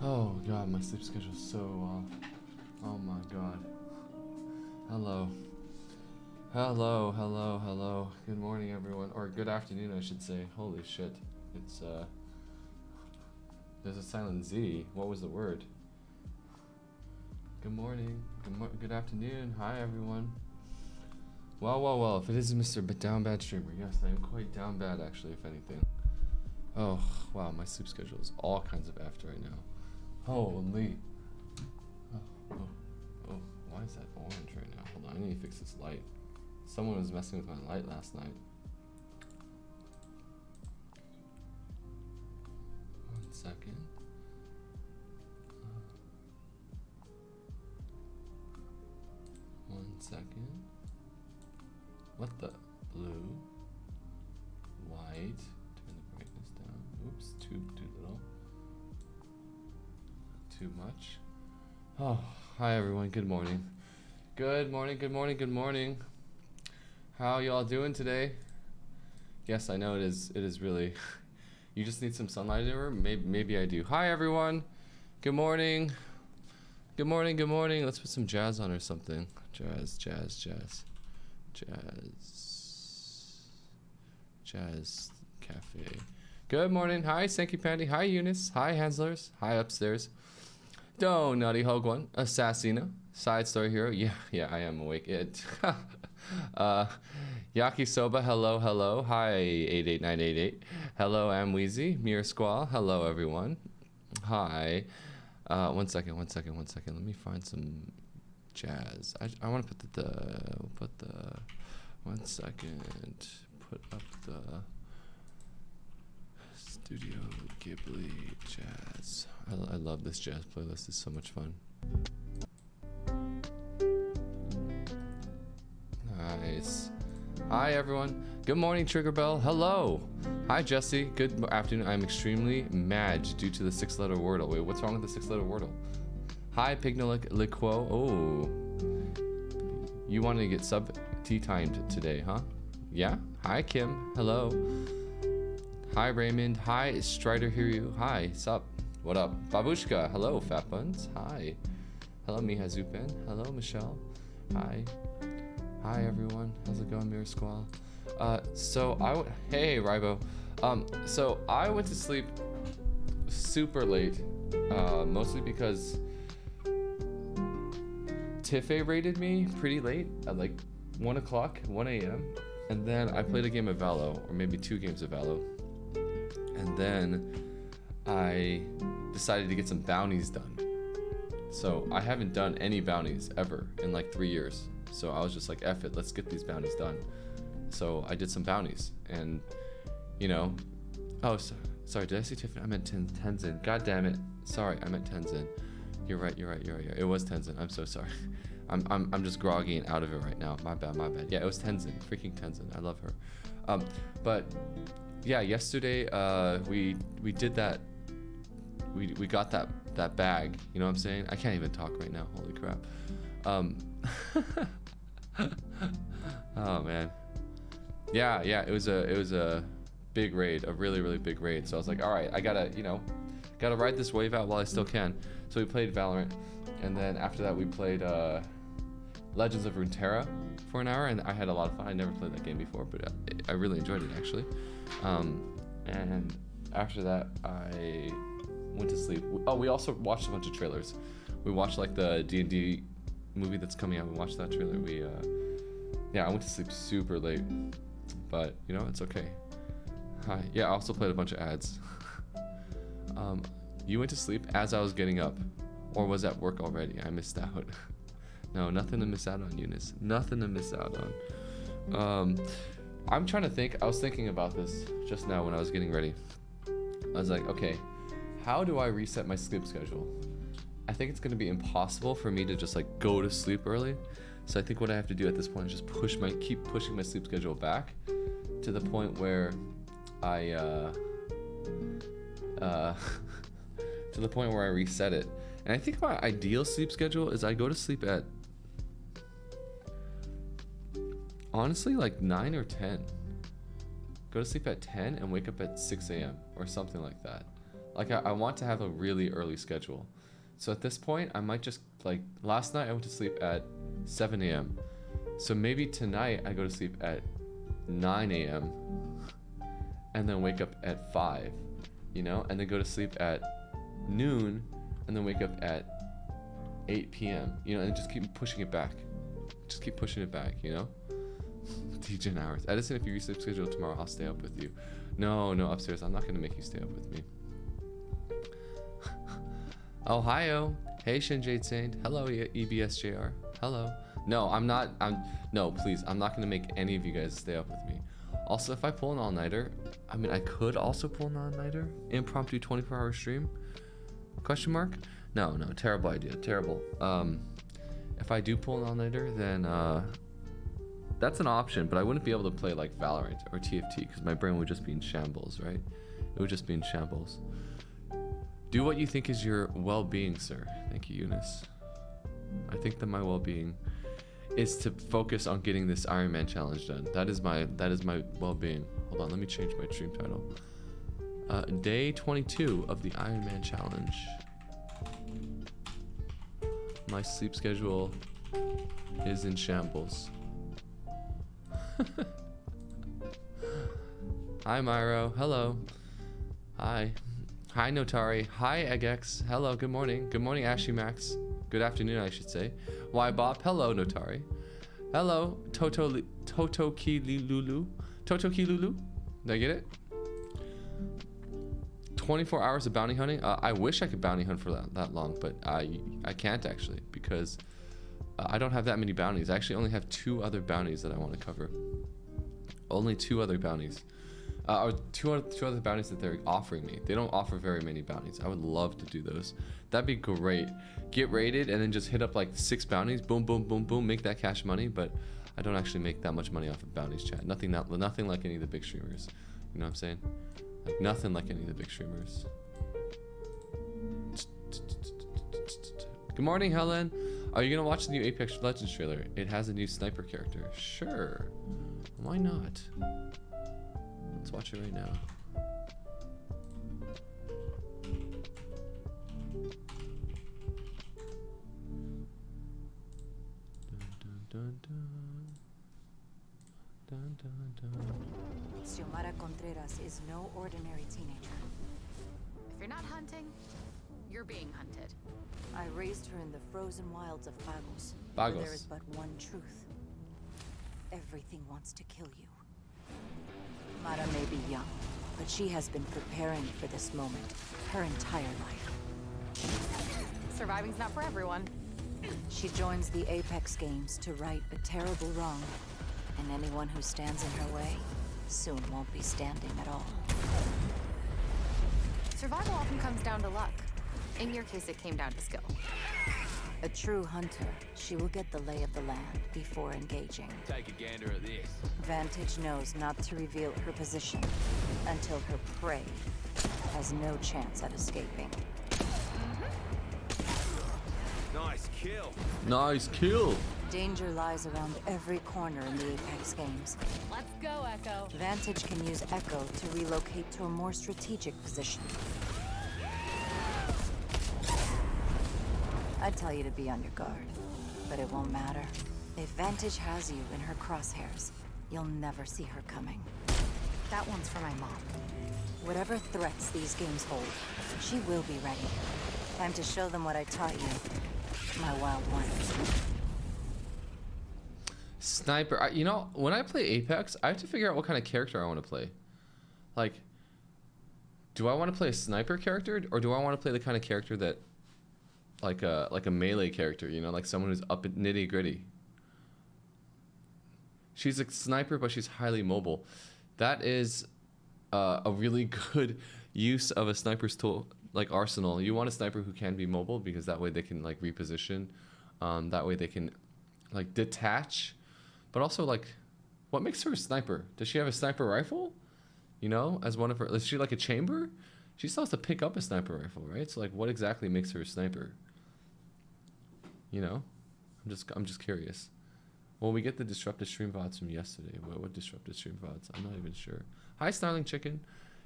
Oh god, my sleep schedule's so off. Oh my god. Hello. Hello, hello, hello. Good morning, everyone. Or good afternoon, I should say. Holy shit. It's, there's a silent Z. What was the word? Good morning. Good afternoon. Hi, everyone. Well, well, well. If it is Mr. Down Bad Streamer, yes, I am quite down bad, actually, if anything. Oh, wow. My sleep schedule is all kinds of after right now. Holy. Oh, why is that orange right now? Hold on, I need to fix this light. Someone was messing with my light last night. One second. One second. What the? Blue. White. Turn the brightness down. Oops, too little. Too much. Oh, hi everyone. Good morning. Good morning. Good morning. Good morning. How y'all doing today? Yes, I know it is really. You just need some sunlight in your room. Maybe I do. Hi everyone. Good morning. Good morning. Good morning. Let's put some jazz on or something. Jazz, jazz, jazz, jazz, jazz cafe. Good morning. Hi, Sankey Pandy. Hi, Eunice. Hi, Hanslers. Hi, upstairs. Donutty Hog One. Assassina. Side story hero. Yeah, I am awake. Yakisoba, hello. Hi, 88988. Hello, Amweezy. Mir Squall. Hello, everyone. Hi. One second. Let me find some jazz. I want to put the. 1 second. Put up the Studio Ghibli jazz. I love this jazz playlist. It's so much fun. Nice. Hi everyone. Good morning, Trigger Bell. Hello. Hi Jesse. Good afternoon. I'm extremely mad due to the 6-letter wordle. Wait, what's wrong with the 6-letter wordle? Hi Pignolic Liquo. Oh. You wanted to get sub T-timed today, huh? Yeah? Hi Kim. Hello. Hi Raymond. Hi Strider Hiryu. Hi. Sup? What up? Babushka. Hello, Fat Buns. Hi. Hello, Miha Zupen. Hello, Michelle. Hi. Hi everyone, how's it going, Mirror Squall? Hey Ribo. So I went to sleep super late, mostly because Tiffy raided me pretty late at like 1 o'clock, 1 a.m. And then I played a game of Valo, or maybe 2 games of Valo. And then I decided to get some bounties done. So I haven't done any bounties ever in like 3 years. So I was just like, F it, let's get these bounties done. So I did some bounties, and you know, oh, sorry, did I say Tiffany? I meant Tenzin. God damn it. Sorry, I meant Tenzin. You're right. It was Tenzin. I'm so sorry. I'm just groggy and out of it right now. My bad. Yeah, it was Tenzin. Freaking Tenzin. I love her. But yeah, yesterday we did that. We got that bag. You know what I'm saying? I can't even talk right now. Holy crap. Oh man. Yeah, it was a big raid, a really big raid. So I was like, all right, I gotta ride this wave out while I still can. So we played Valorant, and then after that we played Legends of Runeterra for an hour, and I had a lot of fun. I never played that game before, but I really enjoyed it actually. And after that I went to sleep. Oh, we also watched a bunch of trailers. We watched like the D&D movie that's coming out. We watched that trailer. I went to sleep super late, but you know, it's okay. Hi. Yeah, I also played a bunch of ads. You went to sleep as I was getting up, or was at work already? I missed out. No, nothing to miss out on, Eunice. Nothing to miss out on. I'm trying to think. I was thinking about this just now when I was getting ready. I was like, okay, how do I reset my sleep schedule? I think it's going to be impossible for me to just like go to sleep early. So I think what I have to do at this point is just keep pushing my sleep schedule back to the point where I to the point where I reset it. And I think my ideal sleep schedule is I go to sleep at honestly like 9 or 10. Go to sleep at 10 and wake up at 6 a.m. or something like that. Like I want to have a really early schedule. So at this point, I might just like last night I went to sleep at 7 a.m. So maybe tonight I go to sleep at 9 a.m. and then wake up at 5, you know, and then go to sleep at noon and then wake up at 8 p.m. you know, and just keep pushing it back. Just keep pushing it back, you know. DJ hours. Edison, if you resleep schedule tomorrow, I'll stay up with you. No, upstairs. I'm not gonna make you stay up with me. Ohio. Hey, Shinjade Saint. Hello, EBSJR. Hello. No, I'm not. No, please. I'm not gonna make any of you guys stay up with me. Also, if I pull an all-nighter, I mean, I could also pull an all-nighter. Impromptu 24-hour stream? Question mark? No. Terrible idea. Terrible. If I do pull an all-nighter, then that's an option, but I wouldn't be able to play like Valorant or TFT because my brain would just be in shambles, right? It would just be in shambles. Do what you think is your well-being, sir. Thank you, Eunice. I think that my well-being is to focus on getting this Ironman challenge done. That is my well-being. Hold on, let me change my stream title. Day 22 of the Ironman challenge. My sleep schedule is in shambles. Hi, Myro. Hello. Hi. Hi, Notari. Hi, Egex. Hello. Good morning. Good morning, Ashy Max. Good afternoon, I should say. Why, Bob? Hello, Notari. Hello, Totokilulu. Totokilulu? Did I get it? 24 hours of bounty hunting? I wish I could bounty hunt for that long, but I can't actually because I don't have that many bounties. I actually only have 2 other bounties that I want to cover. Only 2 other bounties. Or two other bounties that they're offering me. They don't offer very many bounties. I would love to do those. That'd be great. Get rated and then just hit up like 6 bounties. Boom, boom, boom, boom. Make that cash money. But I don't actually make that much money off of bounties, chat. Nothing like any of the big streamers. You know what I'm saying? Like nothing like any of the big streamers. Good morning, Helen. Are you gonna watch the new Apex Legends trailer? It has a new sniper character. Sure. Why not? Let's watch it right now. Dun, dun, dun, dun. Xiomara Contreras is no ordinary teenager. If you're not hunting, you're being hunted. I raised her in the frozen wilds of Vagos. Vagos. Where there is but one truth. Everything wants to kill you. Mara may be young, but she has been preparing for this moment her entire life. Surviving's not for everyone. She joins the Apex Games to right a terrible wrong, and anyone who stands in her way soon won't be standing at all. Survival often comes down to luck. In your case, it came down to skill. A true hunter, she will get the lay of the land before engaging. Take a gander at this. Vantage knows not to reveal her position until her prey has no chance at escaping. Nice kill. Nice kill. Danger lies around every corner in the Apex Games. Let's go, Echo. Vantage can use Echo to relocate to a more strategic position. I'd tell you to be on your guard, but it won't matter. If Vantage has you in her crosshairs, you'll never see her coming. That one's for my mom. Whatever threats these games hold, she will be ready. Time to show them what I taught you, my wild ones. Sniper. You know, when I play Apex, I have to figure out what kind of character I want to play. Like, do I want to play a sniper character, or do I want to play the kind of character that, like a melee character, you know, like someone who's up at nitty gritty. She's a sniper, but she's highly mobile. That is a really good use of a sniper's tool, like arsenal. You want a sniper who can be mobile because that way they can like reposition. That way they can like detach, but also like, what makes her a sniper? Does she have a sniper rifle? You know, as one of her, is she like a chamber? She still has to pick up a sniper rifle, right? So like, what exactly makes her a sniper? You know, I'm just curious. Well, we get the disrupted stream VODs from yesterday. What disrupted stream VODs? I'm not even sure. Hi, Snarling Chicken.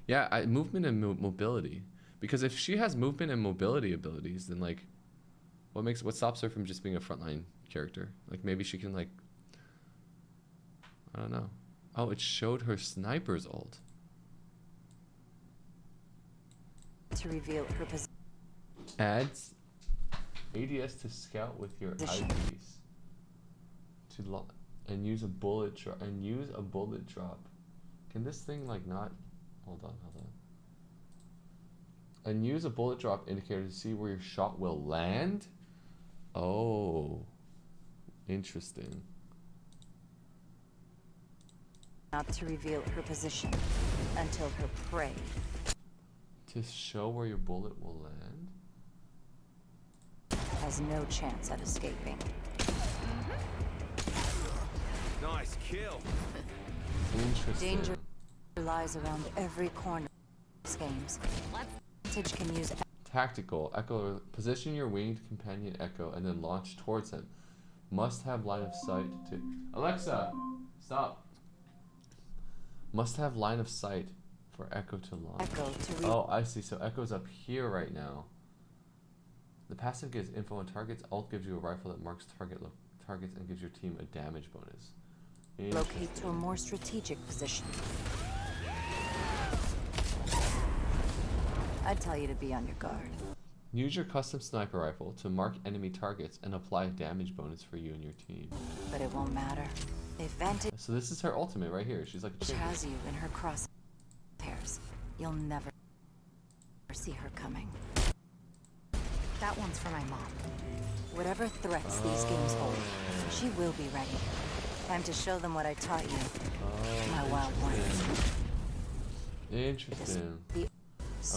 Yeah, movement and mobility. Because if she has movement and mobility abilities, then like, what stops her from just being a frontline character? Like maybe she can like, I don't know. Oh, it showed her sniper's ult. To reveal her position. Adds ADS to scout with your IDs. And use a bullet drop. Can this thing like not? Hold on. And use a bullet drop indicator to see where your shot will land. Oh, interesting. Not to reveal her position until her prey. To show where your bullet will land. Has no chance at escaping. Nice kill. Interesting. Danger lies around every corner of these games. Vantage can use Tactical. Echo. Position your winged companion Echo and then launch towards him. Must have line of sight to... Alexa! Stop. Must have line of sight for Echo to launch. Oh, I see. So Echo's up here right now. The passive gives info on targets. Alt gives you a rifle that marks targets and gives your team a damage bonus. locate to a more strategic position. I'd tell you to be on your guard. Use your custom sniper rifle to mark enemy targets and apply a damage bonus for you and your team. But it won't matter. If Vantage So this is her ultimate right here. She's like a chick. has you in her crosshairs, you'll never see her coming. That one's for my mom. Whatever threats these games hold, she will be ready. Time to show them what I taught you. My wild ones. Interesting.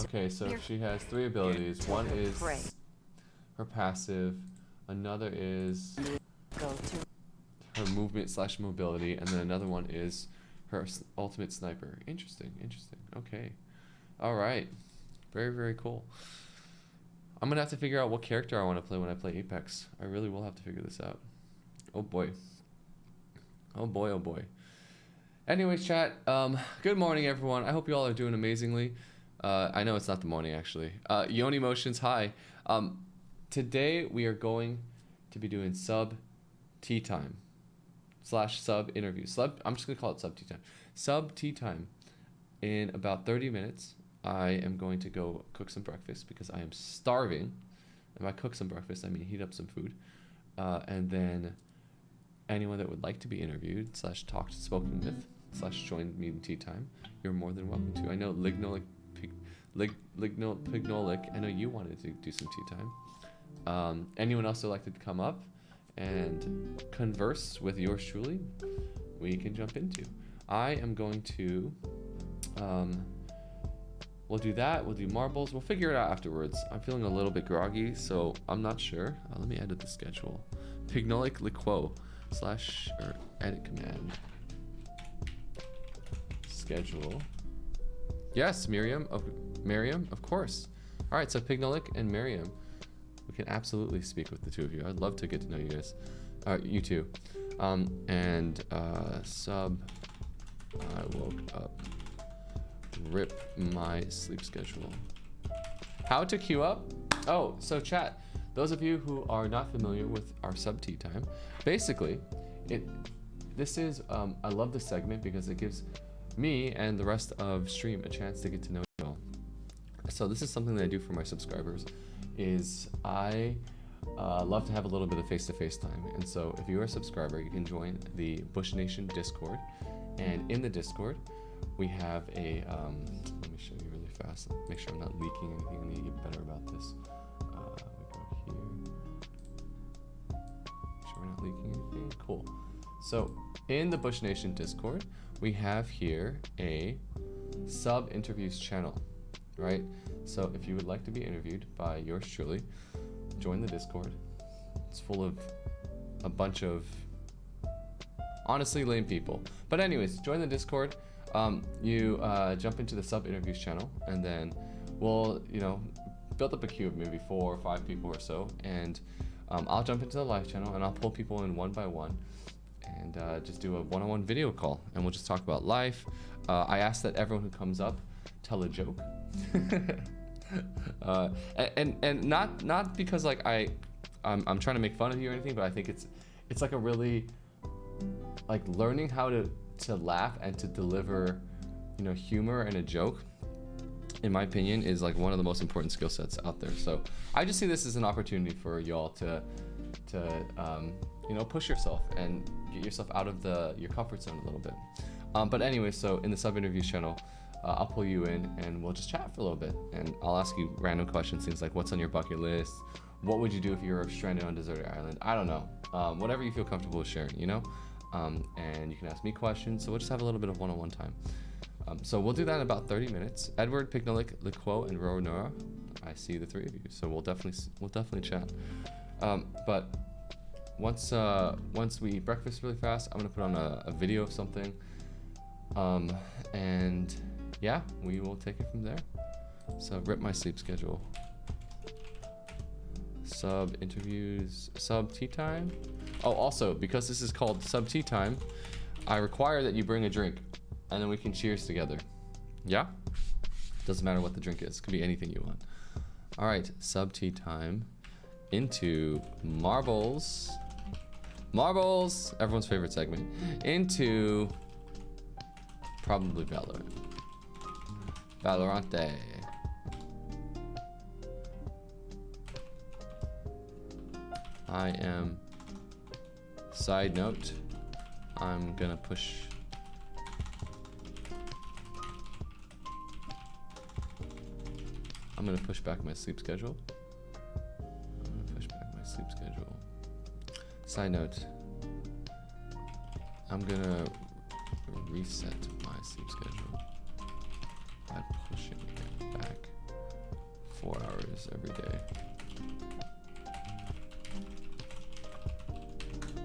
Okay, so she has 3 abilities. One is her passive, another is her movement / mobility, and then another one is her ultimate sniper. Interesting, interesting. Okay. Alright. Very, very cool. I'm gonna have to figure out what character I want to play when I play Apex. I really will have to figure this out. Oh boy. Oh boy, oh boy. Anyways, chat, good morning everyone. I hope you all are doing amazingly. I know it's not the morning actually. Yoni Motions, hi. Today we are going to be doing sub tea time / sub interview. I'm just gonna call it sub tea time. Sub tea time. In about 30 minutes, I am going to go cook some breakfast because I am starving. And by cook some breakfast, I mean heat up some food. And then anyone that would like to be interviewed / spoken with / join me in tea time, you're more than welcome to. I know Lignolic, I know you wanted to do some tea time. Anyone else who would like to come up and converse with yours truly, we can jump into. I am going to, we'll do that, we'll do marbles, we'll figure it out afterwards. I'm feeling a little bit groggy, so I'm not sure. Let me edit the schedule. Pignolic liquo / or edit command. Schedule. Yes, Miriam, of course. All right, so Pignolic and Miriam, we can absolutely speak with the two of you. I'd love to get to know you guys, you two. Sub, I woke up, rip my sleep schedule. How to queue up? Oh, so chat, those of you who are not familiar with our sub tea time, basically, this is, I love this segment because it gives me and the rest of stream a chance to get to know you all. So this is something that I do for my subscribers, is I love to have a little bit of face-to-face time. And so if you're a subscriber, you can join the Bush Nation Discord. And in the Discord, we have a, let me show you really fast, make sure I'm not leaking anything. I need to get better about this. We go here. Make sure we're not leaking anything. Cool. So in the Bush Nation Discord, we have here a sub interviews channel, right? So if you would like to be interviewed by yours truly, join the Discord. It's full of a bunch of honestly lame people. But anyways, join the Discord. You jump into the sub interviews channel, and then we'll, build up a queue of maybe 4 or 5 people or so, and I'll jump into the live channel and I'll pull people in one by one. And just do a one-on-one video call, and we'll just talk about life. I ask that everyone who comes up tell a joke. And not because like I'm trying to make fun of you or anything, but I think it's like a really like learning how to laugh and to deliver, you know, humor and a joke, in my opinion, is like one of the most important skill sets out there. So I just see this as an opportunity for y'all to you know, push yourself and get yourself out of your comfort zone a little bit. But anyway, so in the sub interviews channel, I'll pull you in and we'll just chat for a little bit, and I'll ask you random questions, things like what's on your bucket list, what would you do if you were stranded on a deserted island, I don't know, whatever you feel comfortable with sharing, you know. And you can ask me questions, so we'll just have a little bit of one-on-one time. So we'll do that in about 30 minutes. Edward, Pignolik, Liquo, and Roronora, I see the three of you, so we'll definitely chat. But once we eat breakfast really fast, I'm gonna put on a video of something, and yeah, we will take it from there. So rip my sleep schedule. Sub interviews, sub tea time. Oh, also, because this is called sub tea time, I require that you bring a drink, and then we can cheers together. Yeah? Doesn't matter what the drink is. Could be anything you want. All right, sub tea time. Into marbles. Marbles, everyone's favorite segment. Into probably Valorant. Valorante. I am, side note, I'm gonna push back my sleep schedule. Side note, I'm gonna reset my sleep schedule by pushing it back 4 hours every day.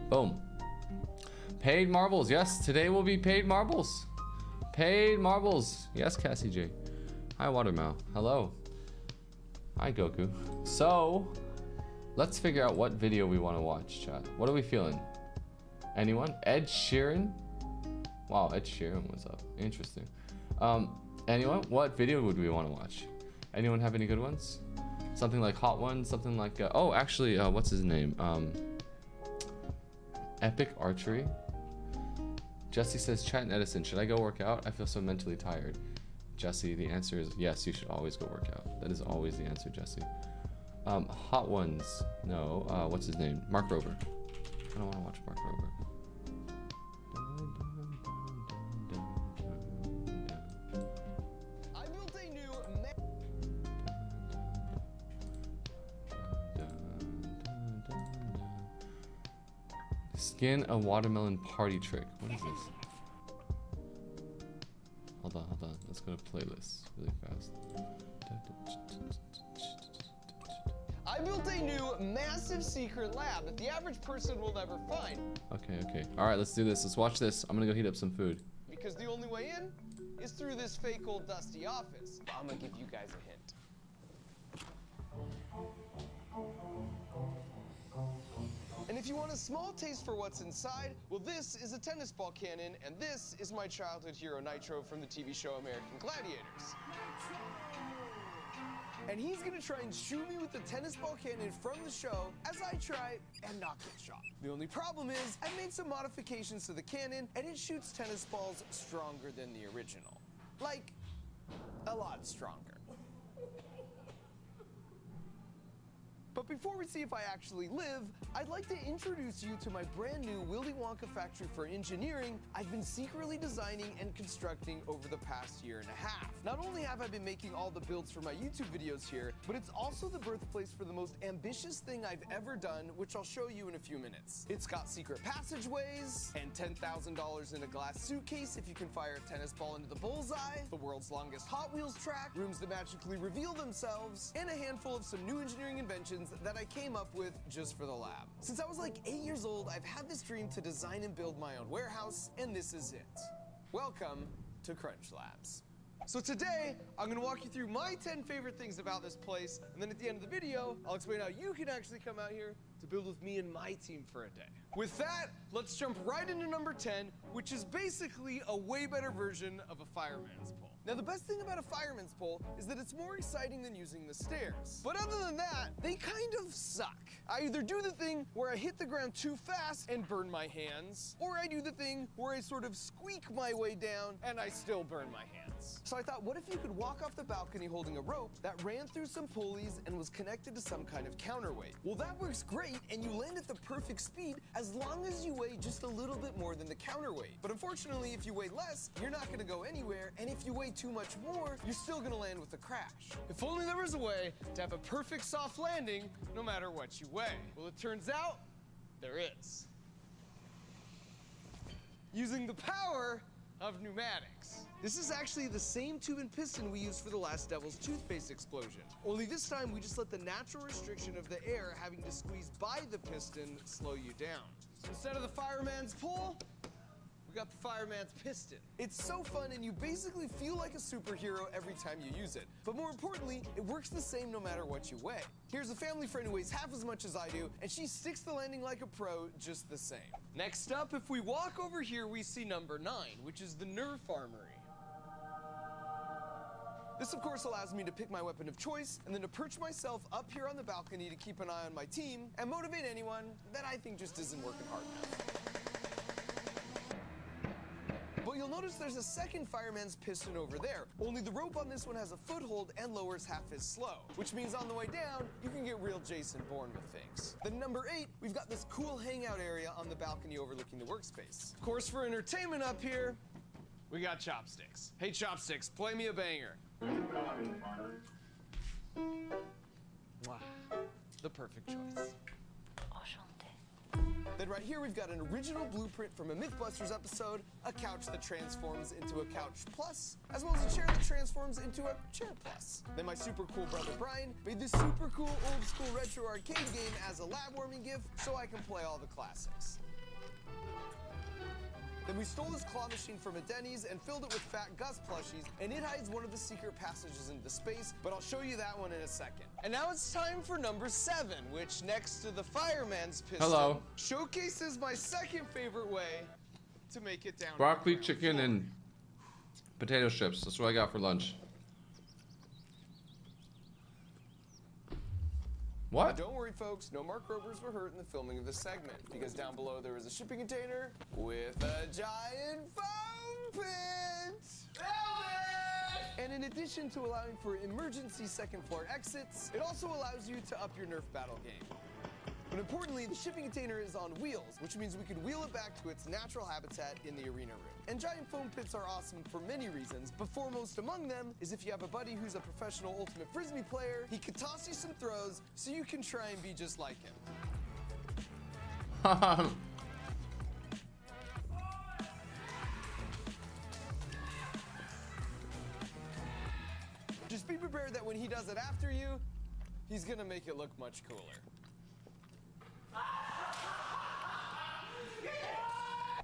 Boom. Paid marbles. Yes, today will be paid marbles. Paid marbles. Yes, Cassie J. Hi, Watermouse. Hello. Hi, Goku. So, let's figure out what video we want to watch, chat. What are we feeling? Anyone? Ed Sheeran? Wow, Ed Sheeran was up. Interesting. Anyone? What video would we want to watch? Anyone have any good ones? Something like Hot Ones? Something like... oh, actually, what's his name? Epic Archery. Jesse says, chat and Edison, should I go work out? I feel so mentally tired. Jesse, the answer is yes, you should always go work out. That is always the answer, Jesse. Hot Ones. No. What's his name? Mark Rober. I don't want to watch Mark Rober. I built a new Skin a watermelon party trick. What is this? Hold on. Let's go to playlists really fast. I built a new massive secret lab that the average person will never find. Okay. All right, let's do this. Let's watch this. I'm gonna go heat up some food. Because the only way in is through this fake old dusty office. I'm gonna give you guys a hint. And if you want a small taste for what's inside, well, this is a tennis ball cannon, and this is my childhood hero Nitro from the TV show American Gladiators. And he's gonna try and shoot me with the tennis ball cannon from the show as I try and not get shot. The only problem is I made some modifications to the cannon, and it shoots tennis balls stronger than the original. Like, a lot stronger. But before we see if I actually live, I'd like to introduce you to my brand new Willy Wonka factory for engineering I've been secretly designing and constructing over the past year and a half. Not only have I been making all the builds for my YouTube videos here, but it's also the birthplace for the most ambitious thing I've ever done, which I'll show you in a few minutes. It's got secret passageways, and $10,000 in a glass suitcase if you can fire a tennis ball into the bullseye, the world's longest Hot Wheels track, rooms that magically reveal themselves, and a handful of some new engineering inventions that I came up with just for the lab. Since I was like 8 years old, I've had this dream to design and build my own warehouse, and this is it. Welcome to Crunch Labs. So today, I'm gonna walk you through my 10 favorite things about this place, and then at the end of the video, I'll explain how you can actually come out here to build with me and my team for a day. With that, let's jump right into number 10, which is basically a way better version of a fireman's pole. Now the best thing about a fireman's pole is that it's more exciting than using the stairs. But other than that, they kind of suck. I either do the thing where I hit the ground too fast and burn my hands, or I do the thing where I sort of squeak my way down and I still burn my hands. So I thought, what if you could walk off the balcony holding a rope that ran through some pulleys and was connected to some kind of counterweight? Well, that works great, and you land at the perfect speed as long as you weigh just a little bit more than the counterweight. But unfortunately, if you weigh less, you're not gonna go anywhere, and if you weigh too much more, you're still gonna land with a crash. If only there was a way to have a perfect soft landing no matter what you weigh. Well, it turns out there is. Using the power of pneumatics. This is actually the same tube and piston we used for the last Devil's Toothpaste explosion. Only this time we just let the natural restriction of the air having to squeeze by the piston slow you down. So instead of the fireman's pole, we got the fireman's piston. It's so fun, and you basically feel like a superhero every time you use it. But more importantly, it works the same no matter what you weigh. Here's a family friend who weighs half as much as I do, and she sticks the landing like a pro just the same. Next up, if we walk over here, we see number 9, which is the Nerf Armory. This, of course, allows me to pick my weapon of choice and then to perch myself up here on the balcony to keep an eye on my team and motivate anyone that I think just isn't working hard enough. But you'll notice there's a second fireman's piston over there, only the rope on this one has a foothold and lowers half as slow, which means on the way down, you can get real Jason Bourne with things. Then number 8, we've got this cool hangout area on the balcony overlooking the workspace. Of course, for entertainment up here, we got Chopsticks. Hey Chopsticks, play me a banger. Wow, the perfect choice. Then right here we've got an original blueprint from a Mythbusters episode, a couch that transforms into a couch plus, as well as a chair that transforms into a chair plus. Then my super cool brother Brian made this super cool old school retro arcade game as a lab warming gift so I can play all the classics. Then we stole this claw machine from a Denny's and filled it with Fat Gus plushies, and it hides one of the secret passages into space, but I'll show you that one in a second. And now it's time for number 7, which next to the fireman's piston showcases my second favorite way to make it down. Broccoli, chicken, and potato chips. That's what I got for lunch. What? Don't worry, folks. No Mark Rovers were hurt in the filming of this segment, because down below there was a shipping container with a giant foam pit. And in addition to allowing for emergency second floor exits, it also allows you to up your Nerf battle game. But importantly, the shipping container is on wheels, which means we could wheel it back to its natural habitat in the arena room. And giant foam pits are awesome for many reasons, but foremost among them is if you have a buddy who's a professional ultimate frisbee player, he could toss you some throws so you can try and be just like him. Just be prepared that when he does it after you, he's gonna make it look much cooler.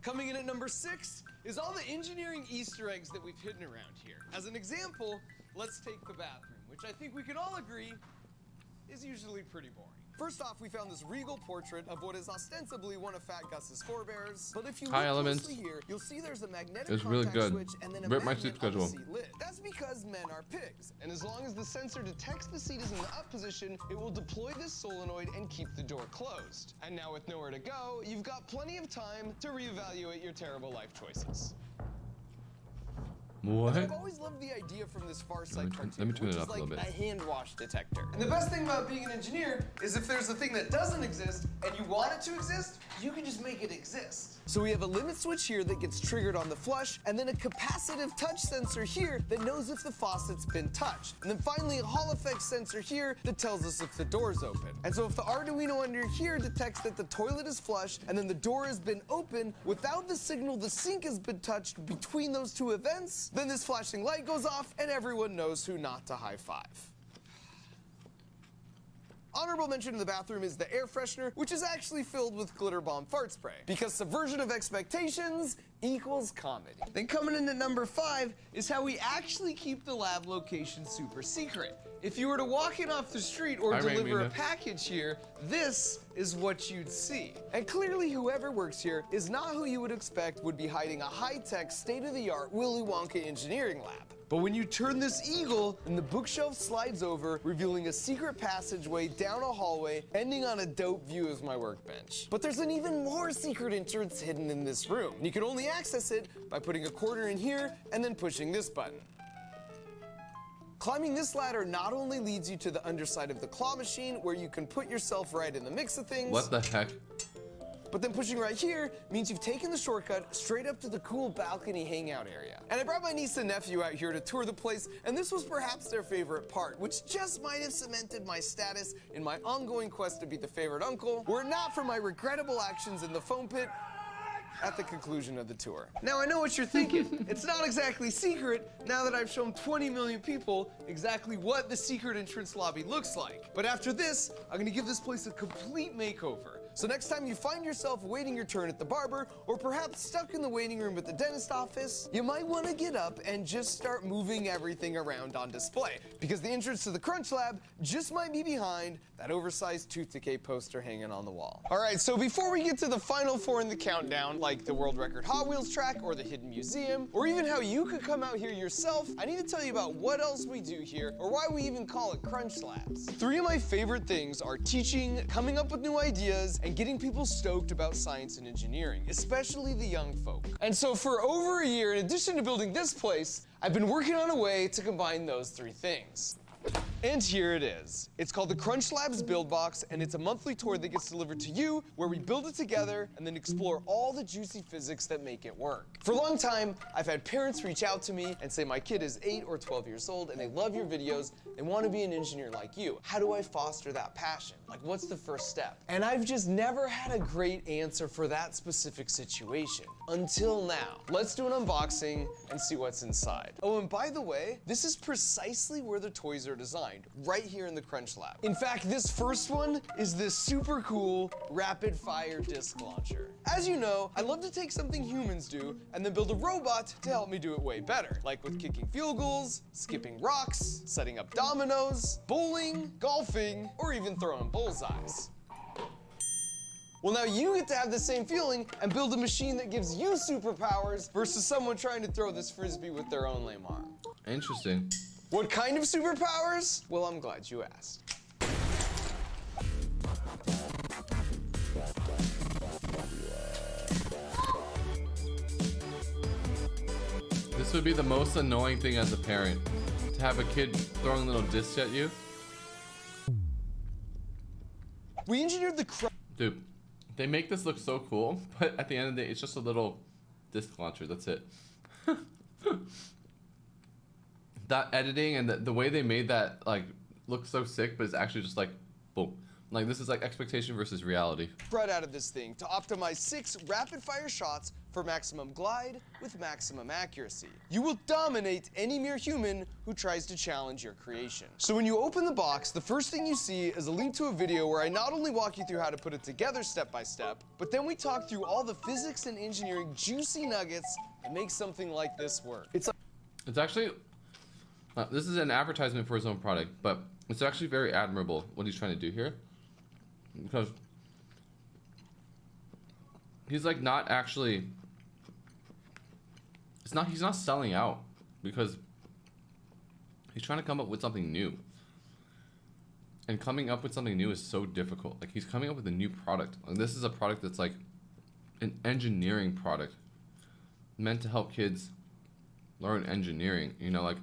Coming in at number 6 is all the engineering Easter eggs that we've hidden around here. As an example, let's take the bathroom, which I think we can all agree is usually pretty boring. First off, we found this regal portrait of what is ostensibly one of Fat Gus's forebears, but if you look closely here, you'll see there's a magnetic contact switch and then a magnet on the seat lid. That's because men are pigs, and as long as the sensor detects the seat is in the up position, it will deploy this solenoid and keep the door closed. And now with nowhere to go, you've got plenty of time to reevaluate your terrible life choices. What? I've always loved the idea from this Far Side cartoon, Let me tune which it is up a like little bit. a hand wash detector. And the best thing about being an engineer is if there's a thing that doesn't exist and you want it to exist, you can just make it exist. So we have a limit switch here that gets triggered on the flush, and then a capacitive touch sensor here that knows if the faucet's been touched. And then finally a Hall effect sensor here that tells us if the door's open. And so if the Arduino under here detects that the toilet is flush and then the door has been open without the signal the sink has been touched between those two events, then this flashing light goes off and everyone knows who not to high five. Honorable mention in the bathroom is the air freshener, which is actually filled with glitter bomb fart spray. Because subversion of expectations equals comedy. Then coming in at number 5 is how we actually keep the lab location super secret. If you were to walk in off the street or deliver a package here, this is what you'd see. And clearly whoever works here is not who you would expect would be hiding a high-tech, state-of-the-art Willy Wonka engineering lab. But when you turn this eagle, and the bookshelf slides over, revealing a secret passageway down a hallway, ending on a dope view of my workbench. But there's an even more secret entrance hidden in this room. And you can only access it by putting a quarter in here and then pushing this button. Climbing this ladder not only leads you to the underside of the claw machine, where you can put yourself right in the mix of things. What the heck? But then pushing right here means you've taken the shortcut straight up to the cool balcony hangout area. And I brought my niece and nephew out here to tour the place, and this was perhaps their favorite part, which just might have cemented my status in my ongoing quest to be the favorite uncle, were it not for my regrettable actions in the foam pit at the conclusion of the tour. Now I know what you're thinking. It's not exactly secret now that I've shown 20 million people exactly what the secret entrance lobby looks like. But after this, I'm gonna give this place a complete makeover. So next time you find yourself waiting your turn at the barber, or perhaps stuck in the waiting room at the dentist office, you might want to get up and just start moving everything around on display, because the entrance to the Crunch Lab just might be behind that oversized tooth decay poster hanging on the wall. All right, so before we get to the final 4 in the countdown, like the world record Hot Wheels track or the hidden museum, or even how you could come out here yourself, I need to tell you about what else we do here, or why we even call it Crunch Labs. 3 of my favorite things are teaching, coming up with new ideas, and getting people stoked about science and engineering, especially the young folk. And so for over a year, in addition to building this place, I've been working on a way to combine those 3 things. And here it is. It's called the Crunch Labs Build Box, and it's a monthly tour that gets delivered to you, where we build it together and then explore all the juicy physics that make it work. For a long time, I've had parents reach out to me and say my kid is 8 or 12 years old and they love your videos, they want to be an engineer like you. How do I foster that passion? Like, what's the first step? And I've just never had a great answer for that specific situation. Until now. Let's do an unboxing and see what's inside. Oh, and by the way, this is precisely where the toys are designed, right here in the Crunch Lab. In fact, this first one is this super cool rapid fire disc launcher. As you know, I love to take something humans do and then build a robot to help me do it way better, like with kicking field goals, skipping rocks, setting up dominoes, bowling, golfing, or even throwing bullseyes. Well, now you get to have the same feeling and build a machine that gives you superpowers versus someone trying to throw this frisbee with their own lame arm. Interesting. What kind of superpowers? Well, I'm glad you asked. This would be the most annoying thing as a parent, to have a kid throwing little discs at you. We engineered the Dude, they make this look so cool, but at the end of the day, it's just a little disc launcher, that's it. That editing and the way they made that like look so sick, but it's actually just like, boom. Like, this is like expectation versus reality. Spread out of this thing to optimize 6 rapid fire shots for maximum glide with maximum accuracy. You will dominate any mere human who tries to challenge your creation. So when you open the box, the first thing you see is a link to a video where I not only walk you through how to put it together step by step, but then we talk through all the physics and engineering juicy nuggets that make something like this work. It's actually, this is an advertisement for his own product, but it's actually very admirable what he's trying to do here. Because he's like not actually, he's not selling out, because he's trying to come up with something new. And coming up with something new is so difficult. Like, he's coming up with a new product. Like, this is a product that's like an engineering product meant to help kids learn engineering, you know, like,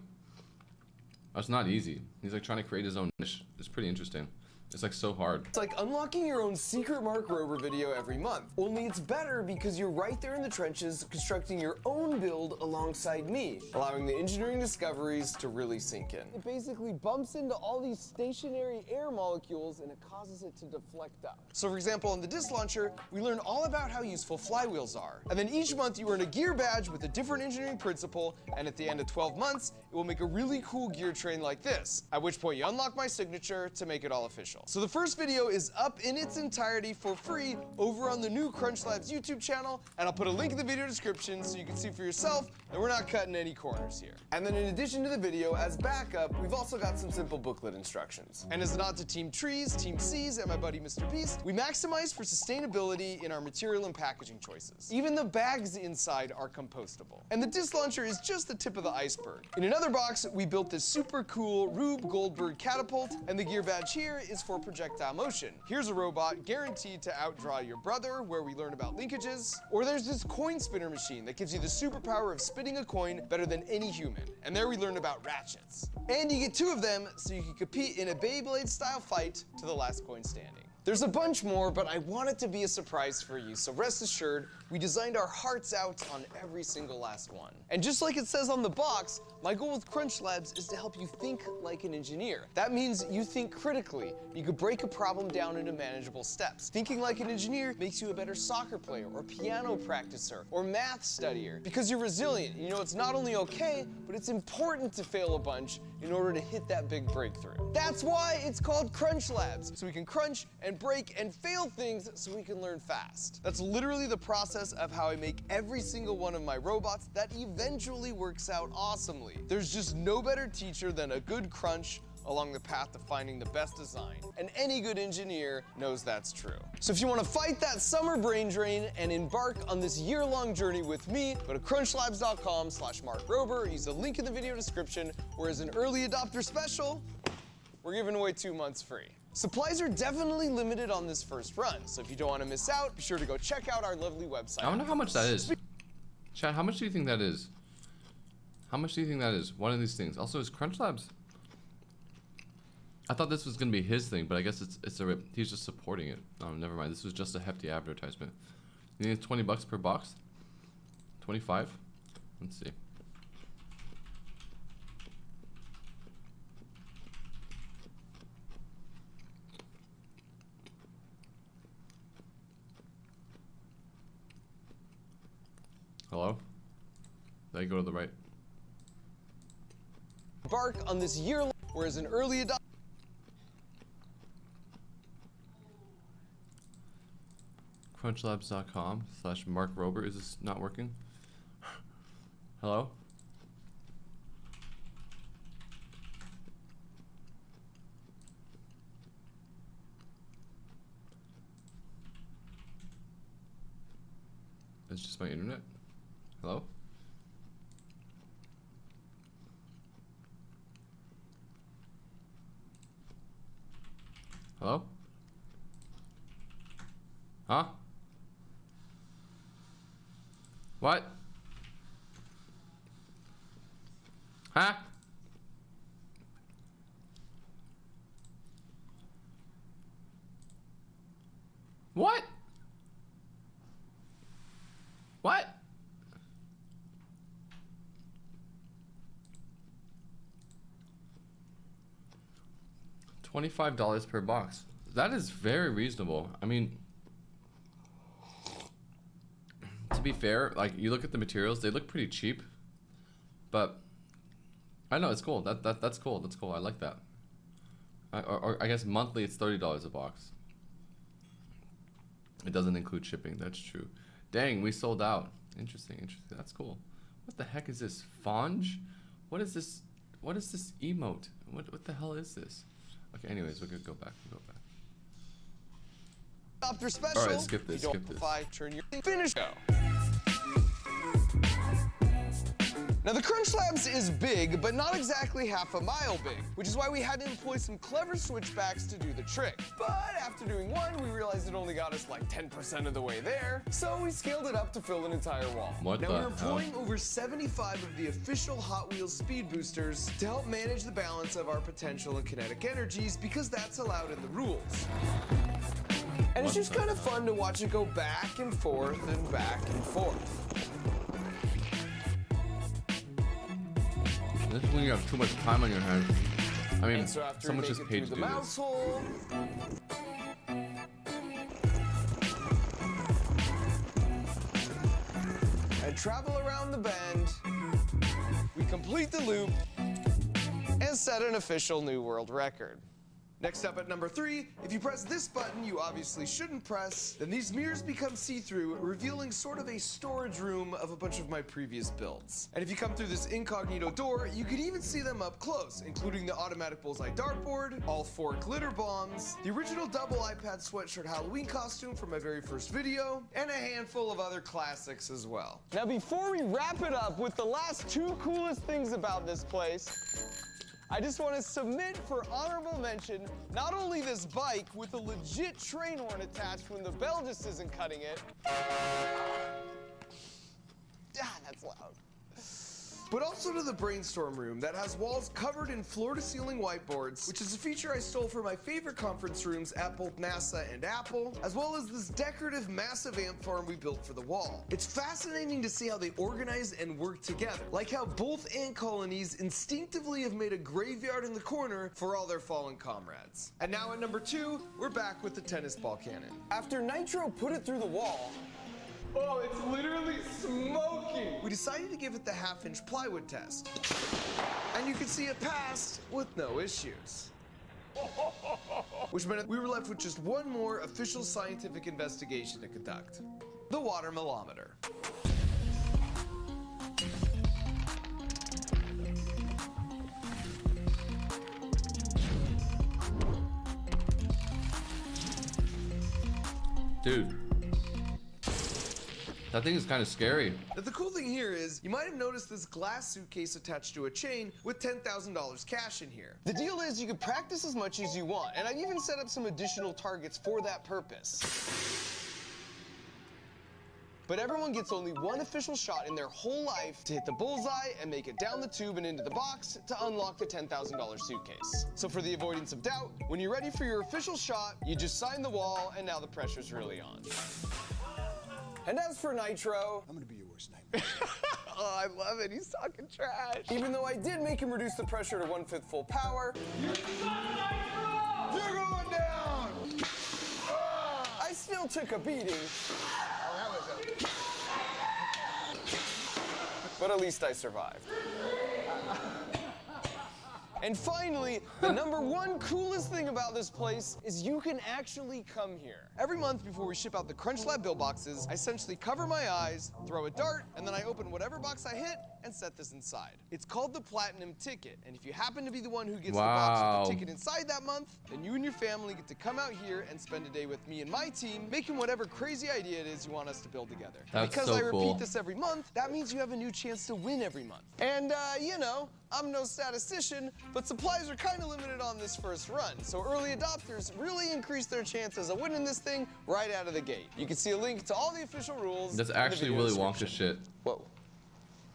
that's not easy. He's like trying to create his own niche. It's pretty interesting. It's like so hard. It's like unlocking your own secret Mark Rober video every month. Only it's better because you're right there in the trenches constructing your own build alongside me, allowing the engineering discoveries to really sink in. It basically bumps into all these stationary air molecules and it causes it to deflect up. So for example, on the disc launcher, we learn all about how useful flywheels are. And then each month you earn a gear badge with a different engineering principle, and at the end of 12 months, it will make a really cool gear train like this, at which point you unlock my signature to make it all official. special. So the first video is up in its entirety for free over on the new Crunch Labs YouTube channel, and I'll put a link in the video description so you can see for yourself that we're not cutting any corners here. And then in addition to the video, as backup, we've also got some simple booklet instructions. And as a nod to Team Trees, Team C's, and my buddy Mr. Beast, we maximize for sustainability in our material and packaging choices. Even the bags inside are compostable. And the disc launcher is just the tip of the iceberg. In another box, we built this super cool Rube Goldberg catapult, and the gear badge here is for projectile motion. Here's a robot guaranteed to outdraw your brother, where we learn about linkages. Or there's this coin spinner machine that gives you the superpower of spinning a coin better than any human. And there we learn about ratchets. And you get 2 of them so you can compete in a Beyblade style fight to the last coin standing. There's a bunch more, but I want it to be a surprise for you, so rest assured, we designed our hearts out on every single last one. And just like it says on the box, my goal with Crunch Labs is to help you think like an engineer. That means you think critically. You could break a problem down into manageable steps. Thinking like an engineer makes you a better soccer player, or piano practicer, or math studier, because you're resilient. You know it's not only okay, but it's important to fail a bunch in order to hit that big breakthrough. That's why it's called Crunch Labs, so we can crunch and break and fail things so we can learn fast. That's literally the process of how I make every single one of my robots that eventually works out awesomely. There's just no better teacher than a good crunch along the path to finding the best design. And any good engineer knows that's true. So if you want to fight that summer brain drain and embark on this year-long journey with me, go to crunchlabs.com/MarkRober, use the link in the video description, where as an early adopter special, we're giving away 2 months free. Supplies are definitely limited on this first run, so if you don't want to miss out, be sure to go check out our lovely website. I wonder how much that is. Chad, how much do you think that is? How much do you think that is? One of these things. Also, is Crunch Labs? I thought this was gonna be his thing, but I guess he's just supporting it. Oh, never mind. This was just a hefty advertisement. You think it's 20 bucks per box? 25? Let's see. Hello? Did I go to the right? Embark on this year, whereas an early adopter. Crunchlabs.com/MarkRober. Is this not working? Hello? It's just my internet. Hello? Hello? Huh? What? Huh? What? What? $25 per box. That is very reasonable. I mean, to be fair, like, you look at the materials, they look pretty cheap, but I know it's cool. That's cool. That's cool. I like that. Or I guess monthly it's $30 a box. It doesn't include shipping. That's true. Dang, we sold out. Interesting. Interesting. That's cool. What the heck is this? Fonge? What is this? What is this emote? What the hell is this? Okay. Anyways, we're gonna go back. We'll go back. Adopter special. All right, skip this. Skip this. Turn your finish. Go. Now the Crunch Labs is big, but not exactly half a mile big, which is why we had to employ some clever switchbacks to do the trick. But after doing one, we realized it only got us like 10% of the way there, so we scaled it up to fill an entire wall. What now the we're hell? employing over 75 of the official Hot Wheels speed boosters to help manage the balance of our potential and kinetic energies, because that's allowed in the rules. And it's just kind of fun to watch it go back and forth and back and forth. This is when you have too much time on your hands. I mean, And so after someone we just make it paid to through do the this. mouse hole, and travel around the bend, we complete the loop and set an official new world record. Next up at number 3, if you press this button you obviously shouldn't press, then these mirrors become see-through, revealing sort of a storage room of a bunch of my previous builds. And if you come through this incognito door, you can even see them up close, including the automatic bullseye dartboard, all 4 glitter bombs, the original double iPad sweatshirt Halloween costume from my very first video, and a handful of other classics as well. Now before we wrap it up with the last 2 coolest things about this place, I just want to submit for honorable mention not only this bike with a legit train horn attached when the bell just isn't cutting it. That's loud. But also to the brainstorm room that has walls covered in floor-to-ceiling whiteboards, which is a feature I stole from my favorite conference rooms at both NASA and Apple, as well as this decorative massive amp farm we built for the wall. It's fascinating to see how they organize and work together, like how both ant colonies instinctively have made a graveyard in the corner for all their fallen comrades. And now at number 2, we're back with the tennis ball cannon. After Nitro put it through the wall, oh, it's literally smoking! We decided to give it the half-inch plywood test. And you can see it passed with no issues. Which meant we were left with just one more official scientific investigation to conduct. The water melometer. Dude. That thing is kind of scary. Now, the cool thing here is, you might have noticed this glass suitcase attached to a chain with $10,000 cash in here. The deal is you can practice as much as you want, and I've even set up some additional targets for that purpose. But everyone gets only one official shot in their whole life to hit the bullseye and make it down the tube and into the box to unlock the $10,000 suitcase. So for the avoidance of doubt, when you're ready for your official shot, you just sign the wall, and now the pressure's really on. And as for Nitro, I'm gonna be your worst nightmare. Oh, I love it. He's talking trash. Even though I did make him reduce the pressure to 1/5 full power, you're going down. I still took a beating. But at least I survived. And finally, the number 1 coolest thing about this place is you can actually come here. Every month before we ship out the Crunch Lab build boxes, I essentially cover my eyes, throw a dart, and then I open whatever box I hit and set this inside. It's called the Platinum Ticket, and if you happen to be the one who gets the box with the ticket inside that month, then you and your family get to come out here and spend a day with me and my team, making whatever crazy idea it is you want us to build together. That's because so I repeat cool. this every month, that means you have a new chance to win every month. And, you know, I'm no statistician, but supplies are kind of limited on this first run, so early adopters really increase their chances of winning this thing right out of the gate. You can see a link to all the official rules. That's in the actually video Willy Wonka description. shit. Whoa.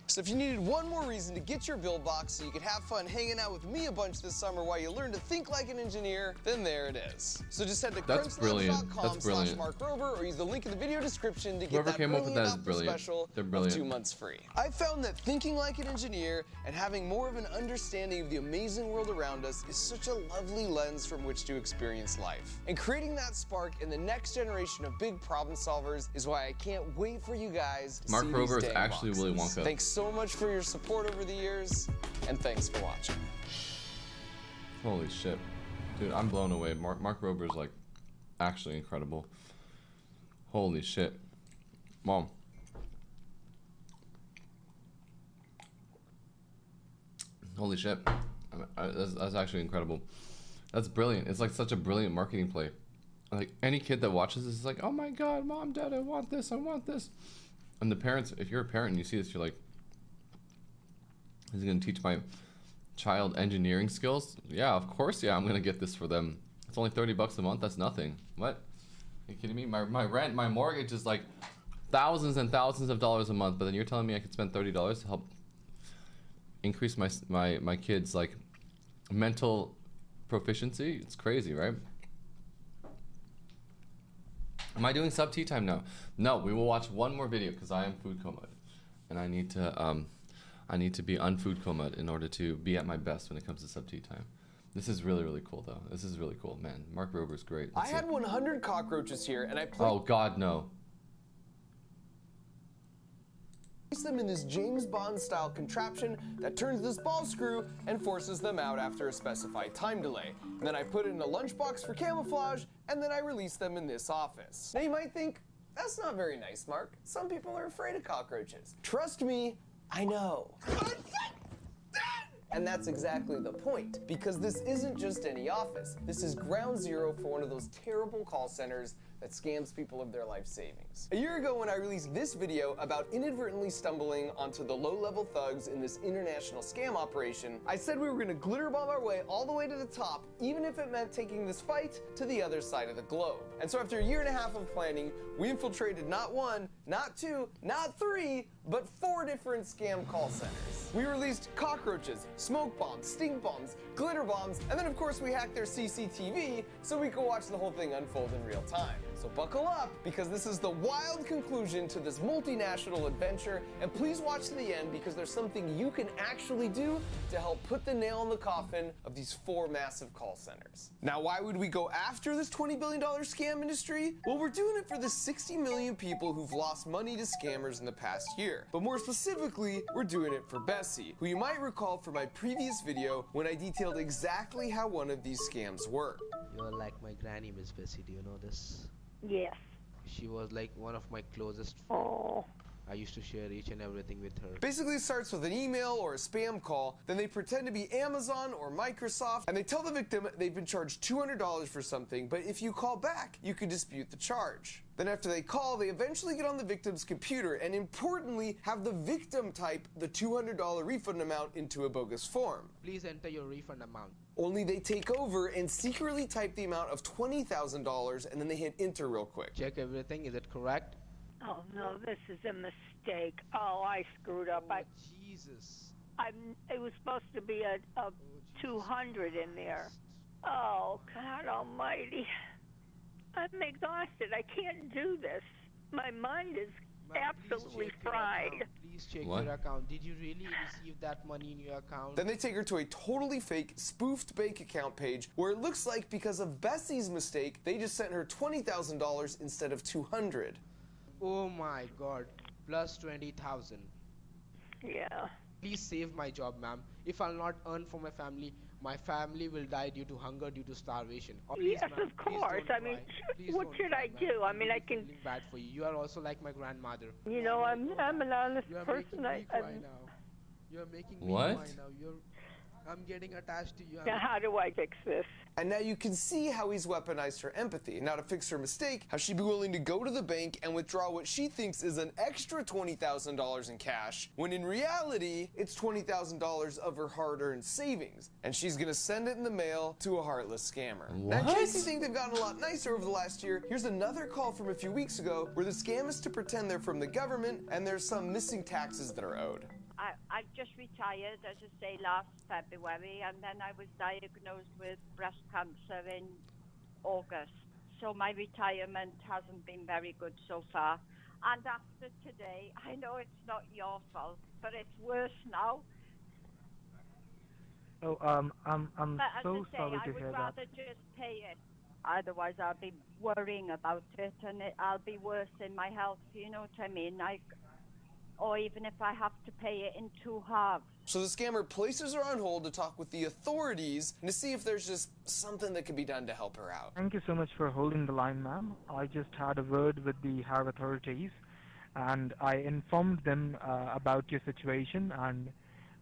So if you needed one more reason to get your build box so you could have fun hanging out with me a bunch this summer while you learn to think like an engineer, then there it is. So just head to That's brilliant. That's brilliant. crunchlabs.com/MarkRover or use the link in the video description to get Whoever that came up with that is adopter brilliant. special They're of brilliant. 2 months free. I've found that thinking like an engineer and having more of an understanding of the amazing world around us is such a lovely lens from which to experience life. And creating that spark in the next generation of big problem solvers is why I can't wait for you guys to Mark see Rover these is dang actually boxes. Willy Wonka. Thanks so much for your support over the years, and thanks for watching. Holy shit. Dude, I'm blown away. Mark Rober's like actually incredible. Holy shit. Mom. Holy shit. That's actually incredible. That's brilliant. It's like such a brilliant marketing play. Like any kid that watches this is like, oh my god, mom, dad, I want this, I want this. And the parents, if you're a parent and you see this, you're like, is he gonna teach my child engineering skills? Yeah, of course, yeah, I'm gonna get this for them. It's only 30 bucks a month, that's nothing. What? Are you kidding me? My rent, my mortgage is like thousands and thousands of dollars a month, but then you're telling me I could spend $30 to help increase my kids' like mental proficiency? It's crazy, right? Am I doing sub tea time now? No, we will watch one more video because I am food coma, and I need to be unfood coma in order to be at my best when it comes to sub tea time. This is really, really cool though. This is really cool, man. Mark Rober's great. I had 100 cockroaches here, and I Oh God, no. placed them in this James Bond style contraption that turns this ball screw and forces them out after a specified time delay. And then I put it in a lunchbox for camouflage, and then I release them in this office. Now you might think, that's not very nice, Mark. Some people are afraid of cockroaches. Trust me, I know. And that's exactly the point, because this isn't just any office. This is ground zero for one of those terrible call centers that scams people of their life savings. A year ago when I released this video about inadvertently stumbling onto the low-level thugs in this international scam operation, I said we were gonna glitter bomb our way all the way to the top, even if it meant taking this fight to the other side of the globe. And so after a year and a half of planning, we infiltrated not one, not two, not three, but 4 different scam call centers. We released cockroaches, smoke bombs, stink bombs, glitter bombs, and then of course we hacked their CCTV so we could watch the whole thing unfold in real time. So buckle up, because this is the wild conclusion to this multinational adventure, and please watch to the end because there's something you can actually do to help put the nail in the coffin of these 4 massive call centers. Now, why would we go after this $20 billion scam industry? Well, we're doing it for the 60 million people who've lost money to scammers in the past year. But more specifically, we're doing it for Bessie, who you might recall from my previous video when I detailed exactly how one of these scams worked. You're like my granny, Miss Bessie. Do you know this? Yes. She was like one of my closest friends. Oh. I used to share each and everything with her. Basically, it starts with an email or a spam call, then they pretend to be Amazon or Microsoft, and they tell the victim they've been charged $200 for something, but if you call back, you can dispute the charge. Then after they call, they eventually get on the victim's computer and importantly, have the victim type the $200 refund amount into a bogus form. Please enter your refund amount. Only they take over and secretly type the amount of $20,000 and then they hit enter real quick. Check everything, is it correct? Oh no, this is a mistake. Oh, I screwed up. Jesus. It was supposed to be a 200 in there. Oh, God almighty. I'm exhausted. I can't do this. My mind is absolutely fried. Please check What? your account. Did you really receive that money in your account? Then they take her to a totally fake, spoofed bank account page where it looks like because of Bessie's mistake, they just sent her $20,000 instead of $200. Oh my God, plus 20,000. Yeah. Please save my job, ma'am. If I'll not earn for my family will die due to hunger, due to starvation. Oh, please, Yes, ma'am, of course. Please I mean, Please what don't should cry, I ma'am. do? I mean, I can. Feeling bad for you. You are also like my grandmother. You know, I'm an honest You are person. making me cry I'm. now. You are making me What? cry now. I'm getting attached to you. Now, how do I fix this? And now you can see how he's weaponized her empathy. Now to fix her mistake, how she'd be willing to go to the bank and withdraw what she thinks is an extra $20,000 in cash, when in reality, it's $20,000 of her hard-earned savings. And she's gonna send it in the mail to a heartless scammer. Now in case you think they've gotten a lot nicer over the last year, here's another call from a few weeks ago where the scam is to pretend they're from the government and there's some missing taxes that are owed. I just retired, as I say, last February, and then I was diagnosed with breast cancer in August. So my retirement hasn't been very good so far. And after today, I know it's not your fault, but it's worse now. Oh, I'm But as so I say, sorry I to would hear that. rather just pay it. Otherwise, I'll be worrying about it, and I'll be worse in my health, you know what I mean? Or even if I have to pay it in 2 halves. So the scammer places her on hold to talk with the authorities and to see if there's just something that can be done to help her out. Thank you so much for holding the line, ma'am. I just had a word with the Halle authorities, and I informed them about your situation, and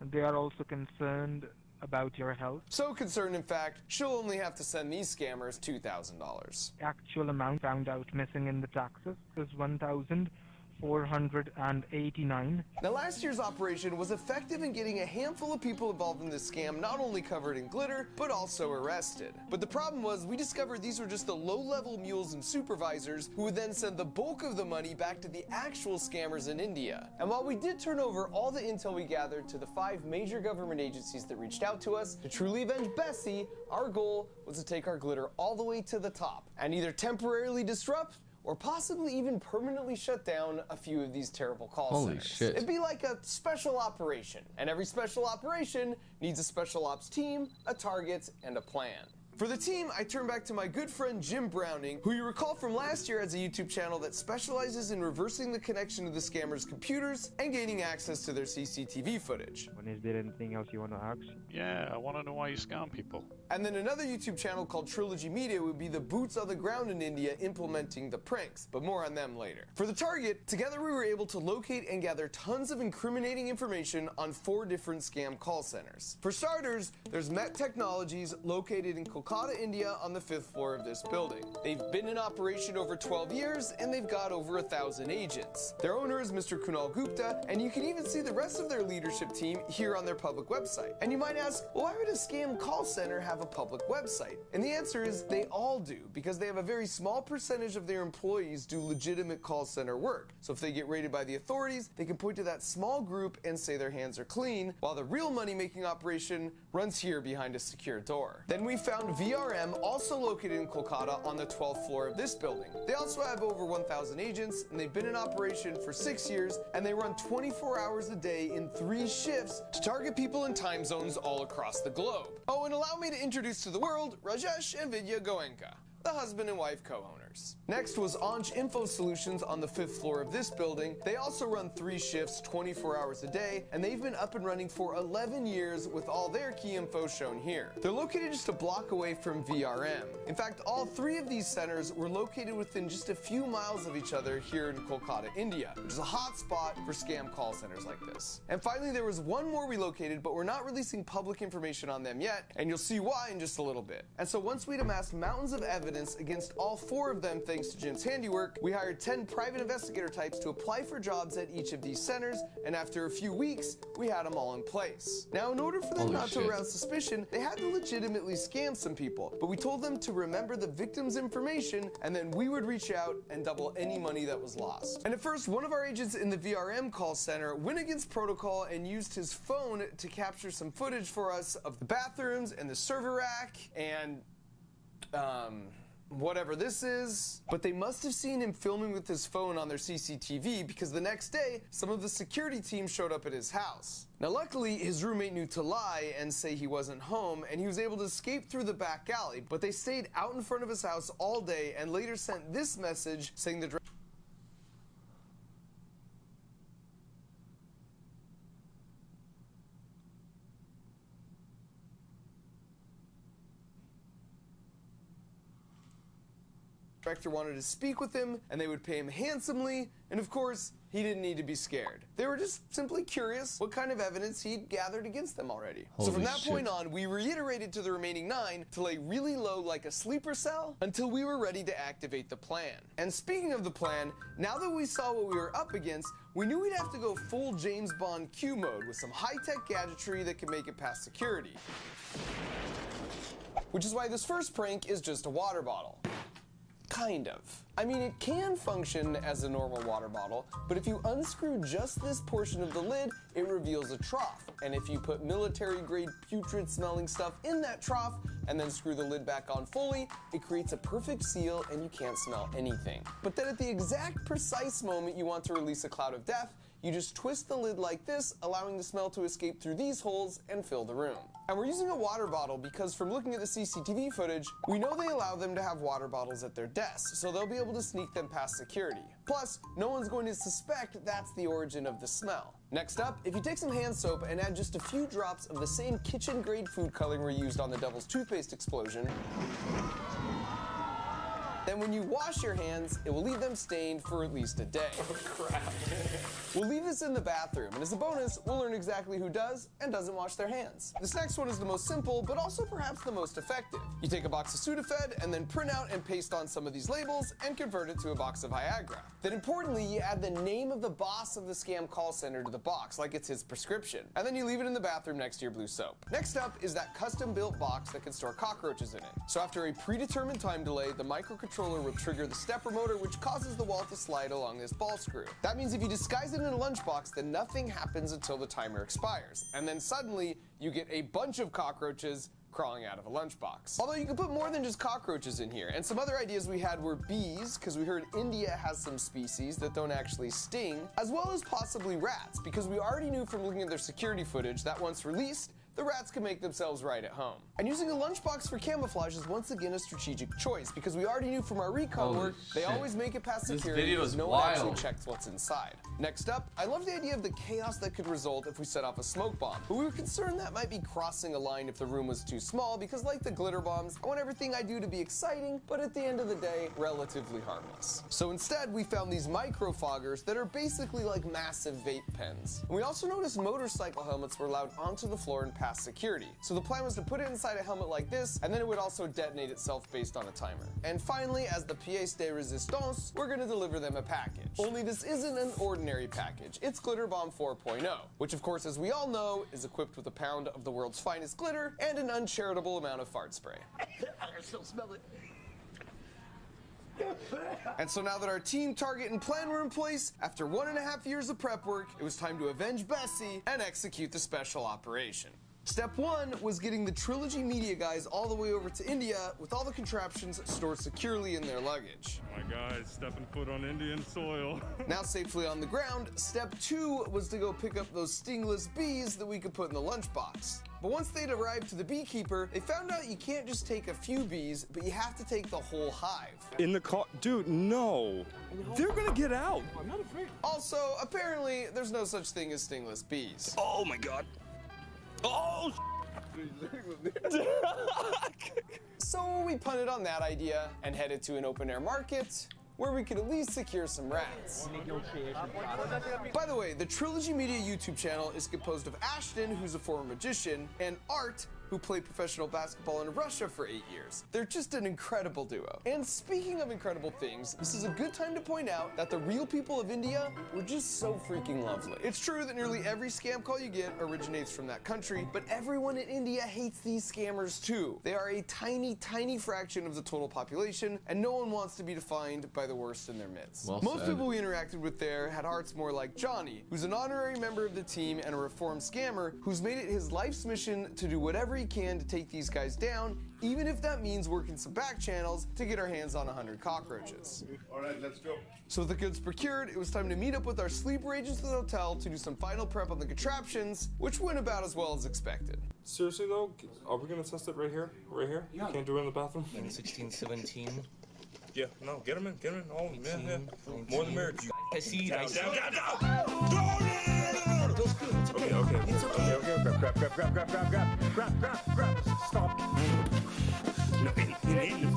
they are also concerned about your health. So concerned, in fact, she'll only have to send these scammers $2,000. Actual amount found out missing in the taxes is $1,489. Now, last year's operation was effective in getting a handful of people involved in this scam not only covered in glitter, but also arrested. But the problem was we discovered these were just the low-level mules and supervisors who would then send the bulk of the money back to the actual scammers in India. And while we did turn over all the intel we gathered to the 5 major government agencies that reached out to us to truly avenge Bessie, our goal was to take our glitter all the way to the top and either temporarily disrupt or possibly even permanently shut down a few of these terrible call Holy centers. shit. It'd be like a special operation, and every special operation needs a special ops team, a target, and a plan. For the team, I turn back to my good friend Jim Browning, who you recall from last year has a YouTube channel that specializes in reversing the connection to the scammers' computers and gaining access to their CCTV footage. Is there anything else you want to ask? Yeah, I want to know why you scam people. And then another YouTube channel called Trilogy Media would be the boots on the ground in India implementing the pranks, but more on them later. For the target, together we were able to locate and gather tons of incriminating information on 4 different scam call centers. For starters, there's Met Technologies, located in Kolkata, India, on the 5th floor of this building. They've been in operation over 12 years, and they've got over 1,000 agents. Their owner is Mr. Kunal Gupta, and you can even see the rest of their leadership team here on their public website. And you might ask, well, why would a scam call center have a public website? And the answer is they all do, because they have a very small percentage of their employees do legitimate call center work. So if they get raided by the authorities, they can point to that small group and say their hands are clean, while the real money-making operation runs here behind a secure door. Then we found VRM, also located in Kolkata, on the 12th floor of this building. They also have over 1,000 agents, and they've been in operation for 6 years, and they run 24 hours a day in 3 shifts to target people in time zones all across the globe. Oh, and allow me to introduce to the world Rajesh and Vidya Goenka, the husband and wife co-owners. Next was Anj Info Solutions on the 5th floor of this building. They also run 3 shifts, 24 hours a day, and they've been up and running for 11 years with all their key info shown here. They're located just a block away from VRM. In fact, all 3 of these centers were located within just a few miles of each other here in Kolkata, India, which is a hot spot for scam call centers like this. And finally, there was one more we located, but we're not releasing public information on them yet, and you'll see why in just a little bit. And so once we'd amassed mountains of evidence against all 4 of them thanks to Jim's handiwork, we hired 10 private investigator types to apply for jobs at each of these centers, and after a few weeks, we had them all in place. Now, in order for them not to arouse suspicion, they had to legitimately scam some people, but we told them to remember the victim's information, and then we would reach out and double any money that was lost. And at first, one of our agents in the VRM call center went against protocol and used his phone to capture some footage for us of the bathrooms and the server rack and whatever this is, but they must have seen him filming with his phone on their CCTV, because the next day, some of the security team showed up at his house. Now luckily, his roommate knew to lie and say he wasn't home, and he was able to escape through the back alley, but they stayed out in front of his house all day and later sent this message saying the director wanted to speak with him, and they would pay him handsomely, and of course, he didn't need to be scared. They were just simply curious what kind of evidence he'd gathered against them already. So from that point on, we reiterated to the remaining 9 to lay really low like a sleeper cell until we were ready to activate the plan. And speaking of the plan, now that we saw what we were up against, we knew we'd have to go full James Bond Q mode with some high-tech gadgetry that can make it past security. Which is why this first prank is just a water bottle. Kind of. I mean, it can function as a normal water bottle, but if you unscrew just this portion of the lid, it reveals a trough. And if you put military-grade putrid-smelling stuff in that trough and then screw the lid back on fully, it creates a perfect seal and you can't smell anything. But then at the exact precise moment you want to release a cloud of death, you just twist the lid like this, allowing the smell to escape through these holes and fill the room. And we're using a water bottle because from looking at the CCTV footage, we know they allow them to have water bottles at their desks, so they'll be able to sneak them past security. Plus, no one's going to suspect that's the origin of the smell. Next up, if you take some hand soap and add just a few drops of the same kitchen-grade food coloring we used on the Devil's Toothpaste explosion, then when you wash your hands, it will leave them stained for at least a day. Oh, crap. We'll leave this in the bathroom, and as a bonus, we'll learn exactly who does and doesn't wash their hands. This next one is the most simple, but also perhaps the most effective. You take a box of Sudafed and then print out and paste on some of these labels and convert it to a box of Viagra. Then importantly, you add the name of the boss of the scam call center to the box, like it's his prescription. And then you leave it in the bathroom next to your blue soap. Next up is that custom-built box that can store cockroaches in it. So after a predetermined time delay, the microcontroller will trigger the stepper motor, which causes the wall to slide along this ball screw. That means if you disguise it in a lunchbox, then nothing happens until the timer expires. And then suddenly, you get a bunch of cockroaches crawling out of a lunchbox. Although you can put more than just cockroaches in here, and some other ideas we had were bees, because we heard India has some species that don't actually sting, as well as possibly rats, because we already knew from looking at their security footage that once released, the rats can make themselves right at home. And using a lunchbox for camouflage is once again a strategic choice, because we already knew from our recon work, they always make it past security because no one actually checks what's inside. Next up, I love the idea of the chaos that could result if we set off a smoke bomb, but we were concerned that might be crossing a line if the room was too small, because like the glitter bombs, I want everything I do to be exciting, but at the end of the day, relatively harmless. So instead, we found these micro foggers that are basically like massive vape pens. And we also noticed motorcycle helmets were allowed onto the floor and past security. So the plan was to put it inside a helmet like this, and then it would also detonate itself based on a timer. And finally, as the pièce de résistance, we're gonna deliver them a package. Only this isn't an ordinary package. It's Glitter Bomb 4.0, which of course, as we all know, is equipped with a pound of the world's finest glitter and an uncharitable amount of fart spray. I still smell it. And so now that our team, target, and plan were in place, after 1.5 years of prep work, it was time to avenge Bessie and execute the special operation. Step 1 was getting the Trilogy media guys all the way over to India with all the contraptions stored securely in their luggage. My guys stepping foot on Indian soil. Now safely on the ground, step 2 was to go pick up those stingless bees that we could put in the lunchbox. But once they'd arrived to the beekeeper, they found out you can't just take a few bees, but you have to take the whole hive. In the car, dude, no. They're gonna get out. I'm not afraid. Also, apparently, there's no such thing as stingless bees. Oh my God. Oh, So we punted on that idea and headed to an open air market where we could at least secure some rats. By the way, the Trilogy Media YouTube channel is composed of Ashton, who's a former magician, and Art, who played professional basketball in Russia for 8 years. They're just an incredible duo. And speaking of incredible things, this is a good time to point out that the real people of India were just so freaking lovely. It's true that nearly every scam call you get originates from that country, but everyone in India hates these scammers too. They are a tiny, tiny fraction of the total population, and no one wants to be defined by the worst in their midst. Most people we interacted with there had hearts more like Johnny, who's an honorary member of the team and a reformed scammer who's made it his life's mission to do whatever he can to take these guys down, even if that means working some back channels to get our hands on 100 cockroaches. All right, let's go. So with the goods procured, it was time to meet up with our sleeper agents at the hotel to do some final prep on the contraptions, which went about as well as expected. Seriously though, are we gonna test it right here? Right here? Yeah. Can't do it in the bathroom? 16, 17. Yeah, no, get him in. Oh, yeah. More than marriage. I see. Down. It's okay. Okay. It's okay. Okay. Grab. Stop. No, in